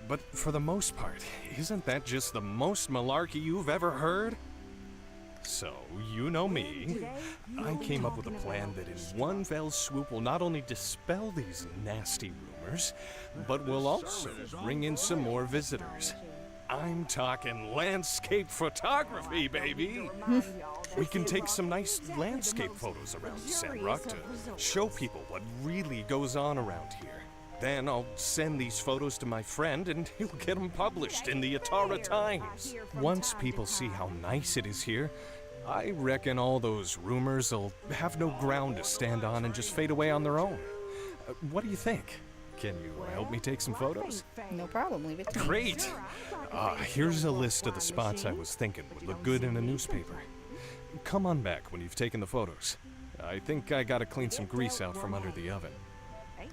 But for the most part, isn't that just the most malarkey you've ever heard? So, you know me. I came up with a plan that in one fell swoop will not only dispel these nasty rumors, but will also bring in some more visitors. I'm talking landscape photography, baby! We can take some nice landscape photos around Sandrock to show people what really goes on around here. Then I'll send these photos to my friend and he'll get them published in the Atara Times. Once people see how nice it is here, I reckon all those rumors will have no ground to stand on and just fade away on their own. What do you think? Can you help me take some photos? No problem, leave it to me. Great! Here's a list of the spots I was thinking would look good in a newspaper. Come on back when you've taken the photos. I think I gotta clean some grease out from under the oven.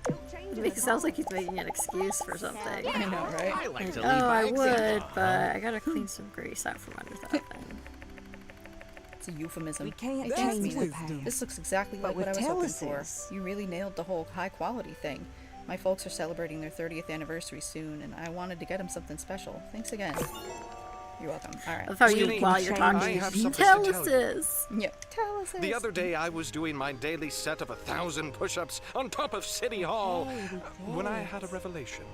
It sounds like he's making an excuse for something. I know, right? I like to leave I bags would, in. but I gotta clean some grease out from under the oven. It's a euphemism. We can't It change means the this- past. This looks exactly But like what I with was hoping for. Telesis- You really nailed the whole high quality thing. My folks are celebrating their 30th anniversary soon, and I wanted to get them something special. Thanks again. You're welcome. All right. That's how you, Skinny, while you're I talking, have something to tell tell us you. this. Yep. Tell us. The other day, I was doing my daily set of 1,000 push-ups on top of City Hall when I had a revelation.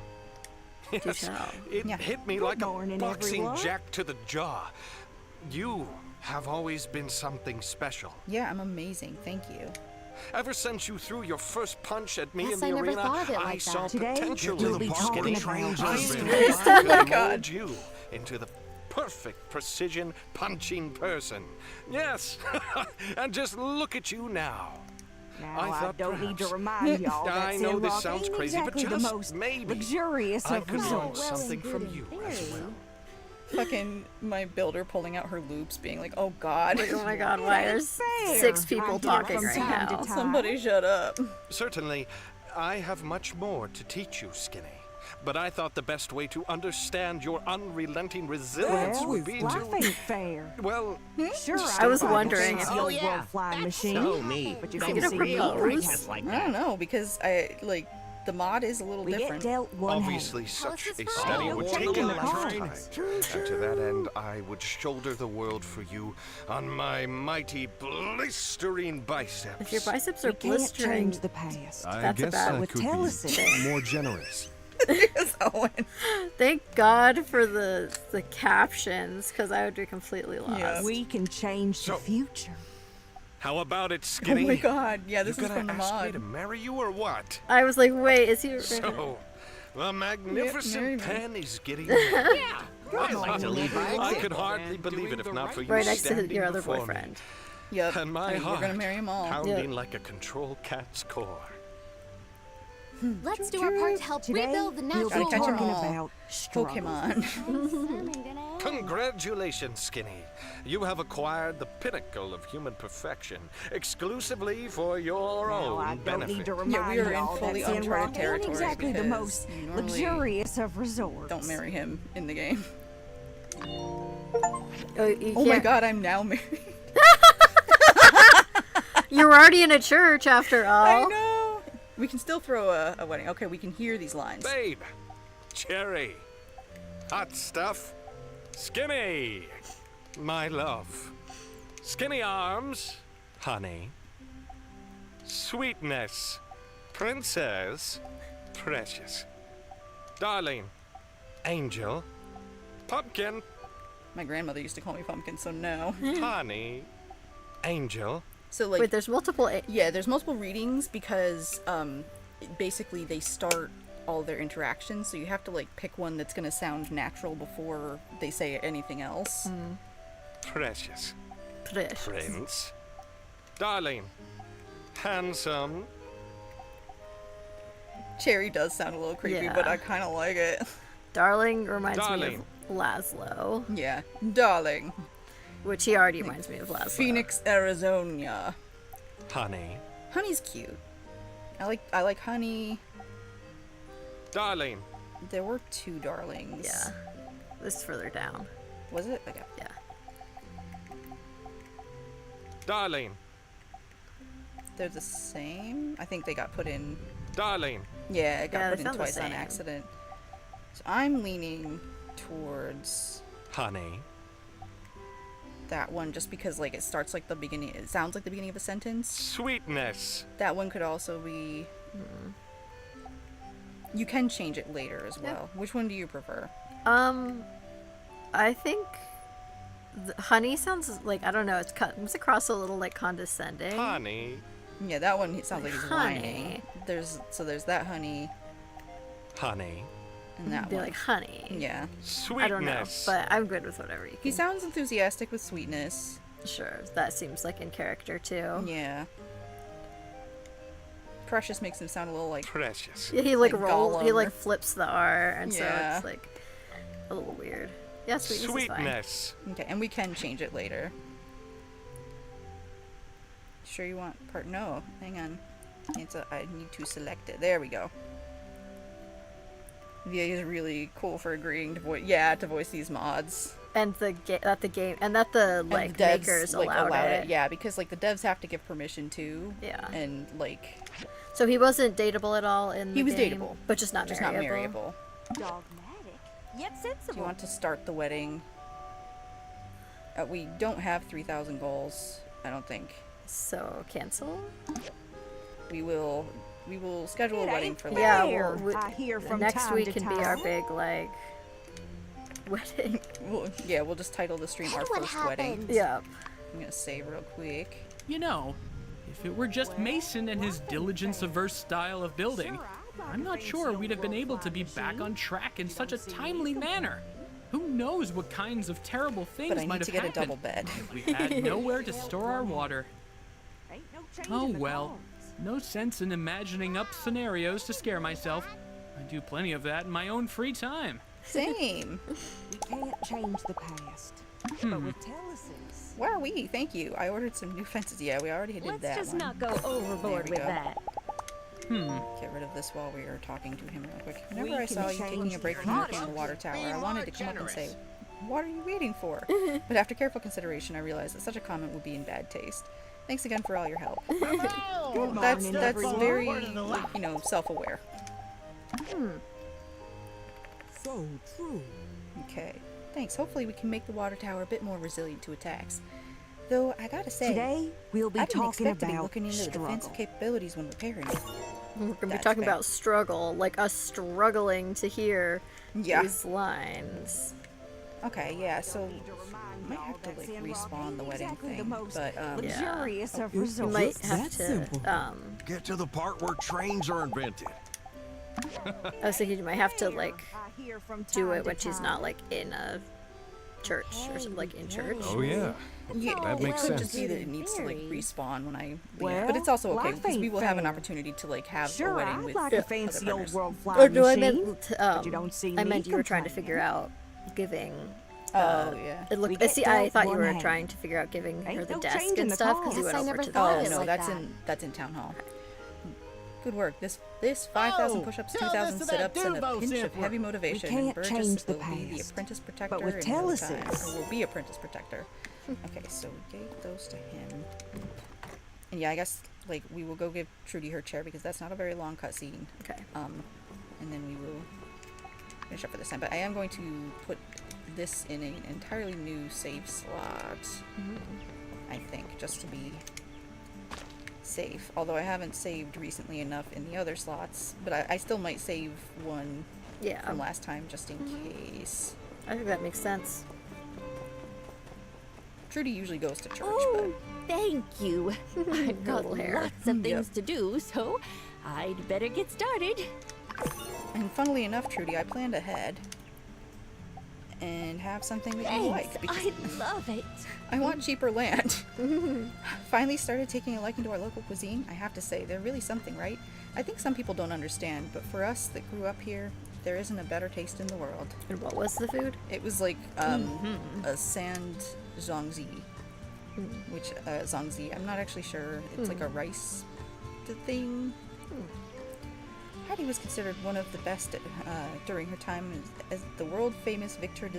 Yes, tell. it Yeah. hit me Good like a morning, boxing everyone. jack to the jaw. You have always been something special. Yeah, I'm amazing. Thank you. Ever since you threw your first punch at me Guess in the I never arena, thought of it I like saw that. Today, potential we'll in be you, talking Skinny. about I just- knew Oh I my could God. mold you into the perfect precision punching person. Yes, and just look at you now. Now, I I, thought don't need to perhaps- remind y'all that I know this Sandrock sounds ain't crazy, but exactly the just most maybe luxurious I of could learn resorts. something from you as well. Fucking my builder pulling out her loops, being like, "Oh God, Like, oh my god, why are Fair. 6 people I hear talking from right time to now? time. somebody shut up." Certainly, I have much more to teach you, Skinny. But I thought the best way to understand your unrelenting resilience Well, would be life to... ain't fair. Well, Sure, I was can wondering fix if- the Oh, old yeah. world flying machine. So me. But you Is can he gonna see propose? me. Just like I that. don't know because I like the mod is a little We get different. dealt one hand. obviously such this a for study all? would Don't take a take lifetime. it And to that end, I would shoulder the world for you on my mighty blistering biceps. If your biceps are We can't blistering, change the past. I That's a guess bad- I With could Telesis. be more generous. Yes, Owen. thank God for the captions, because I would be completely lost. Yeah. We can change So- the future. How about it, Oh Skinny? my God. Yeah, this you is gonna from the ask me mod. to marry you or what? I was like, wait, is he? So, the marry magnificent me. pen is getting. Yeah. I like to leave bags I in. could hardly believe it if not for you Right next to standing your other before boyfriend. me. Yep. And my I mean, heart you're gonna marry them all. pounding like a control cat's core. Let's do our part to help Today, rebuild the we'll natural be catch 'em talking world. all. about struggle. Pokemon. Congratulations, Skinny. You have acquired the pinnacle of human perfection, exclusively for your Now, I own don't benefit. need to remind we are in y'all fully that uncharted Sandrock ain't territory exactly the because most you normally luxurious of resorts. Don't marry him in the game. Oh, you Oh my can't- God, I'm now married. You were already in a church after all. I know. We can still throw a wedding. Okay, we can hear these lines. Babe, Cherry, hot stuff, Skinny, my love, Skinny arms, honey, sweetness, princess, precious, darling, angel, pumpkin, My grandmother used to call me Pumpkin, so no. honey, angel. So like, Wait, there's multiple. yeah, there's multiple readings because basically they start all their interactions, so you have to like pick one that's gonna sound natural before they say anything else. Precious. Precious. Prince. Darling. Handsome. Cherry does sound a little creepy, Yeah. but I kind of like it. Darling reminds me Darling. of Laszlo, Yeah, darling. which he already reminds me of Laszlo. Phoenix, Arizona. Honey. Honey's cute. I like Honey. Darling. There were 2 darlings. Yeah. This is further down. Was it? Okay. Yeah. Darling. They're the same. I think they got put in. Darling. Yeah, it got Yeah, put they in sound the twice on same. accident. So I'm leaning towards Honey. that one just because like it starts like the beginning. It sounds like the beginning of a sentence. Sweetness. That one could also be. You can change it later as well. Which one do you prefer? I think honey sounds like, I don't know, it comes across a little like condescending. Honey. Yeah, that one it sounds like he's Honey. whining. There's that honey Honey. and that Be one. like honey. Yeah. Sweetness. I don't know, but I'm good with whatever you He can. sounds enthusiastic with sweetness. Sure, that seems like in character too. Yeah. Precious makes him sound a little like. Precious. Yeah, he like Like rolls, he Gollum. like flips the R, and so Yeah. it's like a little weird. Yeah, sweetness, Sweetness. Okay, and we can change it later. sure you want part? No, hang on. I need to select it. There we go. VA is really cool for agreeing to voice these mods. And that the like devs, makers like, allowed it. Yeah, because like the devs have to give permission too. Yeah. And like. So he wasn't dateable at all in the He was game, dateable, but just not marriable. not marriable. Dogmatic, yet sensible. Do you want to start the wedding? We don't have 3,000 goals, I don't think. So cancel. We will schedule a wedding for later. Yeah, I hear from next time week to can be our time. big like wedding. We'll just title the stream Our First Wedding. Yep. I'm gonna save real quick. You know, if it were just Mason and his diligence-averse style of building, I'm not sure we'd have been able to be back on track in such a timely manner. Who knows what kinds of terrible things But I might need have to get a happened. double bed. We had nowhere to store our water. Oh well, no sense in imagining up scenarios to scare myself. I do plenty of that in my own free time. Same. We can't change the past. But with Telesis. Where are we? Thank you. I ordered some new fences. Yeah, we already did that. Let's just one. not go overboard There we with go. that. Get rid of this while we are talking to him real quick. We Whenever I can saw you change taking a break the from working future. on the water tower, Be I wanted more to come up and say, generous. "What are you waiting for?" But after careful consideration, I realized that such a comment would be in bad taste. Thanks again for all your help. Well, that's very, self-aware. So true. Okay. Thanks. Hopefully we can make the water tower a bit more resilient to attacks. Though, I gotta say, Today, we'll be I didn't talking expect to be about looking into the defensive struggle. capabilities when repairing it. We're gonna be That's talking fair. about struggle, like us struggling to hear Yeah. these lines. Okay, yeah, so might have to like respawn the wedding thing, but luxurious of You resorts. might have to Get to the part where trains are invented. I was thinking you might have to like hear from do time it to when she's time. not like in a church or something, like in church. Oh yeah. Yeah, That it makes could sense. just be that it needs to like respawn when I leave. Well, But it's also okay life because we ain't will have an fair. opportunity to like have a Sure, wedding I'd with like a other fancy old partners. world Or flying no, I machine. meant but you don't see I me meant you were trying to complaining. figure out giving. Oh yeah. It We looked. get See, I dealt thought you one were hand. trying to figure out giving her Ain't the no desk change in and the stuff because you cause. went I over never to the thought Oh of it no, like that's that. in town hall. Good work. This 5,000 Oh, push-ups, tell 2,000 this to that sit-ups, and a Duvo pinch of sampler. heavy motivation. We and can't Burgess change the will be the past, apprentice protector but with in no time, Telesis- or will be apprentice protector. Okay, so we gave those to him. And yeah, I guess like we will go give Trudy her chair because that's not a very long cutscene. Okay. And then we will finish up for this time. But I am going to put this in an entirely new save slot. I think, just to be safe. Although I haven't saved recently enough in the other slots, but I still might save one from last time just in case. I think that makes sense. Trudy usually goes to church, Oh, thank you. I've got Little hair. lots of things to do, so I'd better get started. and funnily enough, Trudy, I planned ahead and have something that you Thanks, like. Because I love it. I want cheaper land. Finally started taking a liking to our local cuisine. I have to say, they're really something, right? I think some people don't understand, but for us that grew up here, there isn't a better taste in the world. And what was the food? It was like a sand zongzi, which zongzi. I'm not actually sure. It's like a rice thing. Hattie was considered one of the best during her time as the world famous Vincent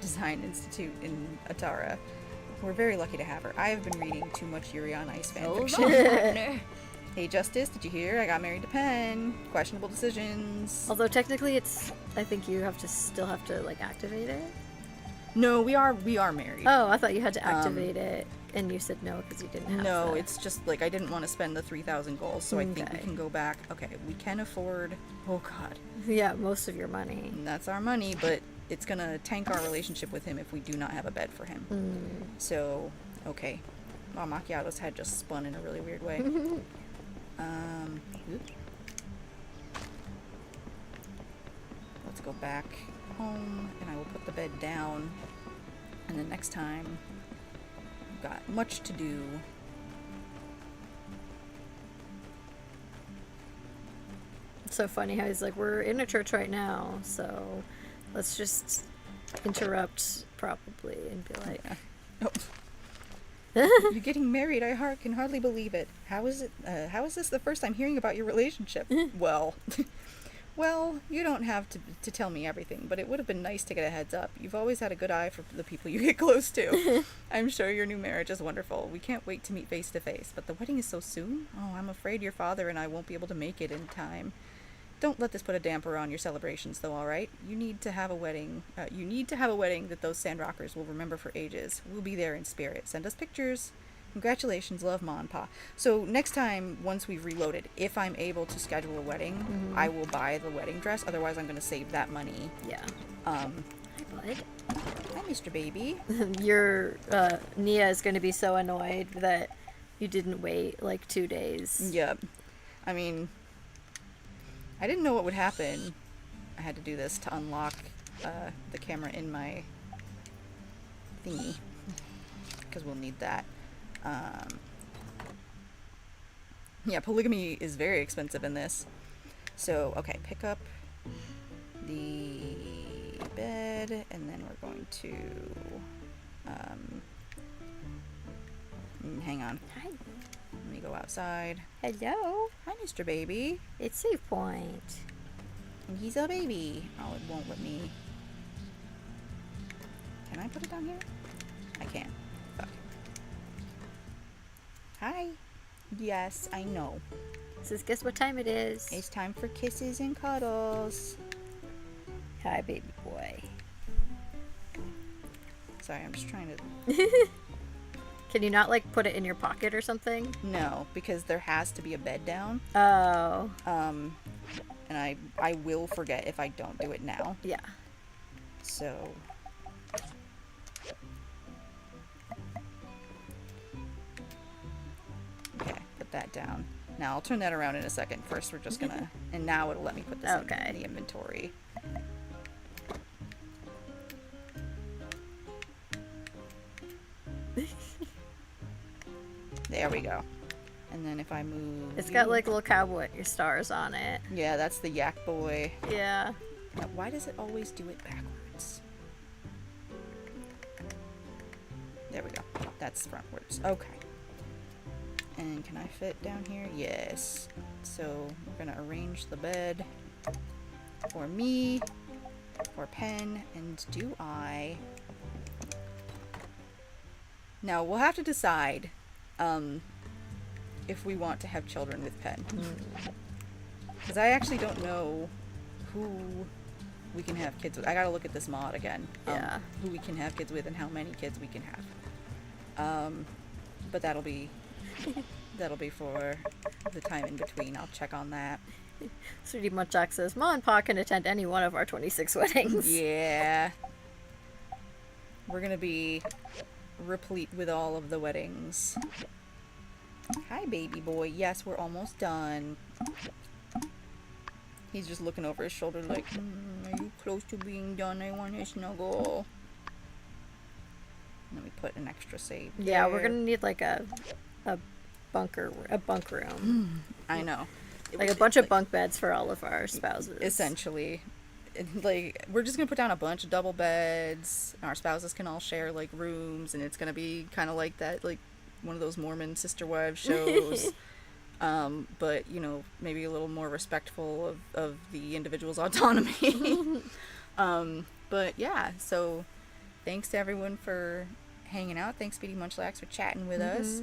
Design Institute in Atara. We're very lucky to have her. I have been reading too much Yuri on Ice fanfiction. Hey Justice, did you hear? I got married to Pen. Questionable decisions. Although technically, I think you still have to like activate it. No, we are married. Oh, I thought you had to activate it, and you said no because you didn't have. No, the- it's just like I didn't want to spend the 3,000 gold, so I think we can go back. Okay, we can afford. Oh God. Yeah, most of your money. And that's our money, but it's gonna tank our relationship with him if we do not have a bed for him. So, okay. Wow, Macchiato's head just spun in a really weird way. Oop. Let's go back home, and I will put the bed down. And then next time, I've got much to do. It's so funny how he's like, we're in a church right now, so let's just interrupt probably and be like, You're getting married. Can hardly believe it. How is it? How is this the first time hearing about your relationship? Well, well, you don't have to tell me everything, but it would have been nice to get a heads up. You've always had a good eye for the people you get close to. I'm sure your new marriage is wonderful. We can't wait to meet face to face, but the wedding is so soon. Oh, I'm afraid your father and I won't be able to make it in time. Don't let this put a damper on your celebrations, though, all right? You need to have a wedding. You need to have a wedding that those Sandrockers will remember for ages. We'll be there in spirit. Send us pictures. Congratulations, love, Ma and Pa. So next time, once we've reloaded, if I'm able to schedule a wedding, I will buy the wedding dress. Otherwise, I'm going to save that money. Yeah. Hi, bud. Hi, Mr. Baby. Your Nia is going to be so annoyed that you didn't wait like 2 days. Yep. I mean, I didn't know what would happen. I had to do this to unlock the camera in my thingy, because we'll need that. Yeah, polygamy is very expensive in this. So, okay, pick up the bed, and then we're going to, hang on. Hi. Let me go outside. Hello. Hi, Mr. Baby. It's Save Point. And he's a baby. Oh, it won't let me. Can I put it down here? I can. Fuck. Hi. Yes, I know. Says, guess what time it is? It's time for kisses and cuddles. Hi, baby boy. Sorry, I'm just trying to... Can you not, like, put it in your pocket or something? No, because there has to be a bed down. Oh. And I will forget if I don't do it now. Yeah. So... Okay, put that down. Now, I'll turn that around in a second. First, we're just gonna... And now it'll let me put this in the inventory. There we go. And then if I move... It's got like little cowboy stars on it. Yeah, that's the yak boy. Yeah. Now, why does it always do it backwards? There we go. That's frontwards. Okay. And can I fit down here? Yes. So we're gonna arrange the bed for me, for Pen, and do I... Now, we'll have to decide if we want to have children with Pen. Because I actually don't know who we can have kids with. I gotta look at this mod again. Yeah. Who we can have kids with and how many kids we can have. But that'll be for the time in between. I'll check on that. Sweetie Munchak says, Ma and Pa can attend any one of our 26 weddings. Yeah. We're gonna be replete with all of the weddings. Hi, baby boy. Yes, we're almost done. He's just looking over his shoulder like, are you close to being done? I want to snuggle. Let me put an extra save there. Yeah, we're gonna need like a bunk room. I know. Like a bunch of bunk beds for all of our spouses. Essentially. Like, we're just gonna put down a bunch of double beds. Our spouses can all share like rooms, and it's gonna be kind of like that, like one of those Mormon sister wives shows. But you know, maybe a little more respectful of the individual's autonomy. But yeah, so thanks to everyone for hanging out. Thanks, Speedy Munchlax, for chatting with us.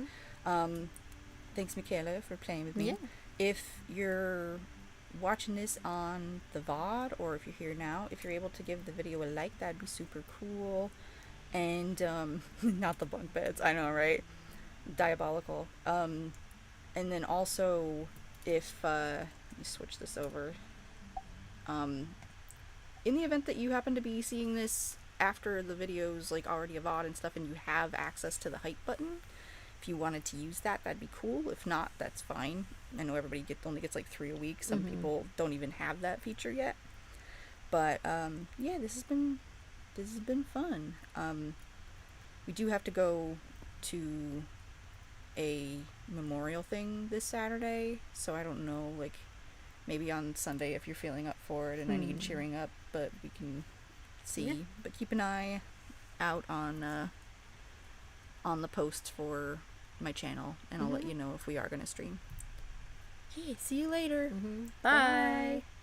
Thanks, Michaela, for playing with me. Yeah. If you're watching this on the VOD, or if you're here now, if you're able to give the video a like, that'd be super cool. And not the bunk beds, I know, right? Diabolical. And then also, if let me switch this over. In the event that you happen to be seeing this after the video's like already a VOD and stuff, and you have access to the hype button, if you wanted to use that, that'd be cool. If not, that's fine. I know everybody only gets like 3 a week. Some people don't even have that feature yet. But yeah, this has been fun. We do have to go to a memorial thing this Saturday, so I don't know, like maybe on Sunday if you're feeling up for it and I need cheering up, but we can see. Yeah. But keep an eye out on on the post for my channel, and I'll let you know if we are going to stream. Okay, see you later. Bye.